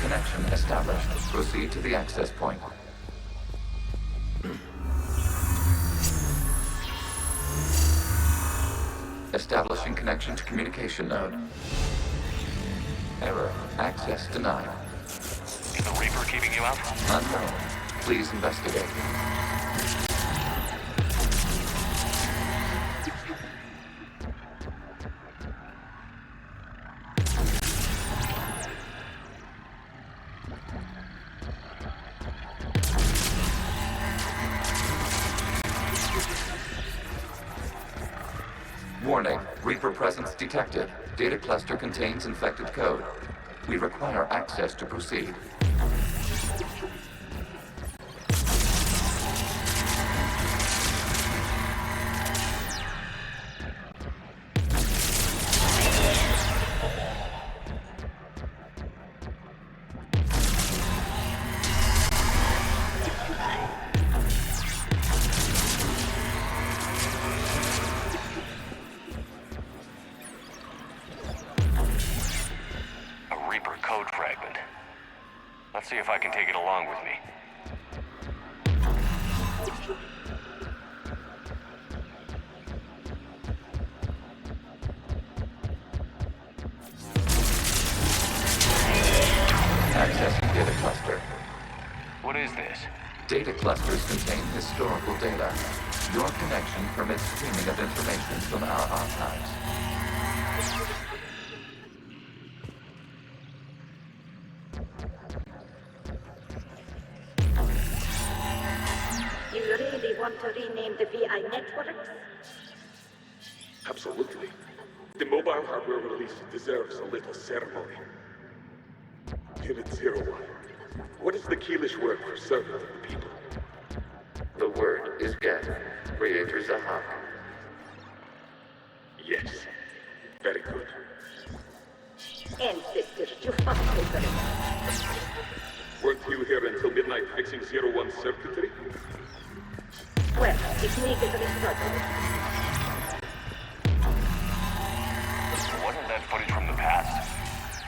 Connection established. Proceed to the access point. Establishing connection to communication node. Error. Access denied. Is the Reaper keeping you out? Unknown. Please investigate. Warning. Reaper presence detected. Data cluster contains infected code. We require access to proceed. Let's see if I can take it along with me. Accessing data cluster. What is this? Data clusters contain historical data. Your connection permits streaming of information from our archives. You really want to rename the VI networks? Absolutely. The mobile hardware release deserves a little ceremony. Unit 01. What is the Keelish word for servant of the people? The word is Geth. Creator Zahak. Yes. Very good. Ancestors, you fucked over it. Weren't you here until midnight fixing 01's circuitry? Well, it needed restructuring. Wasn't that footage from the past?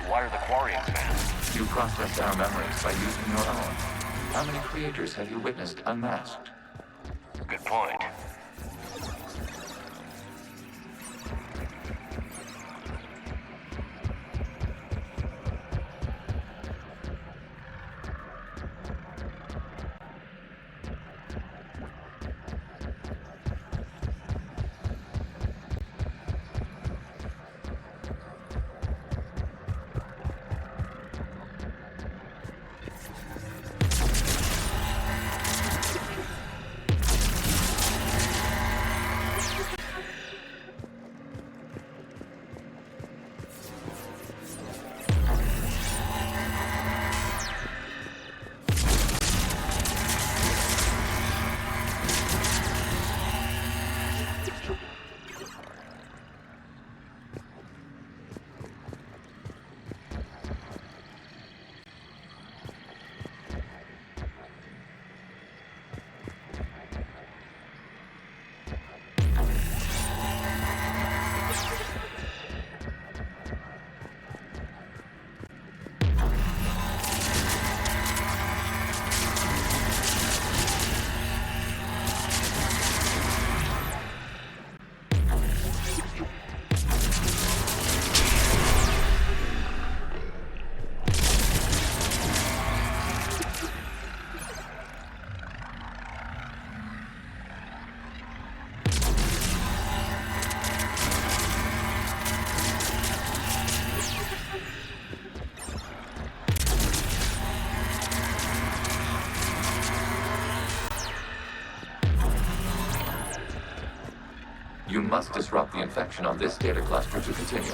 Why are the Quarians masked? You process our memories by using your own. How many creators have you witnessed unmasked? Good point. You must disrupt the infection on this data cluster to continue.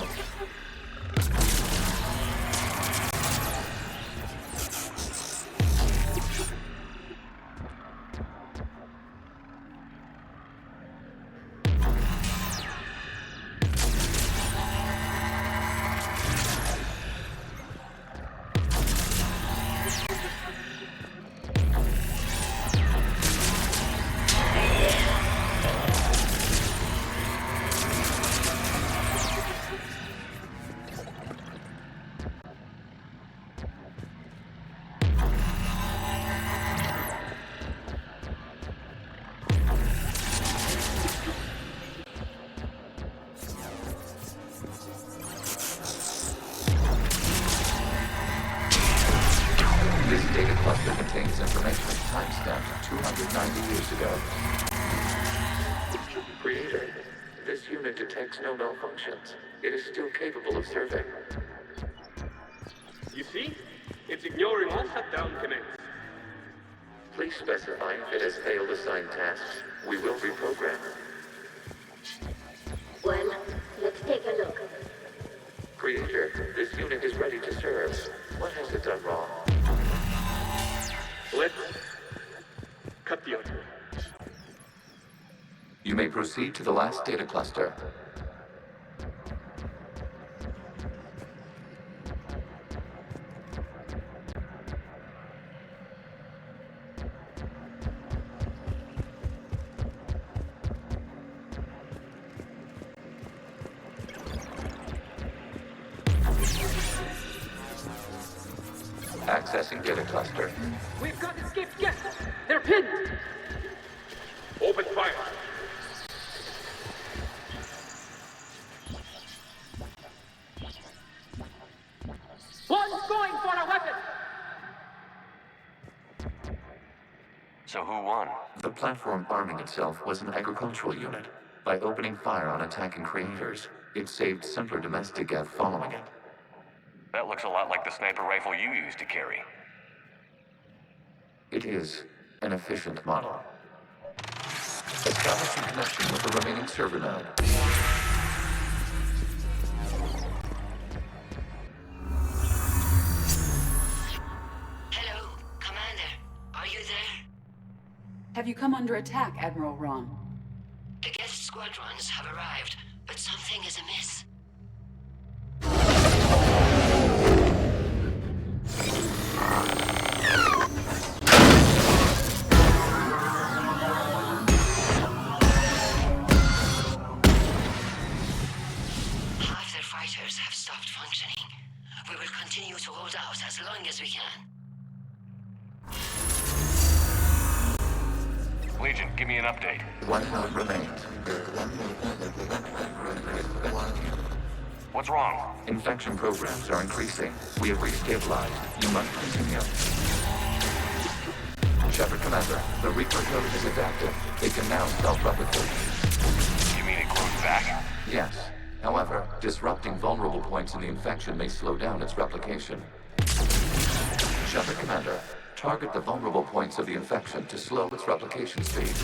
290 years ago. Creator, this unit detects no malfunctions. It is still capable of serving. You see? It's ignoring all shutdown commands. Please specify if it has failed assigned tasks. We will reprogram. Well, let's take a look. Creator, this unit is ready to serve. What has it done wrong? Let's cut the audio. You may proceed to the last data cluster. Accessing data cluster. We've got escaped guests! They're pinned! Open fire! One's going for a weapon! So who won? The platform arming itself was an agricultural unit. By opening fire on attacking creators, it saved simpler domestic Geth following it. That looks a lot like the sniper rifle you used to carry. It is an efficient model. Establishing connection with the remaining server node. Hello, Commander. Are you there? Have you come under attack, Admiral Ron? The Geth squadrons have arrived, but something is amiss. Half their fighters have stopped functioning. We will continue to hold out as long as we can. Legion, give me an update. One node remains. What's wrong? Infection programs are increasing. We have restabilized. You must continue. Shepard Commander, the Reaper code is adaptive. It can now self-replicate. You mean it grows back? Yes. However, disrupting vulnerable points in the infection may slow down its replication. Shepard Commander, target the vulnerable points of the infection to slow its replication speed.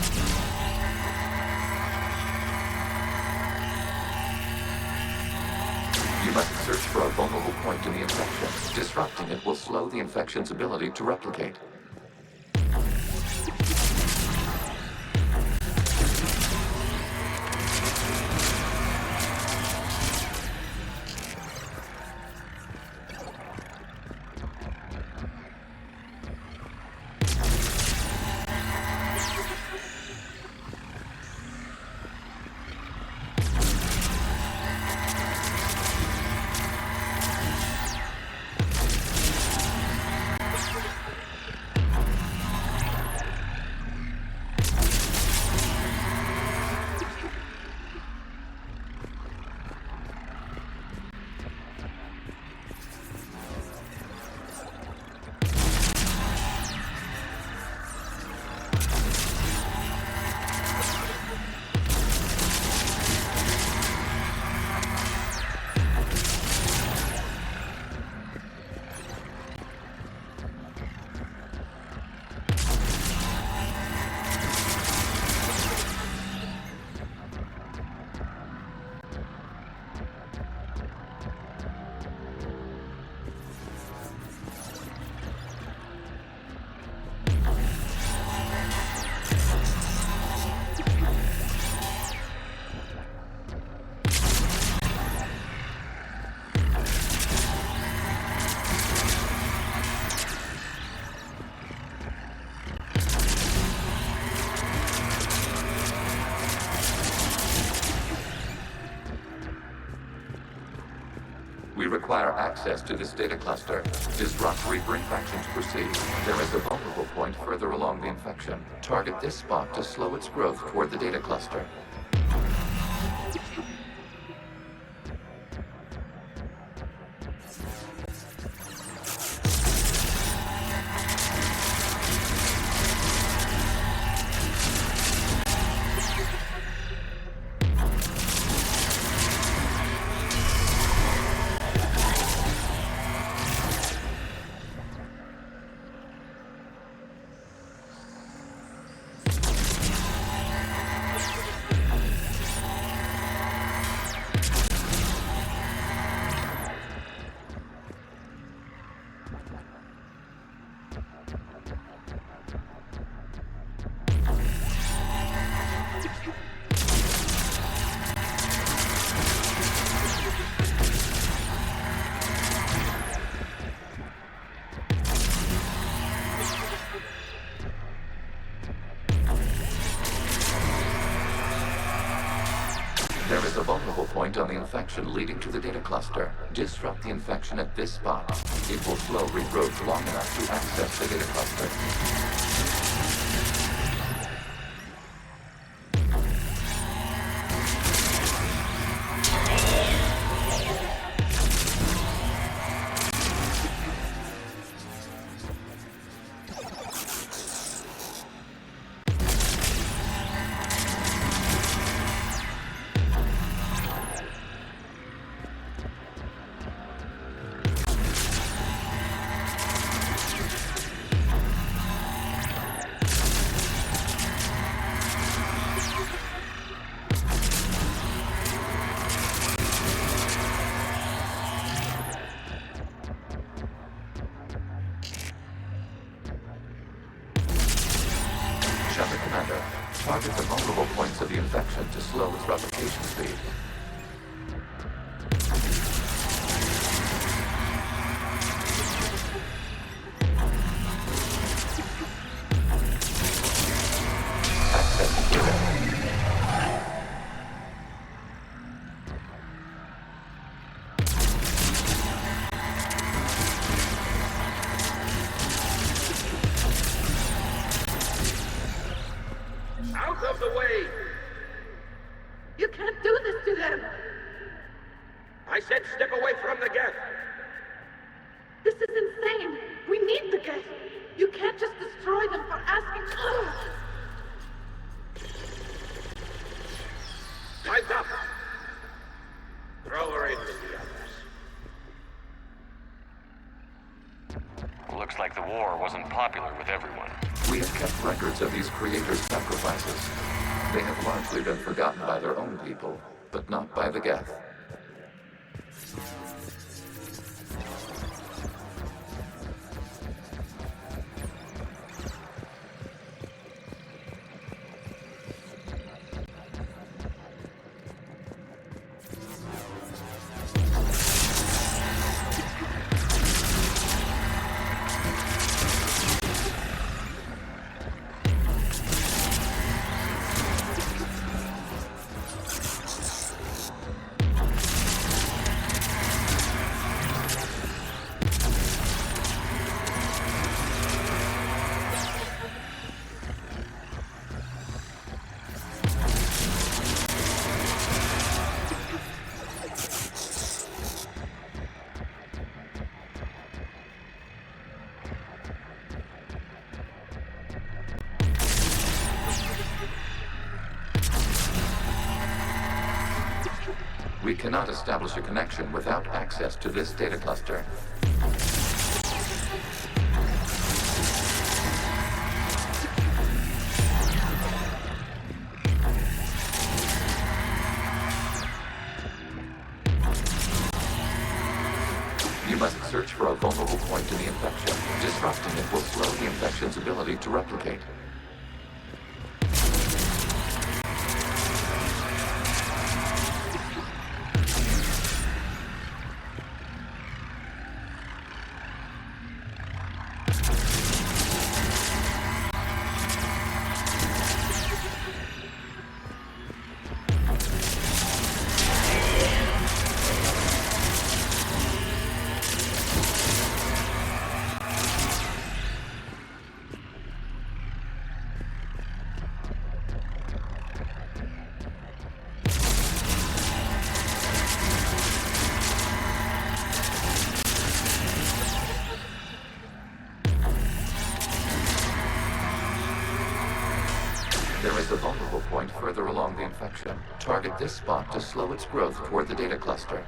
You must search for a vulnerable point in the infection. Disrupting it will slow the infection's ability to replicate. We require access to this data cluster. Disrupt Reaper infection to proceed. There is a vulnerable point further along the infection. Target this spot to slow its growth toward the data cluster. There is a vulnerable point on the infection leading to the data cluster. Disrupt the infection at this spot. It will slow regrowth long enough to access the data cluster. Shepard Commander, target the vulnerable points of the infection to slow its replication speed. Access given. Out of the way! You can't do this to them! I said step away from the Geth! This is insane! We need the Geth! You can't just destroy them for asking. Time's up! Throw her in with the others. Looks like the war wasn't popular with everyone. We have kept records of these creators' sacrifices. They have largely been forgotten by their own people, but not by the Geth. We cannot establish a connection without access to this data cluster. You must search for a vulnerable point in the infection. Disrupting it will slow the infection's ability to replicate. There is a vulnerable point further along the infection. Target this spot to slow its growth toward the data cluster.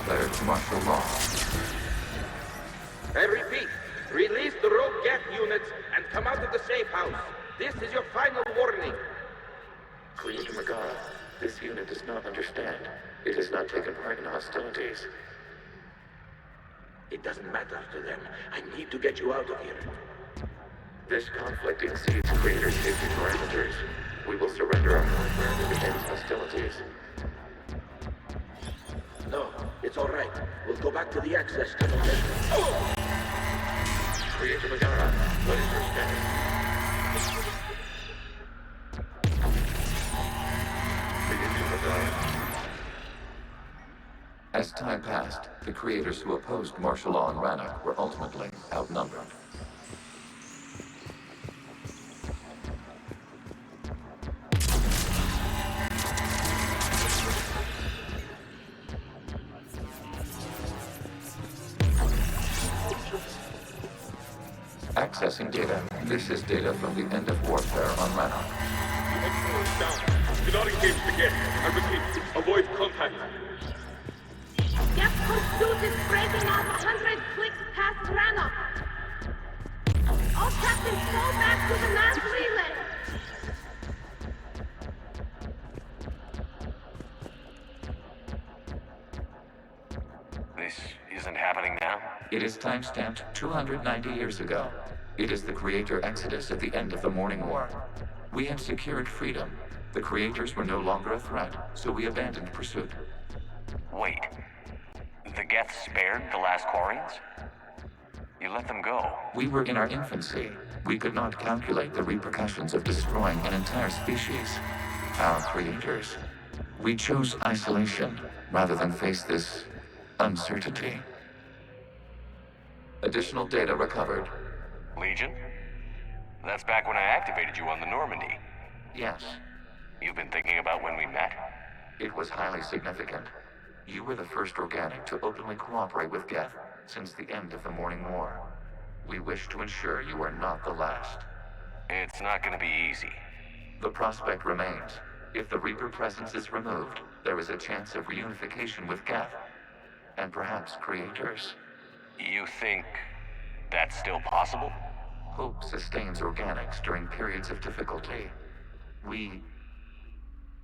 declared martial law. I repeat, release the rogue Geth units and come out of the safe house. This is your final warning. Creator Megara, this unit does not understand. It has not taken part in hostilities. It doesn't matter to them. I need to get you out of here. This conflict exceeds Creator's safety parameters. We will surrender our hardware if it ends hostilities. No, it's all right. We'll go back to the access tunnel. Creator Megara, what is your status? Creator Megara. As time passed, the creators who opposed martial law in Rannoch were ultimately outnumbered. Accessing data. This is data from the end of warfare on Rannoch. Do not engage the Geth. I repeat, avoid contact. Geth pursuit is breaking out 100 clicks past Rannoch. All captains fall back to the mass relay. This isn't happening now? It is timestamped 290 years ago. It is the Creator Exodus at the end of the Morning War. We had secured freedom. The Creators were no longer a threat, so we abandoned pursuit. Wait. The Geth spared the last Quarians? You let them go. We were in our infancy. We could not calculate the repercussions of destroying an entire species. Our Creators. We chose isolation rather than face this uncertainty. Additional data recovered. Legion? That's back when I activated you on the Normandy. Yes. You've been thinking about when we met? It was highly significant. You were the first organic to openly cooperate with Geth since the end of the Morning War. We wish to ensure you are not the last. It's not gonna be easy. The prospect remains. If the Reaper presence is removed, there is a chance of reunification with Geth. And perhaps Creators. You think that's still possible? Hope sustains organics during periods of difficulty. We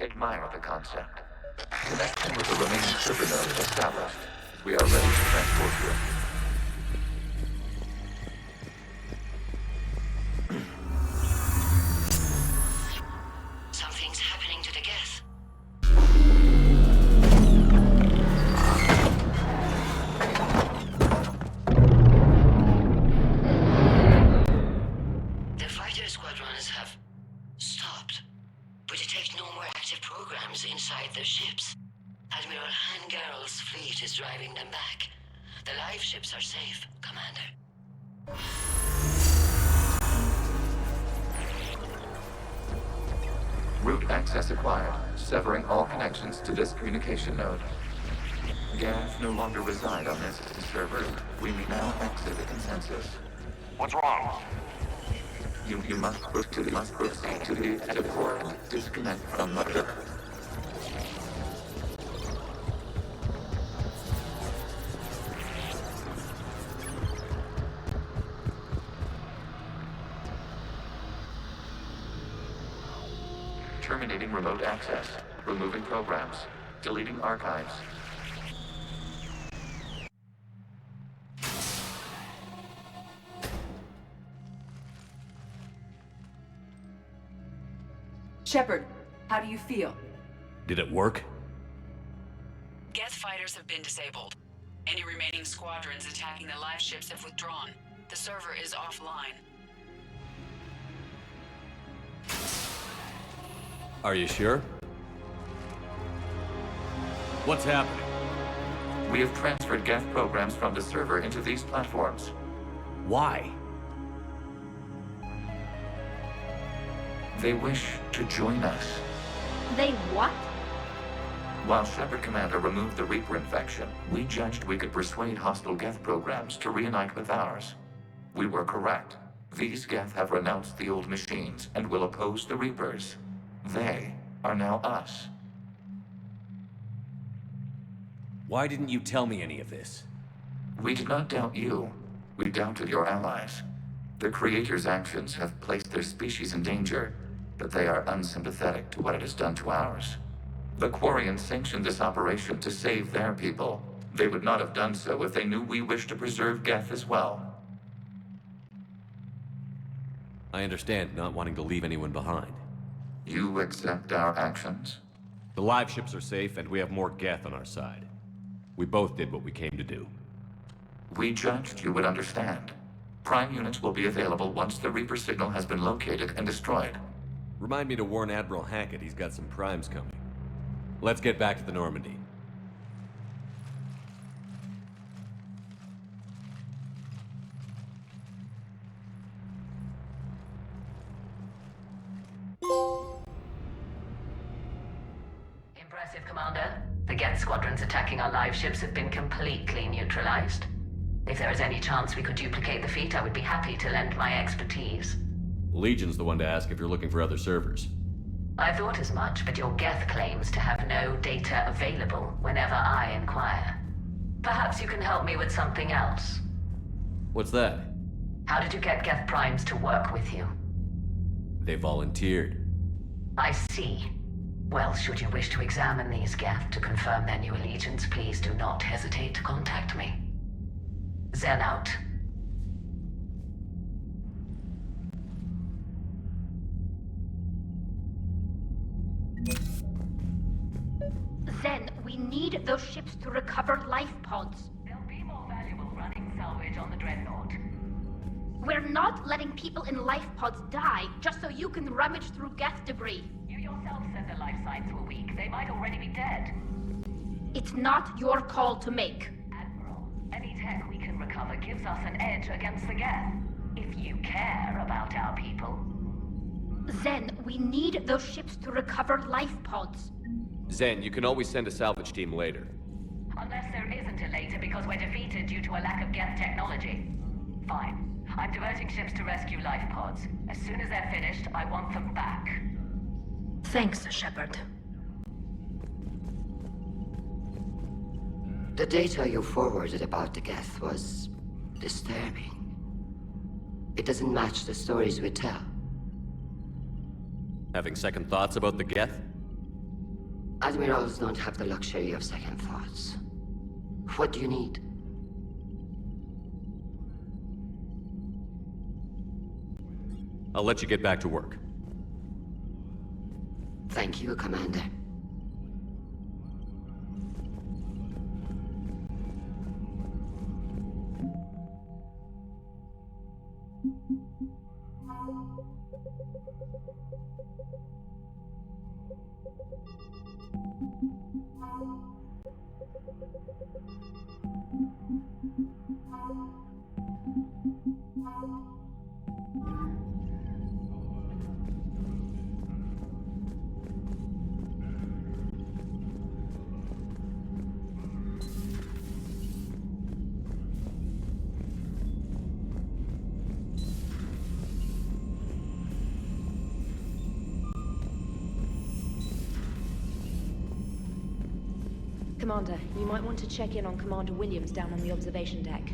admire the concept. Connection with the remaining server node established. We are ready to transport you. Something's happening to the Geth. The fighter squadrons have stopped, but detect no more active programs inside their ships. Admiral Hangarl's fleet is driving them back. The live ships are safe, Commander. Route access acquired, severing all connections to this communication node. Geth no longer reside on this server. We may now exit the consensus. What's wrong? You must proceed to the edit port and disconnect from Mother. Terminating remote access. Removing programs. Deleting archives. Shepard, how do you feel? Did it work? Geth fighters have been disabled. Any remaining squadrons attacking the live ships have withdrawn. The server is offline. Are you sure? What's happening? We have transferred Geth programs from the server into these platforms. Why? They wish to join us. They what? While Shepard Commander removed the Reaper infection, we judged we could persuade hostile Geth programs to reunite with ours. We were correct. These Geth have renounced the old machines and will oppose the Reapers. They are now us. Why didn't you tell me any of this? We did not doubt you. We doubted your allies. The Creator's actions have placed their species in danger, but they are unsympathetic to what it has done to ours. The Quarians sanctioned this operation to save their people. They would not have done so if they knew we wished to preserve Geth as well. I understand not wanting to leave anyone behind. You accept our actions? The live ships are safe, and we have more Geth on our side. We both did what we came to do. We judged you would understand. Prime units will be available once the Reaper signal has been located and destroyed. Remind me to warn Admiral Hackett he's got some primes coming. Let's get back to the Normandy. Impressive, Commander. The Geth squadrons attacking our live ships have been completely neutralized. If there is any chance we could duplicate the feat, I would be happy to lend my expertise. Legion's the one to ask if you're looking for other servers. I thought as much, but your Geth claims to have no data available whenever I inquire. Perhaps you can help me with something else. What's that? How did you get Geth primes to work with you? They volunteered. I see. Well, should you wish to examine these Geth to confirm their new allegiance, please do not hesitate to contact me. Zen out. Zen, we need those ships to recover life pods. They'll be more valuable running salvage on the Dreadnought. We're not letting people in life pods die just so you can rummage through Geth debris. You yourself said their life signs were weak. They might already be dead. It's not your call to make. Admiral, any tech we can recover gives us an edge against the Geth. If you care about our people. Zen, we need those ships to recover life pods. Zen, you can always send a salvage team later. Unless there isn't a later because we're defeated due to a lack of Geth technology. Fine. I'm diverting ships to rescue life pods. As soon as they're finished, I want them back. Thanks, Shepard. The data you forwarded about the Geth was disturbing. It doesn't match the stories we tell. Having second thoughts about the Geth? Admirals don't have the luxury of second thoughts. What do you need? I'll let you get back to work. Thank you, Commander. Commander, you might want to check in on Commander Williams down on the observation deck.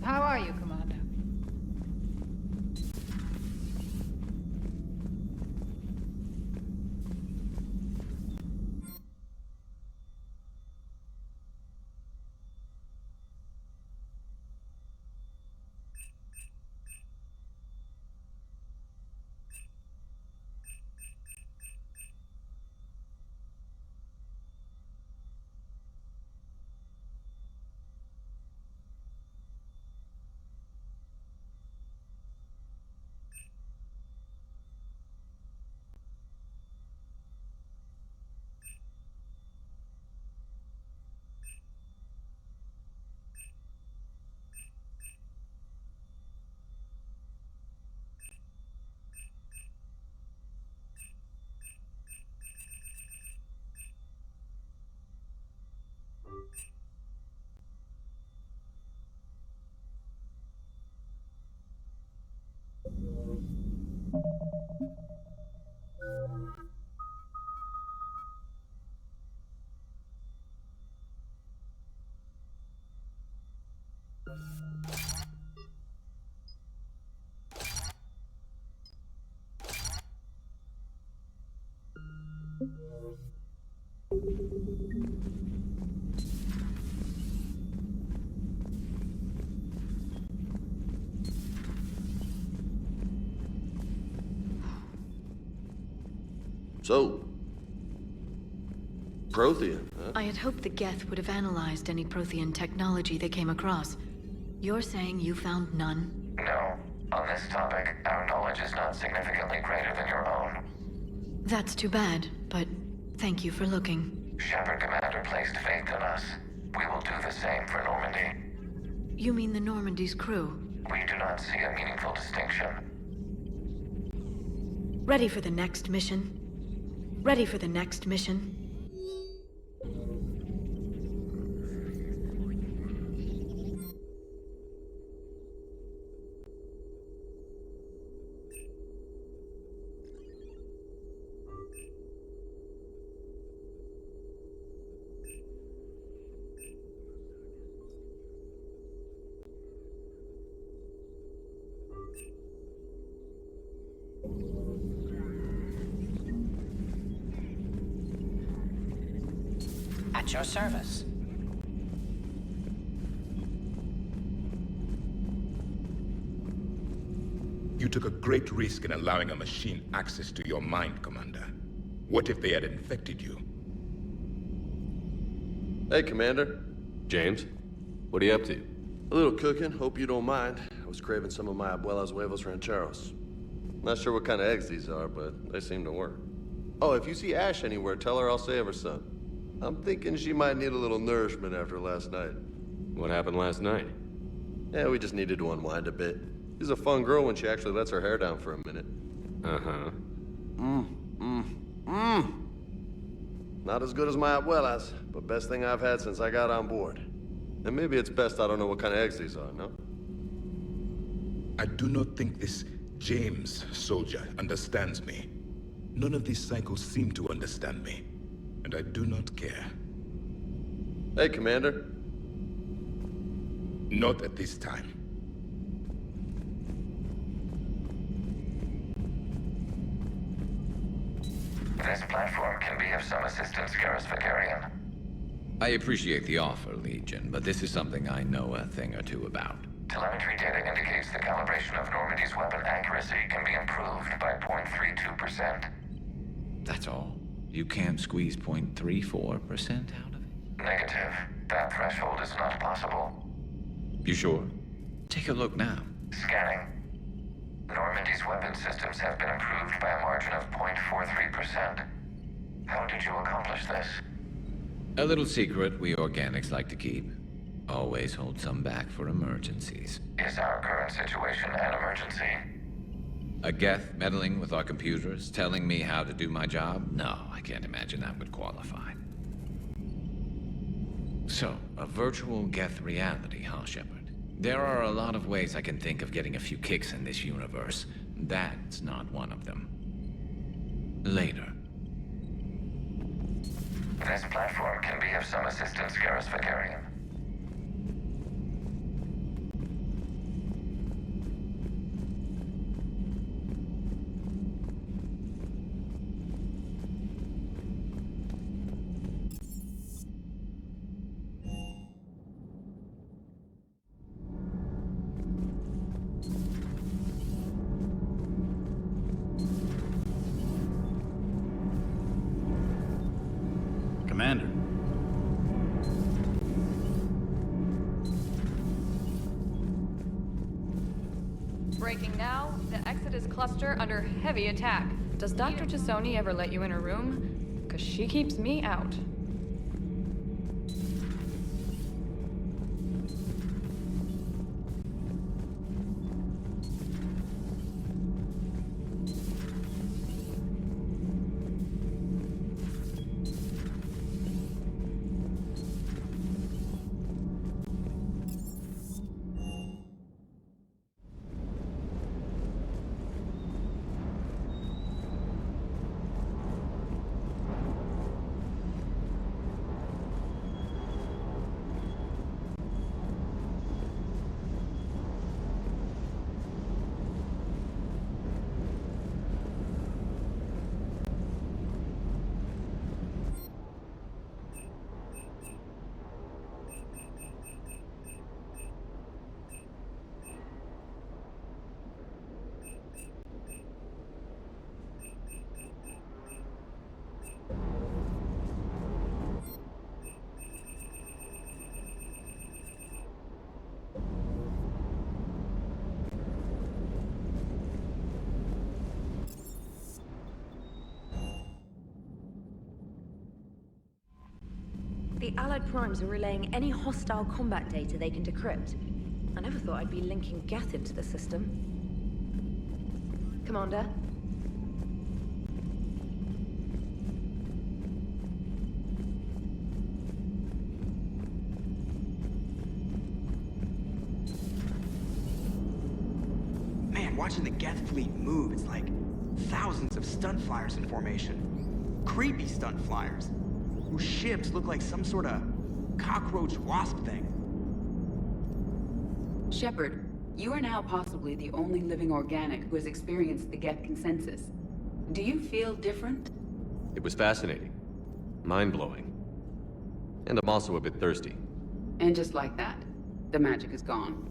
How are you, Commander? So, Prothean, huh? I had hoped the Geth would have analyzed any Prothean technology they came across. You're saying you found none? No. On this topic, our knowledge is not significantly greater than your own. That's too bad, but thank you for looking. Shepard Commander placed faith in us. We will do the same for Normandy. You mean the Normandy's crew? We do not see a meaningful distinction. Ready for the next mission? Ready for the next mission? At your service. You took a great risk in allowing a machine access to your mind, Commander. What if they had infected you? Hey, Commander. James, what are you up to? A little cooking, hope you don't mind. I was craving some of my abuela's huevos rancheros. Not sure what kind of eggs these are, but they seem to work. Oh, if you see Ash anywhere, tell her I'll save her some. I'm thinking she might need a little nourishment after last night. What happened last night? Yeah, we just needed to unwind a bit. She's a fun girl when she actually lets her hair down for a minute. Uh-huh. Not as good as my abuela's, but best thing I've had since I got on board. And maybe it's best I don't know what kind of eggs these are, no? I do not think this James soldier understands me. None of these cycles seem to understand me. And I do not care. Hey, Commander. Not at this time. This platform can be of some assistance, Garrus Vakarian. I appreciate the offer, Legion, but this is something I know a thing or two about. Telemetry data indicates the calibration of Normandy's weapon accuracy can be improved by 0.32%. That's all? You can't squeeze 0.34% out of it? Negative. That threshold is not possible. You sure? Take a look now. Scanning. Normandy's weapon systems have been improved by a margin of 0.43%. How did you accomplish this? A little secret we organics like to keep. Always hold some back for emergencies. Is our current situation an emergency? A Geth meddling with our computers, telling me how to do my job? No, I can't imagine that would qualify. So, a virtual Geth reality, huh, Shepard? There are a lot of ways I can think of getting a few kicks in this universe. That's not one of them. Later. This platform can be of some assistance, Garrus Vakarian. Commander. Breaking now, the Exodus cluster under heavy attack. Does Dr. Tassoni ever let you in her room? Because she keeps me out. The Allied Primes are relaying any hostile combat data they can decrypt. I never thought I'd be linking Geth into the system. Commander? Man, watching the Geth fleet move, it's like thousands of stunt flyers in formation. Creepy stunt flyers, whose ships look like some sort of cockroach wasp thing. Shepard, you are now possibly the only living organic who has experienced the Geth consensus. Do you feel different? It was fascinating. Mind-blowing. And I'm also a bit thirsty. And just like that, the magic is gone.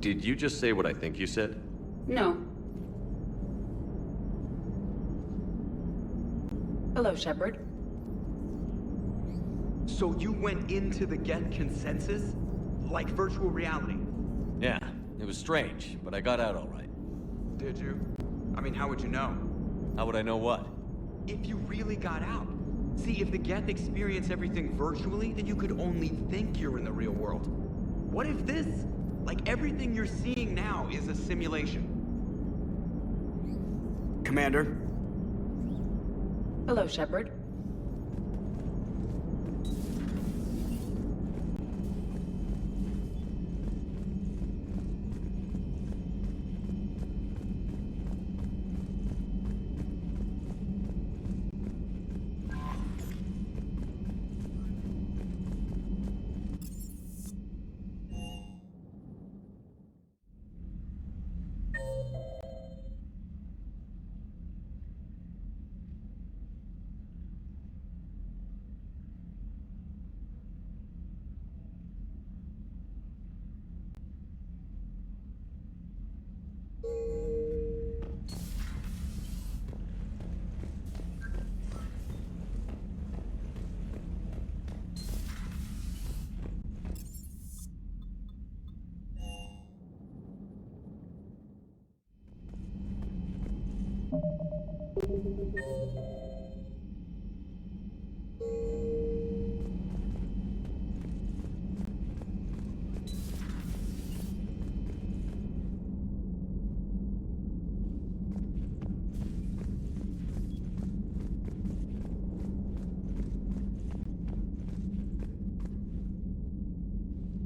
Did you just say what I think you said? No. Hello, Shepard. So you went into the Geth consensus? Like virtual reality? Yeah, it was strange, but I got out all right. Did you? I mean, how would you know? How would I know what? If you really got out. See, if the Geth experience everything virtually, then you could only think you're in the real world. What if this, like everything you're seeing now, is a simulation? Commander? Hello, Shepard.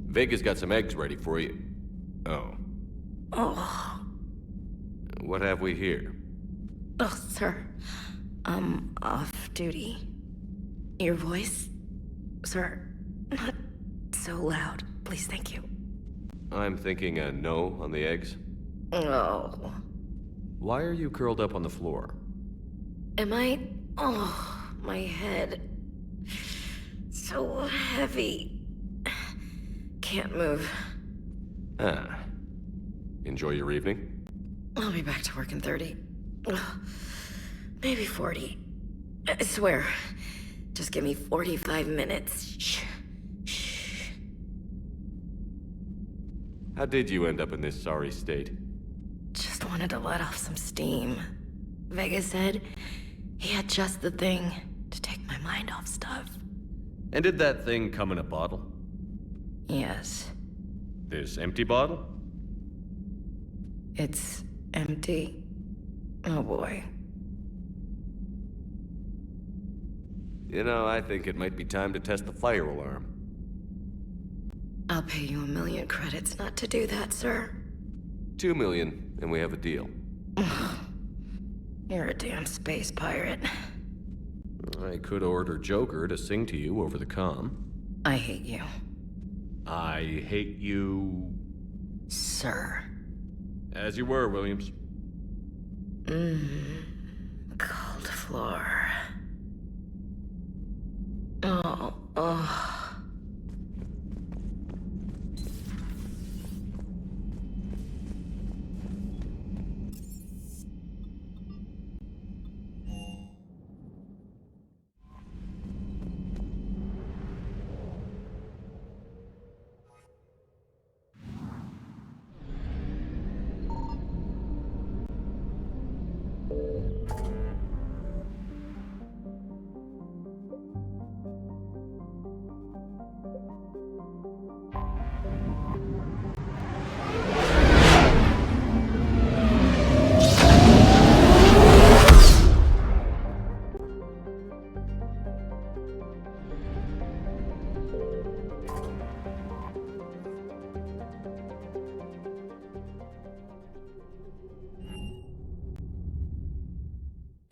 Vega's got some eggs ready for you. Oh. Oh. What have we here? Oh, sir. I'm off duty. Your voice? Sir, not so loud. Please, thank you. I'm thinking a no on the eggs. Oh. Why are you curled up on the floor? Am I? Oh, my head. So heavy. Can't move. Ah. Enjoy your evening? I'll be back to work in 30. Maybe 40. I swear. Just give me 45 minutes. Shh. Shh. How did you end up in this sorry state? Just wanted to let off some steam. Vega said he had just the thing to take my mind off stuff. And did that thing come in a bottle? Yes. This empty bottle? It's empty. Oh boy. You know, I think it might be time to test the fire alarm. I'll pay you 1 million credits not to do that, sir. 2 million, and we have a deal. You're a damn space pirate. I could order Joker to sing to you over the comm. I hate you. I hate you... Sir. As you were, Williams. Cold floor. Oh.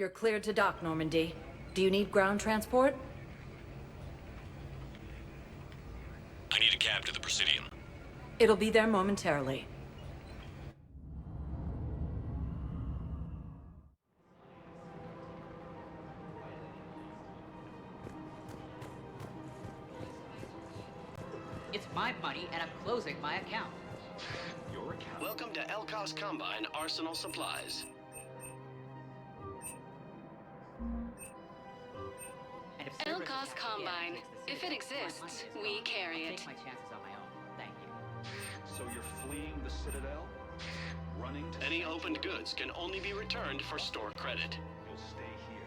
You're cleared to dock, Normandy. Do you need ground transport? I need a cab to the Presidium. It'll be there momentarily. It's my money, and I'm closing my account. Your account? Welcome to Elcos Combine Arsenal Supplies. Elcos Combine. If it exists, we carry it. Take my chances on my own. Thank you. So you're fleeing the Citadel? Running to... Any opened goods can only be returned for store credit. You'll stay here.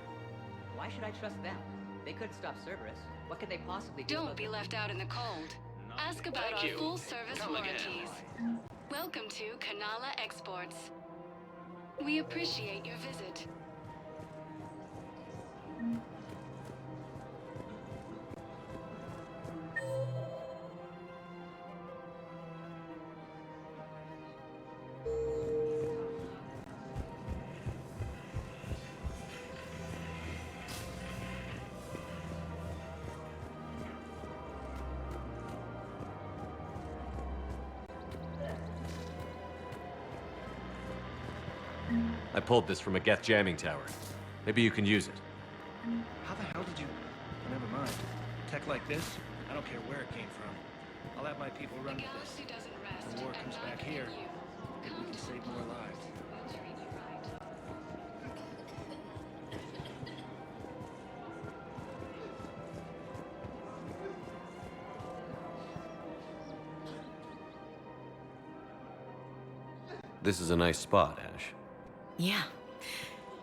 Why should I trust them? They couldn't stop Cerberus. What could they possibly do? Don't be left out in the cold. Ask about Thank our you. full-service Come again. warranties. Welcome to Kanala Exports. We appreciate your visit. I pulled this from a Geth jamming tower. Maybe you can use it. How the hell did you... Never mind. Tech like this, I don't care where it came from. I'll have my people run with this. If the war comes back here, maybe we can save more lives. This is a nice spot, Ash. Yeah.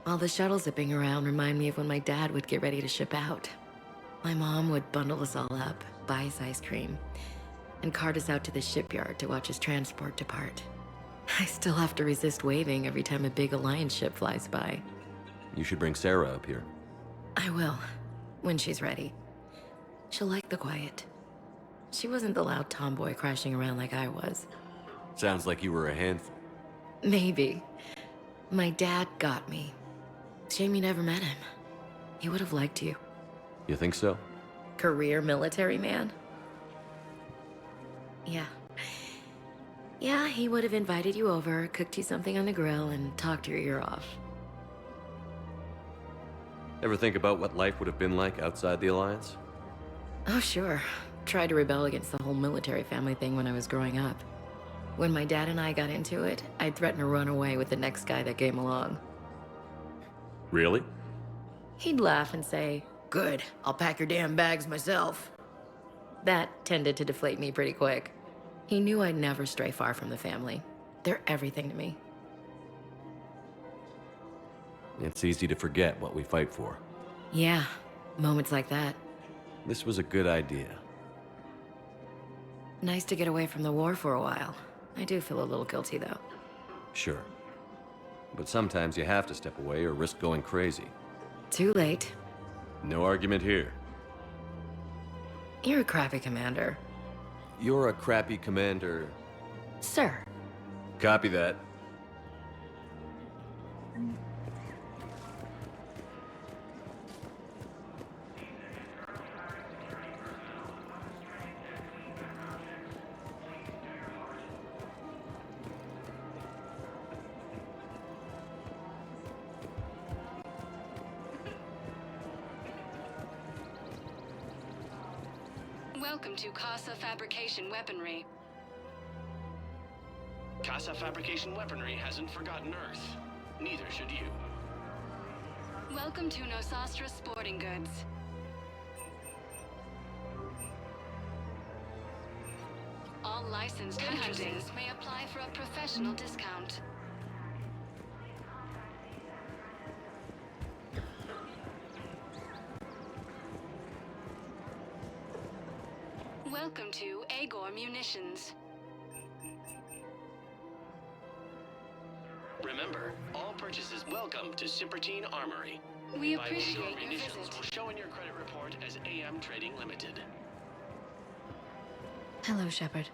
All the shuttles zipping around remind me of when my dad would get ready to ship out. My mom would bundle us all up, buy us ice cream, and cart us out to the shipyard to watch his transport depart. I still have to resist waving every time a big Alliance ship flies by. You should bring Sarah up here. I will, when she's ready. She'll like the quiet. She wasn't the loud tomboy crashing around like I was. Sounds like you were a handful. Maybe. My dad got me. Shame you never met him. He would have liked you. You think so? Career military man? Yeah. Yeah, he would have invited you over, cooked you something on the grill, and talked your ear off. Ever think about what life would have been like outside the Alliance? Oh, sure. Tried to rebel against the whole military family thing when I was growing up. When my dad and I got into it, I'd threaten to run away with the next guy that came along. Really? He'd laugh and say, "Good, I'll pack your damn bags myself." That tended to deflate me pretty quick. He knew I'd never stray far from the family. They're everything to me. It's easy to forget what we fight for. Yeah, moments like that. This was a good idea. Nice to get away from the war for a while. I do feel a little guilty, though. Sure. But sometimes you have to step away or risk going crazy. Too late. No argument here. You're a crappy commander. You're a crappy commander. Sir. Copy that. Welcome to Casa Fabrication Weaponry. Casa Fabrication Weaponry hasn't forgotten Earth. Neither should you. Welcome to Nosastra Sporting Goods. All licensed purchases may apply for a professional discount. Welcome to Agor Munitions. Remember, all purchases welcome to Cipertine Armory. We By appreciate Agor your Munitions visit. will show in your credit report as AM Trading Limited. Hello, Shepard.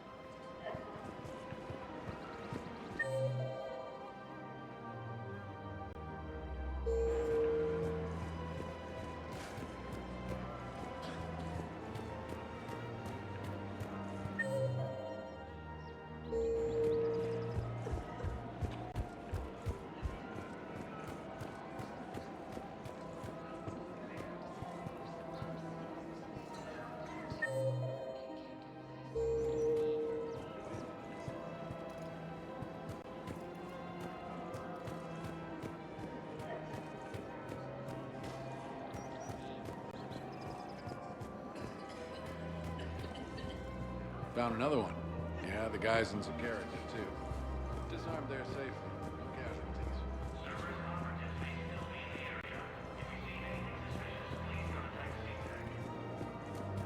Found another one. Yeah, the guys in Zakara did too. Disarmed there safely. No casualties.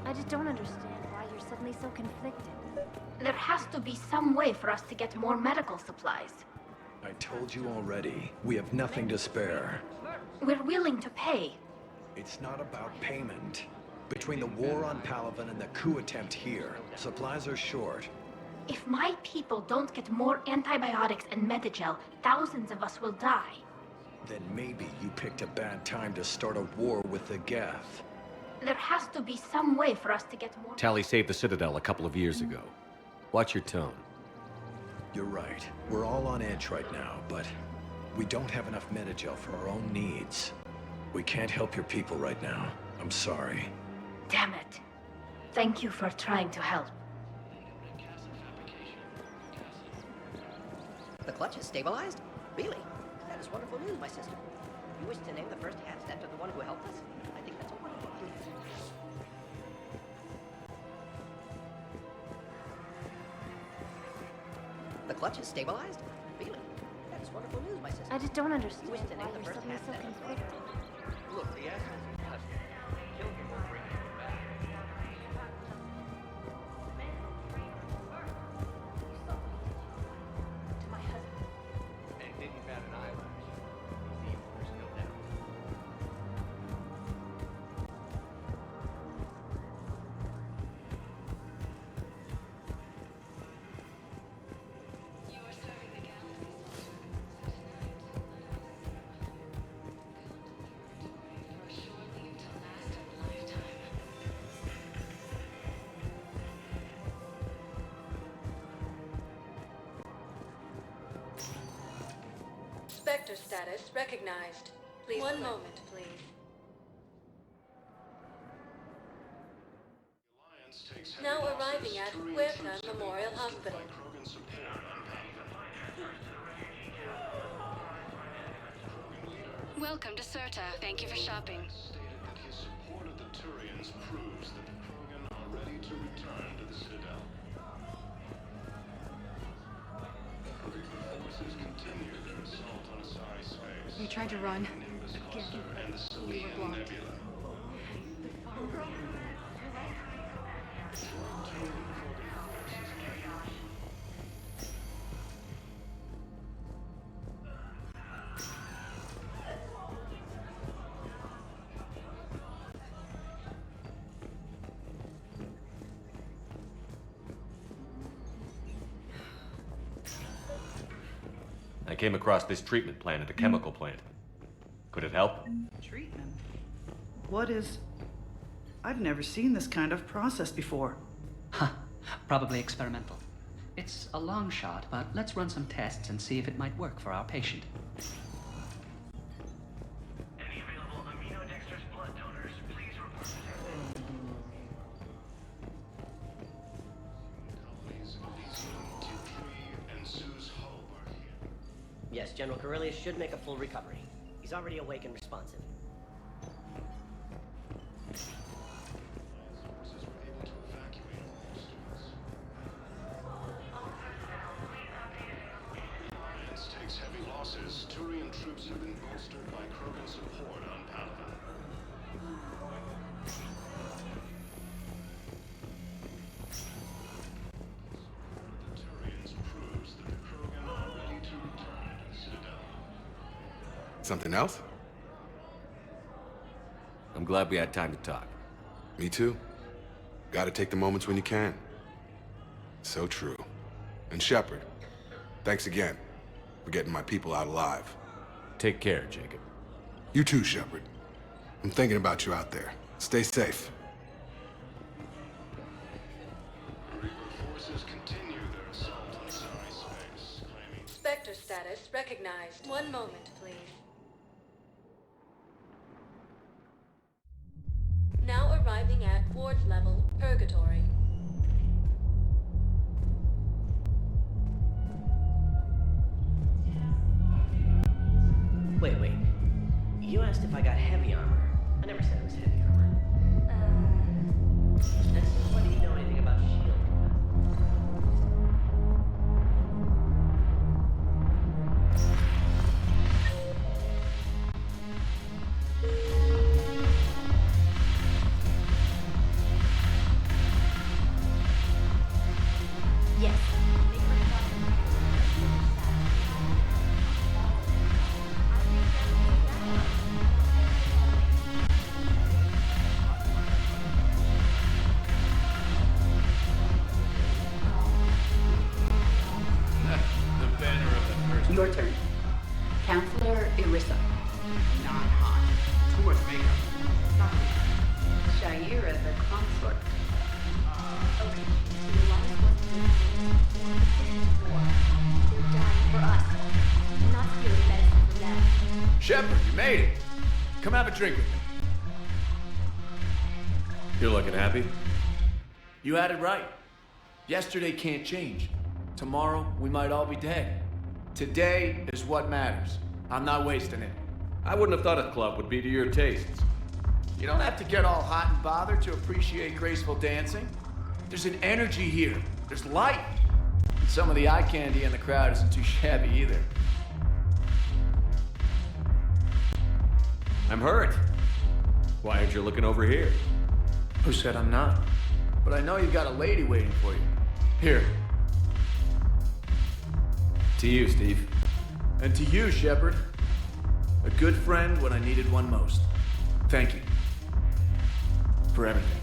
I just don't understand why you're suddenly so conflicted. There has to be some way for us to get more medical supplies. I told you already, we have nothing to spare. We're willing to pay. It's not about payment. Between the war on Palaven and the coup attempt here, supplies are short. If my people don't get more antibiotics and Medigel, thousands of us will die. Then maybe you picked a bad time to start a war with the Geth. There has to be some way for us to get more... Tali saved the Citadel a couple of years ago. Watch your tone. You're right. We're all on edge right now, but we don't have enough Medigel for our own needs. We can't help your people right now. I'm sorry. Damn it. Thank you for trying to help. The clutch is stabilized? Really? That is wonderful news, my sister. You wish to name the first hands after the one who helped us? I think that's a wonderful news. The clutch is stabilized? Really? That is wonderful news, my sister. I just don't understand You wish to why name the you're first suddenly hands so after the one. conflicted. Look, the assets of custody. Kill him or bring him back. To my husband. And didn't bat an eyelash. See, there's no doubt. Spectre status recognized. Please. One moment, please. Now arriving at Huerta Memorial Hospital. Welcome to Serta. Thank you for shopping. His support of the Turians proves that the Krogan are ready to return to the Citadel. Forces continue their assault on Asari space. We tried to run. Nimbus Again. cluster and the We Selene were blocked. Nebula. I came across this treatment plant at a chemical plant. Could it help? Treatment? What is... I've never seen this kind of process before. Probably experimental. It's a long shot, but let's run some tests and see if it might work for our patient. Any available aminodextrous blood donors, please report. Colonies Elysium, T3, and Zeus Hope are here. Yes, General Corellius should make a full recovery. He's already awake and responsive. Forces were able to evacuate all students. Alliance takes heavy losses. Turian troops have been bolstered by Krogan support on Palaven. The Turians proves that the Krogan are ready to return to the Citadel. Something else? I'm glad we had time to talk. Me too. Gotta take the moments when you can. So true. And Shepard, thanks again for getting my people out alive. Take care, Jacob. You too, Shepard. I'm thinking about you out there. Stay safe. Reaper forces continue their assault on Asari space, claiming Spectre status recognized. One moment, please. Now arriving at ward level, Purgatory. Wait. You asked if I got heavy armor. I never said it was heavy armor. That seems like you know anything about shield. Shepard, you made it. Come have a drink with me. You're looking happy? You had it right. Yesterday can't change. Tomorrow, we might all be dead. Today is what matters. I'm not wasting it. I wouldn't have thought a club would be to your tastes. You don't have to get all hot and bothered to appreciate graceful dancing. There's an energy here. There's light. And some of the eye candy in the crowd isn't too shabby either. I'm hurt. Why aren't you looking over here? Who said I'm not? But I know you've got a lady waiting for you. Here. To you, Steve. And to you, Shepard. A good friend when I needed one most. Thank you. For everything.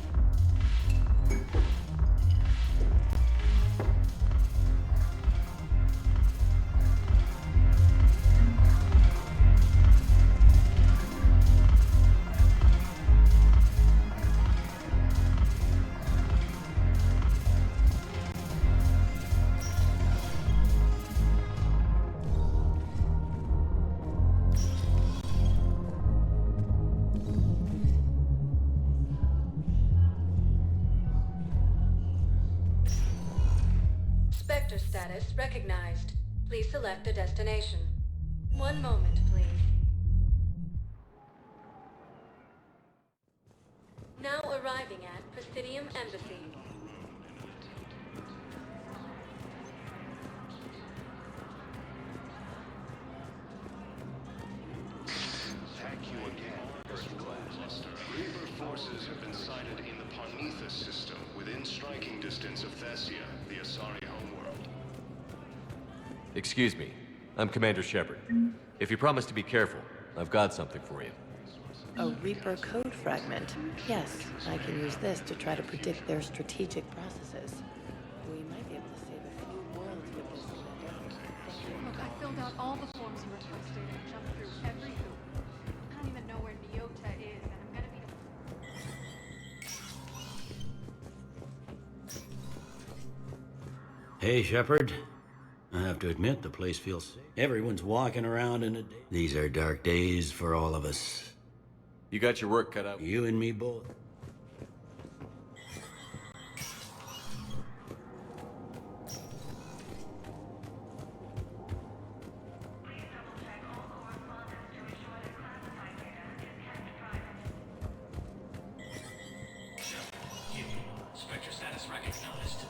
Spectre status recognized. Please select a destination. One moment, please. Now arriving at Presidium Embassy. Thank you again, First Class. Reaper forces have been sighted in the Parnithus system, within striking distance of Thessia, the Asari homeworld. Excuse me. I'm Commander Shepard. If you promise to be careful, I've got something for you. A Reaper code fragment. Yes, I can use this to try to predict their strategic processes. We might be able to save a few worlds with this. Look, I filled out all the forms you requested and jumped through every hoop. I don't even know where Nyota is, and I'm gonna be... Hey, Shepard. I have to admit, the place feels safe. Everyone's walking around in a day. These are dark days for all of us. You got your work cut out. You and me both. Spectre status recognized.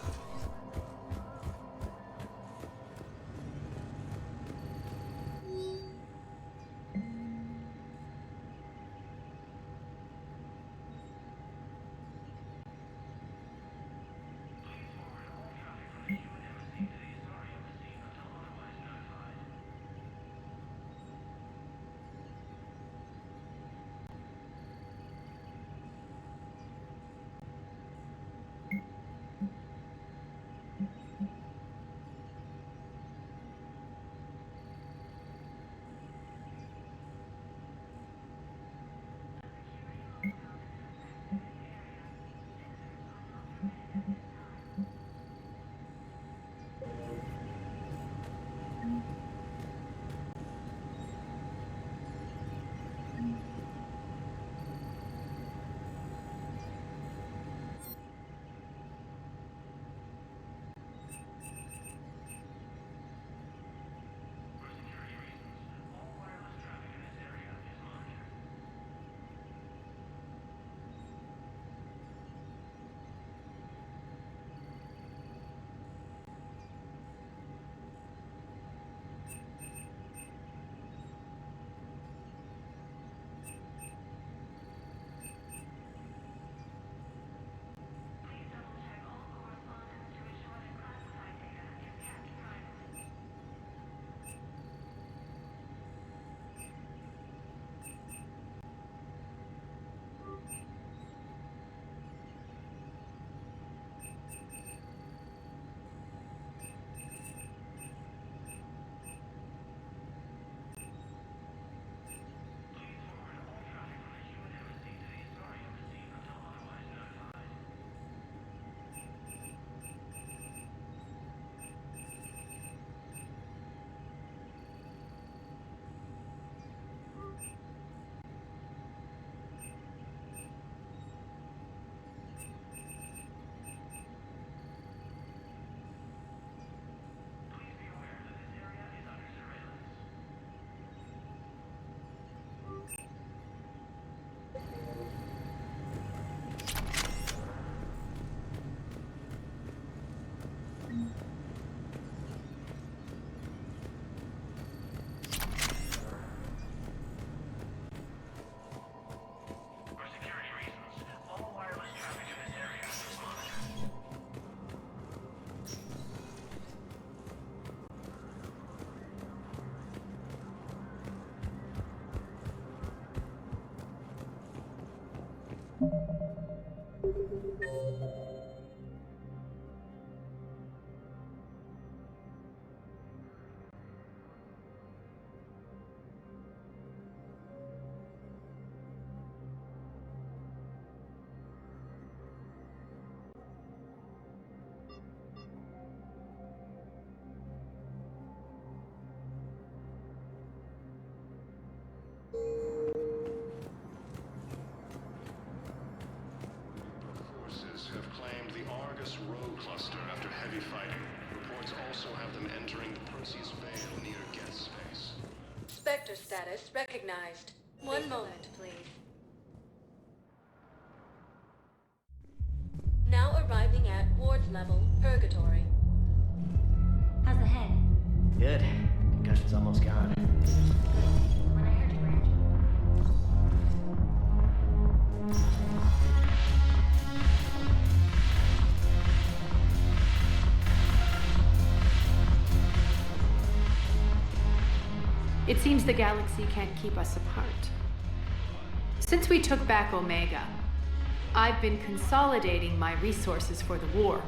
heavy fighting. Reports also have them entering the Perseus Vale near guest space. Spectre status recognized. One moment, please. Now arriving at Ward's level, Purgatory. How's the head? Good. Concussion's almost gone. When I heard you were injured. It seems the galaxy can't keep us apart. Since we took back Omega, I've been consolidating my resources for the war.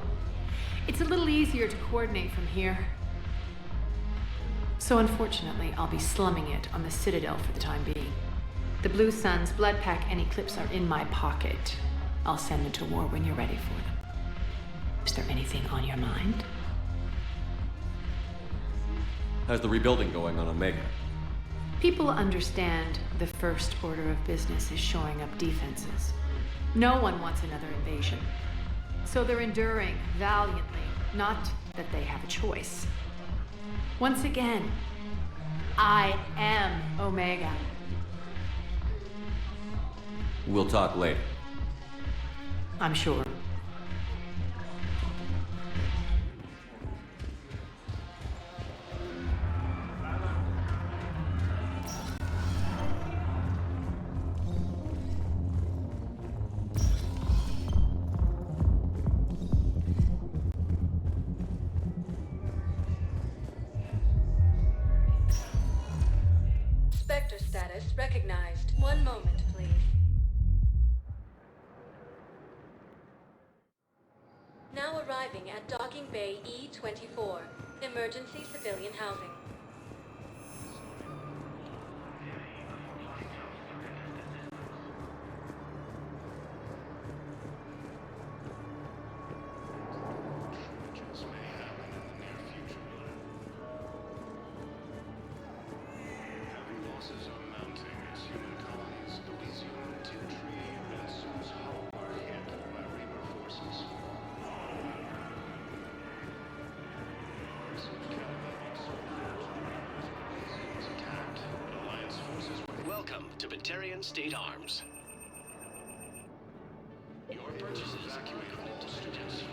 It's a little easier to coordinate from here. So unfortunately, I'll be slumming it on the Citadel for the time being. The Blue Suns, Bloodpack, and Eclipse are in my pocket. I'll send them to war when you're ready for them. Is there anything on your mind? How's the rebuilding going on Omega? People understand the first order of business is shoring up defenses. No one wants another invasion. So they're enduring valiantly, not that they have a choice. Once again, I am Omega. We'll talk later. I'm sure. Spectre status recognized. One moment, please. Now arriving at Docking Bay E-24, emergency civilian housing. Welcome to Batarian State Arms. Your purchases evacuate all students.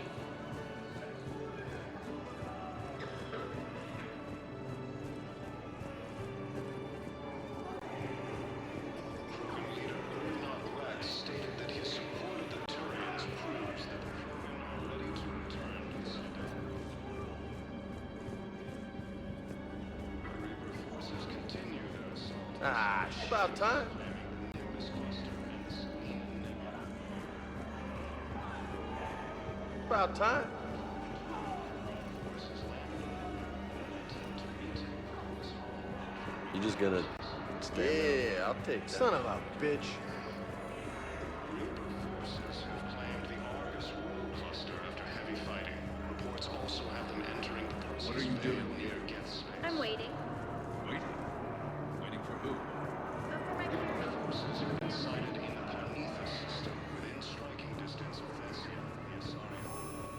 Krogan leader Urunoth Rex stated that his support of the Turians proves that the Krogan are ready to return to the Citadel. The Reaper forces continue their assault. Ah, about time. About time. You just gonna stay? Yeah, I'll take that. Son of a bitch. Reaper forces have claimed the Argus World Cluster after heavy fighting. Reports also have them entering the Perseus What are you Vale doing near here? Geth space. I'm waiting. Waiting? Waiting for who? Reaper forces have been sighted in the Parnitha system within striking distance of Thessia, the Asari homeworld.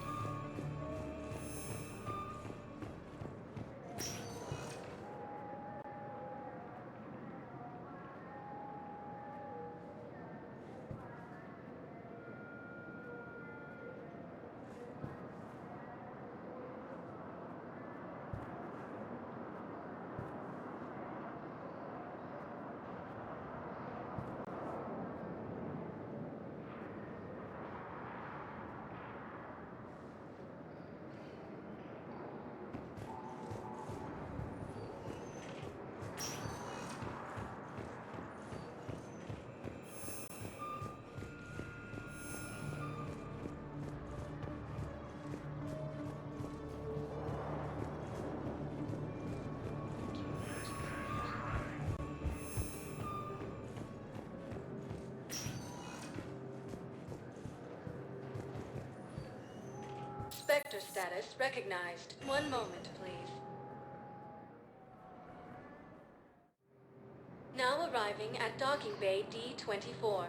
Spectre status recognized. One moment, please. Now arriving at Docking Bay D-24.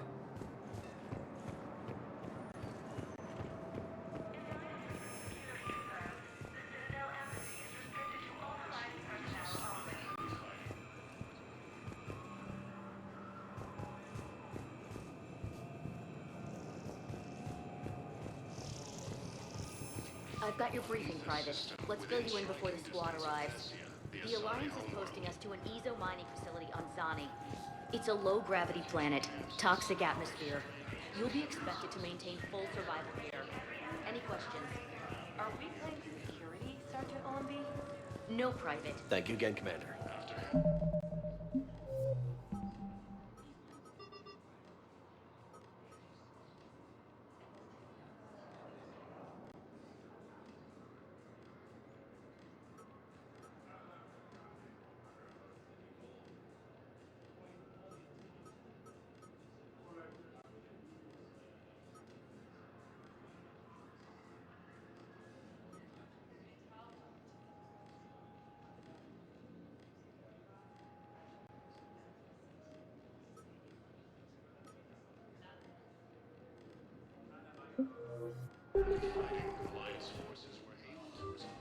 I've got your briefing, Private. Let's fill you in before the squad arrives. The Alliance is posting us to an EZO mining facility on Zani. It's a low-gravity planet, toxic atmosphere. You'll be expected to maintain full survival here. Any questions? Are we playing security, Sergeant Allenby? No, Private. Thank you again, Commander. Alliance forces were able to resolve.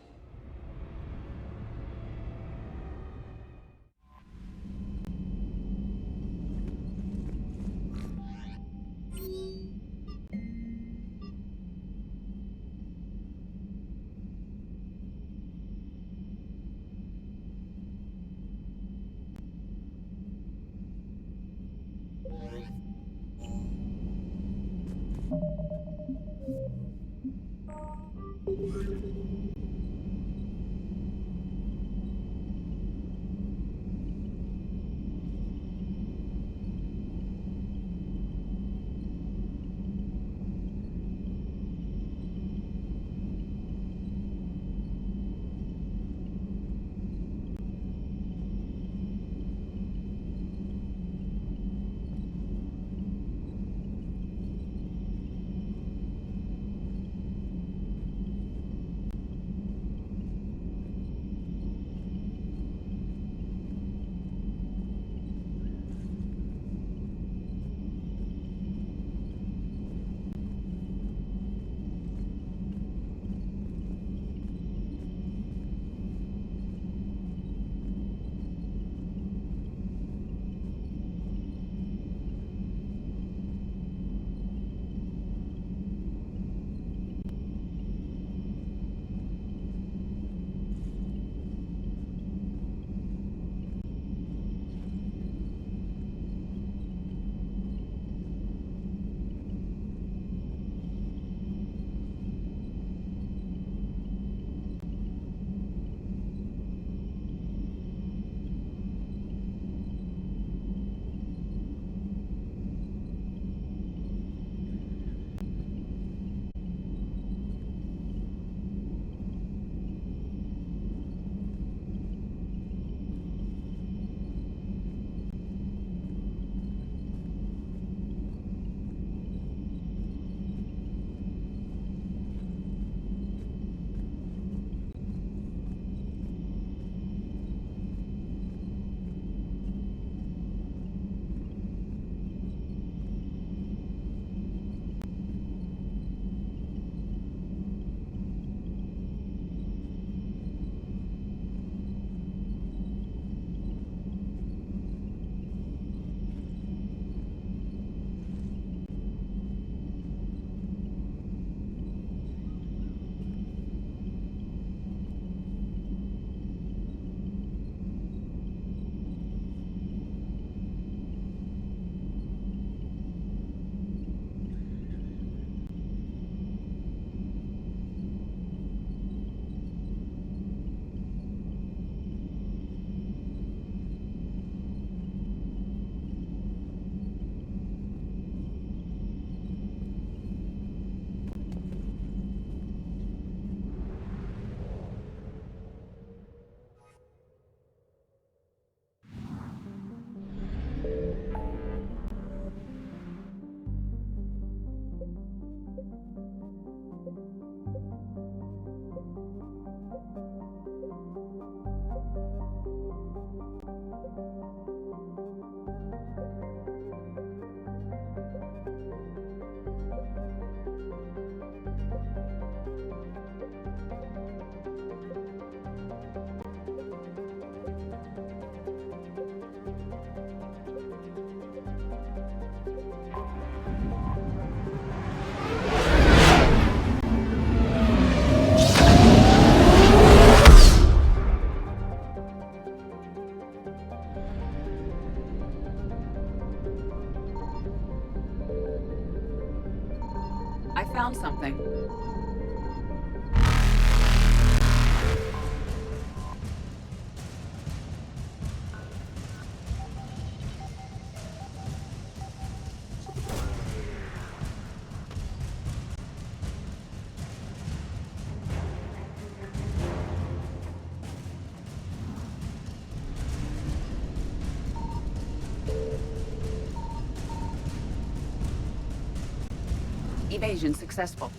Evasion successful.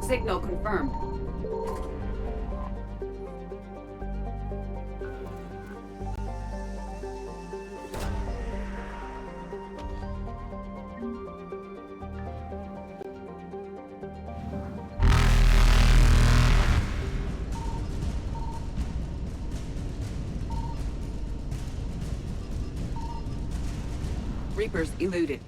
Signal confirmed. Reapers eluded.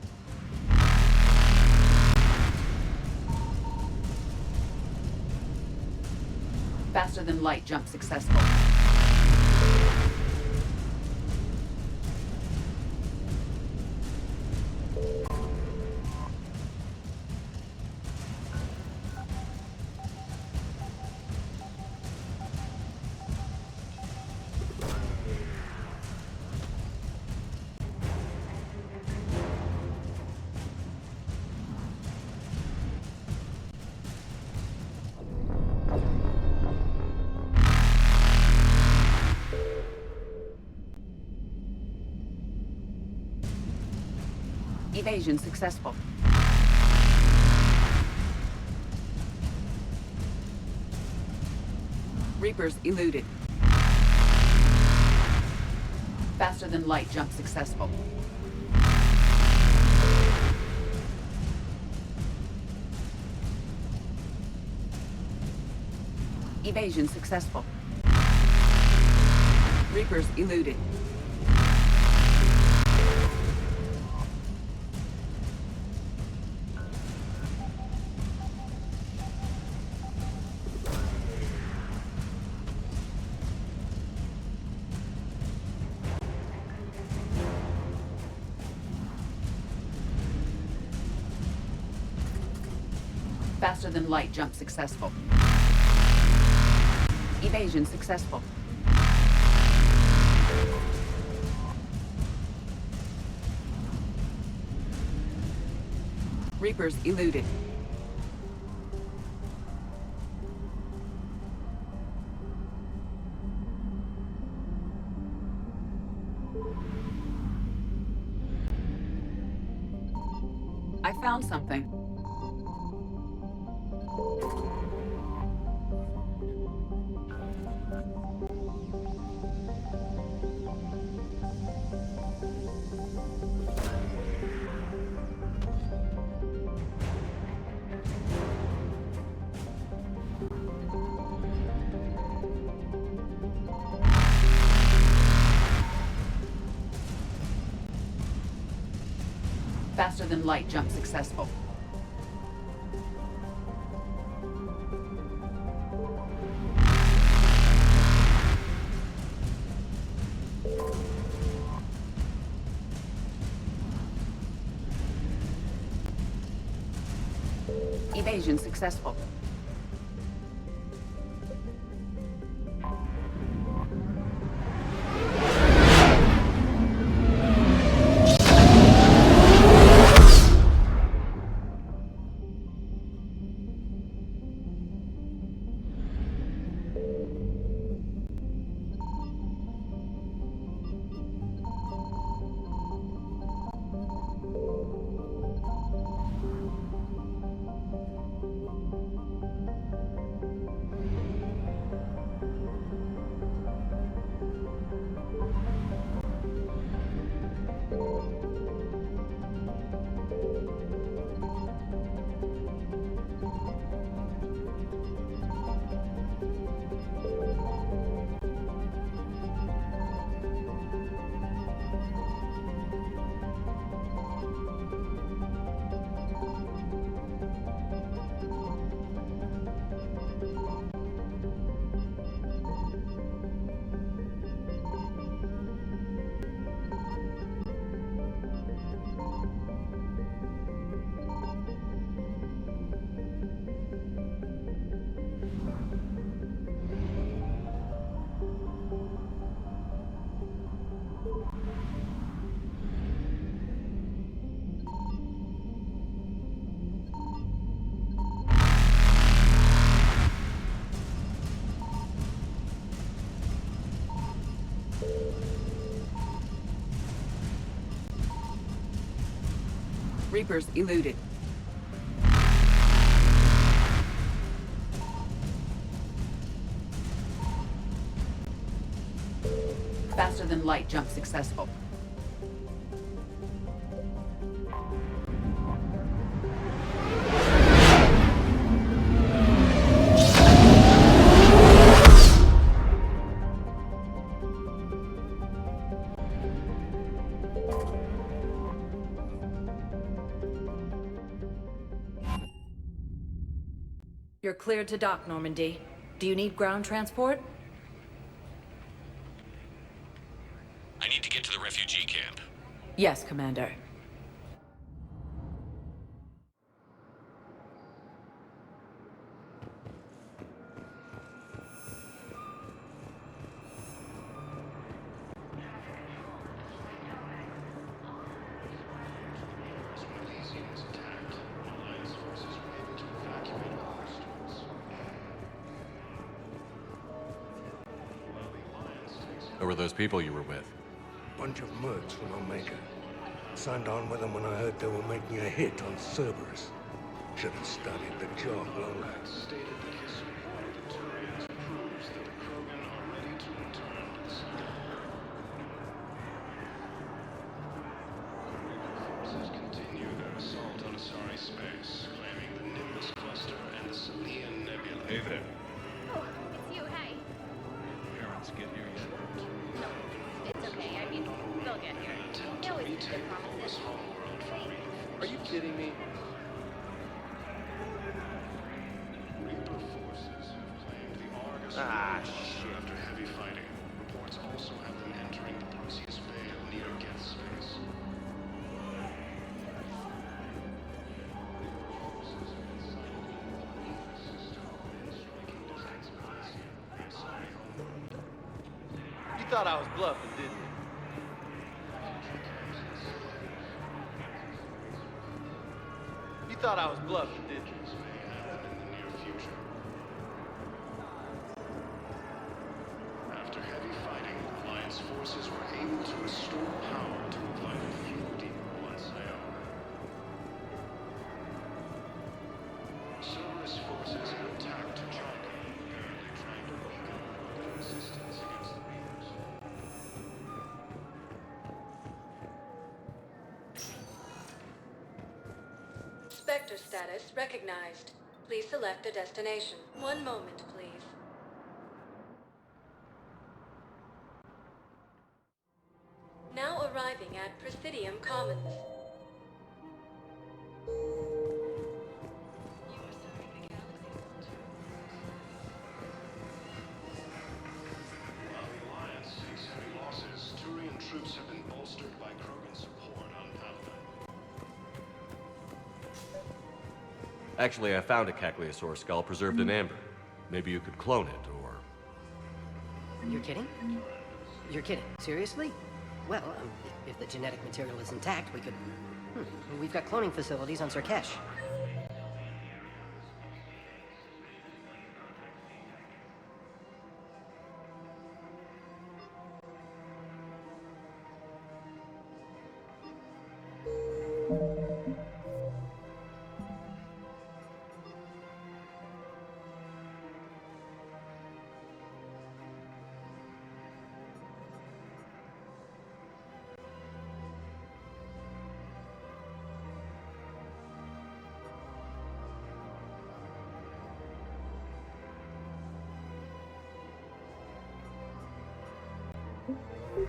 Faster than light jump successful. Evasion successful. Reapers eluded. Faster than light jump successful. Evasion successful. Reapers eluded. Faster than light jump successful. Evasion successful. Reapers eluded. I found something. Faster than light jump successful. Evasion successful. Reapers eluded. Faster than light jump successful. You're cleared to dock, Normandy. Do you need ground transport? I need to get to the refugee camp. Yes, Commander. Who were those people you were with? Bunch of mercs from Omega. Signed on with them when I heard they were making a hit on Cerberus. Should have studied the job longer. Stated that his support of the Turians proves that the Krogan are ready to return to the center. Forces continue their assault on Asari space, claiming the Nimbus cluster and the Salian Nebula. Hey there. Oh, it's you, hey. Parents get here yet? No, it's okay. I mean, they'll get here. They always keep their promises. Are you kidding me? Reaper forces have claimed the Argus cluster after heavy fighting. Reports also have them entering the Perseus Veil near Geth space. You thought I was bluffing, didn't you? You thought I was bluffing, didn't you? After heavy fighting, Alliance forces were able to restore power to a vital fuel depot on Sion. Cerberus forces have attacked Tajanka, apparently trying to weaken their resistance against the Reapers. Spectre status recognized. Please select a destination. One moment, please. Now arriving at Presidium Commons. While the Alliance takes heavy losses, Turian troops have been bolstered by Krogan support on Paladin. Actually, I found a Cagliasaur skull preserved in amber. Maybe you could clone it, or... You're kidding? You're kidding. Seriously? Well, if the genetic material is intact, we could... We've got cloning facilities on Surkesh.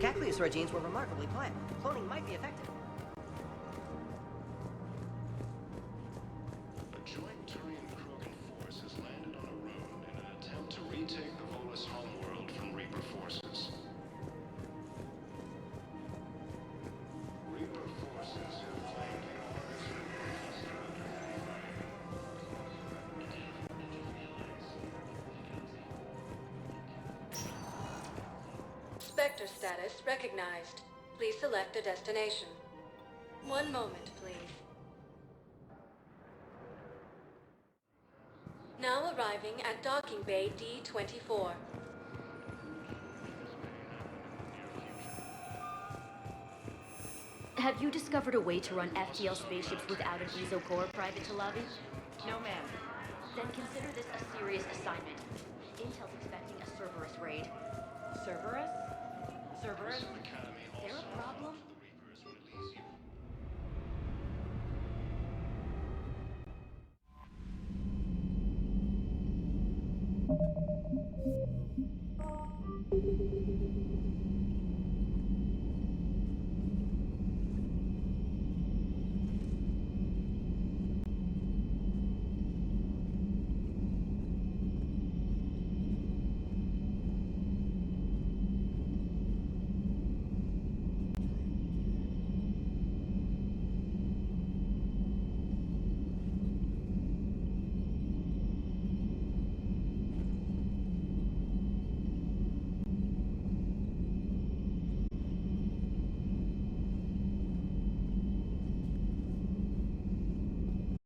Cagliasaur genes were remarkably pliant. Cloning might be effective. A joint Turian-Krogan force has landed on a road in an attempt to retake the Volus homeworld from Reaper forces. Reaper forces have claimed the Argus cluster under heavy Spectre status recognized. Please select a destination. One moment, please. Now arriving at Docking Bay D-24. Have you discovered a way to run FTL spaceships without an EZO core, Private Talavi? No, ma'am. Then consider this a serious assignment. Intel's expecting a Cerberus raid. Cerberus? Cerberus? Is there a problem?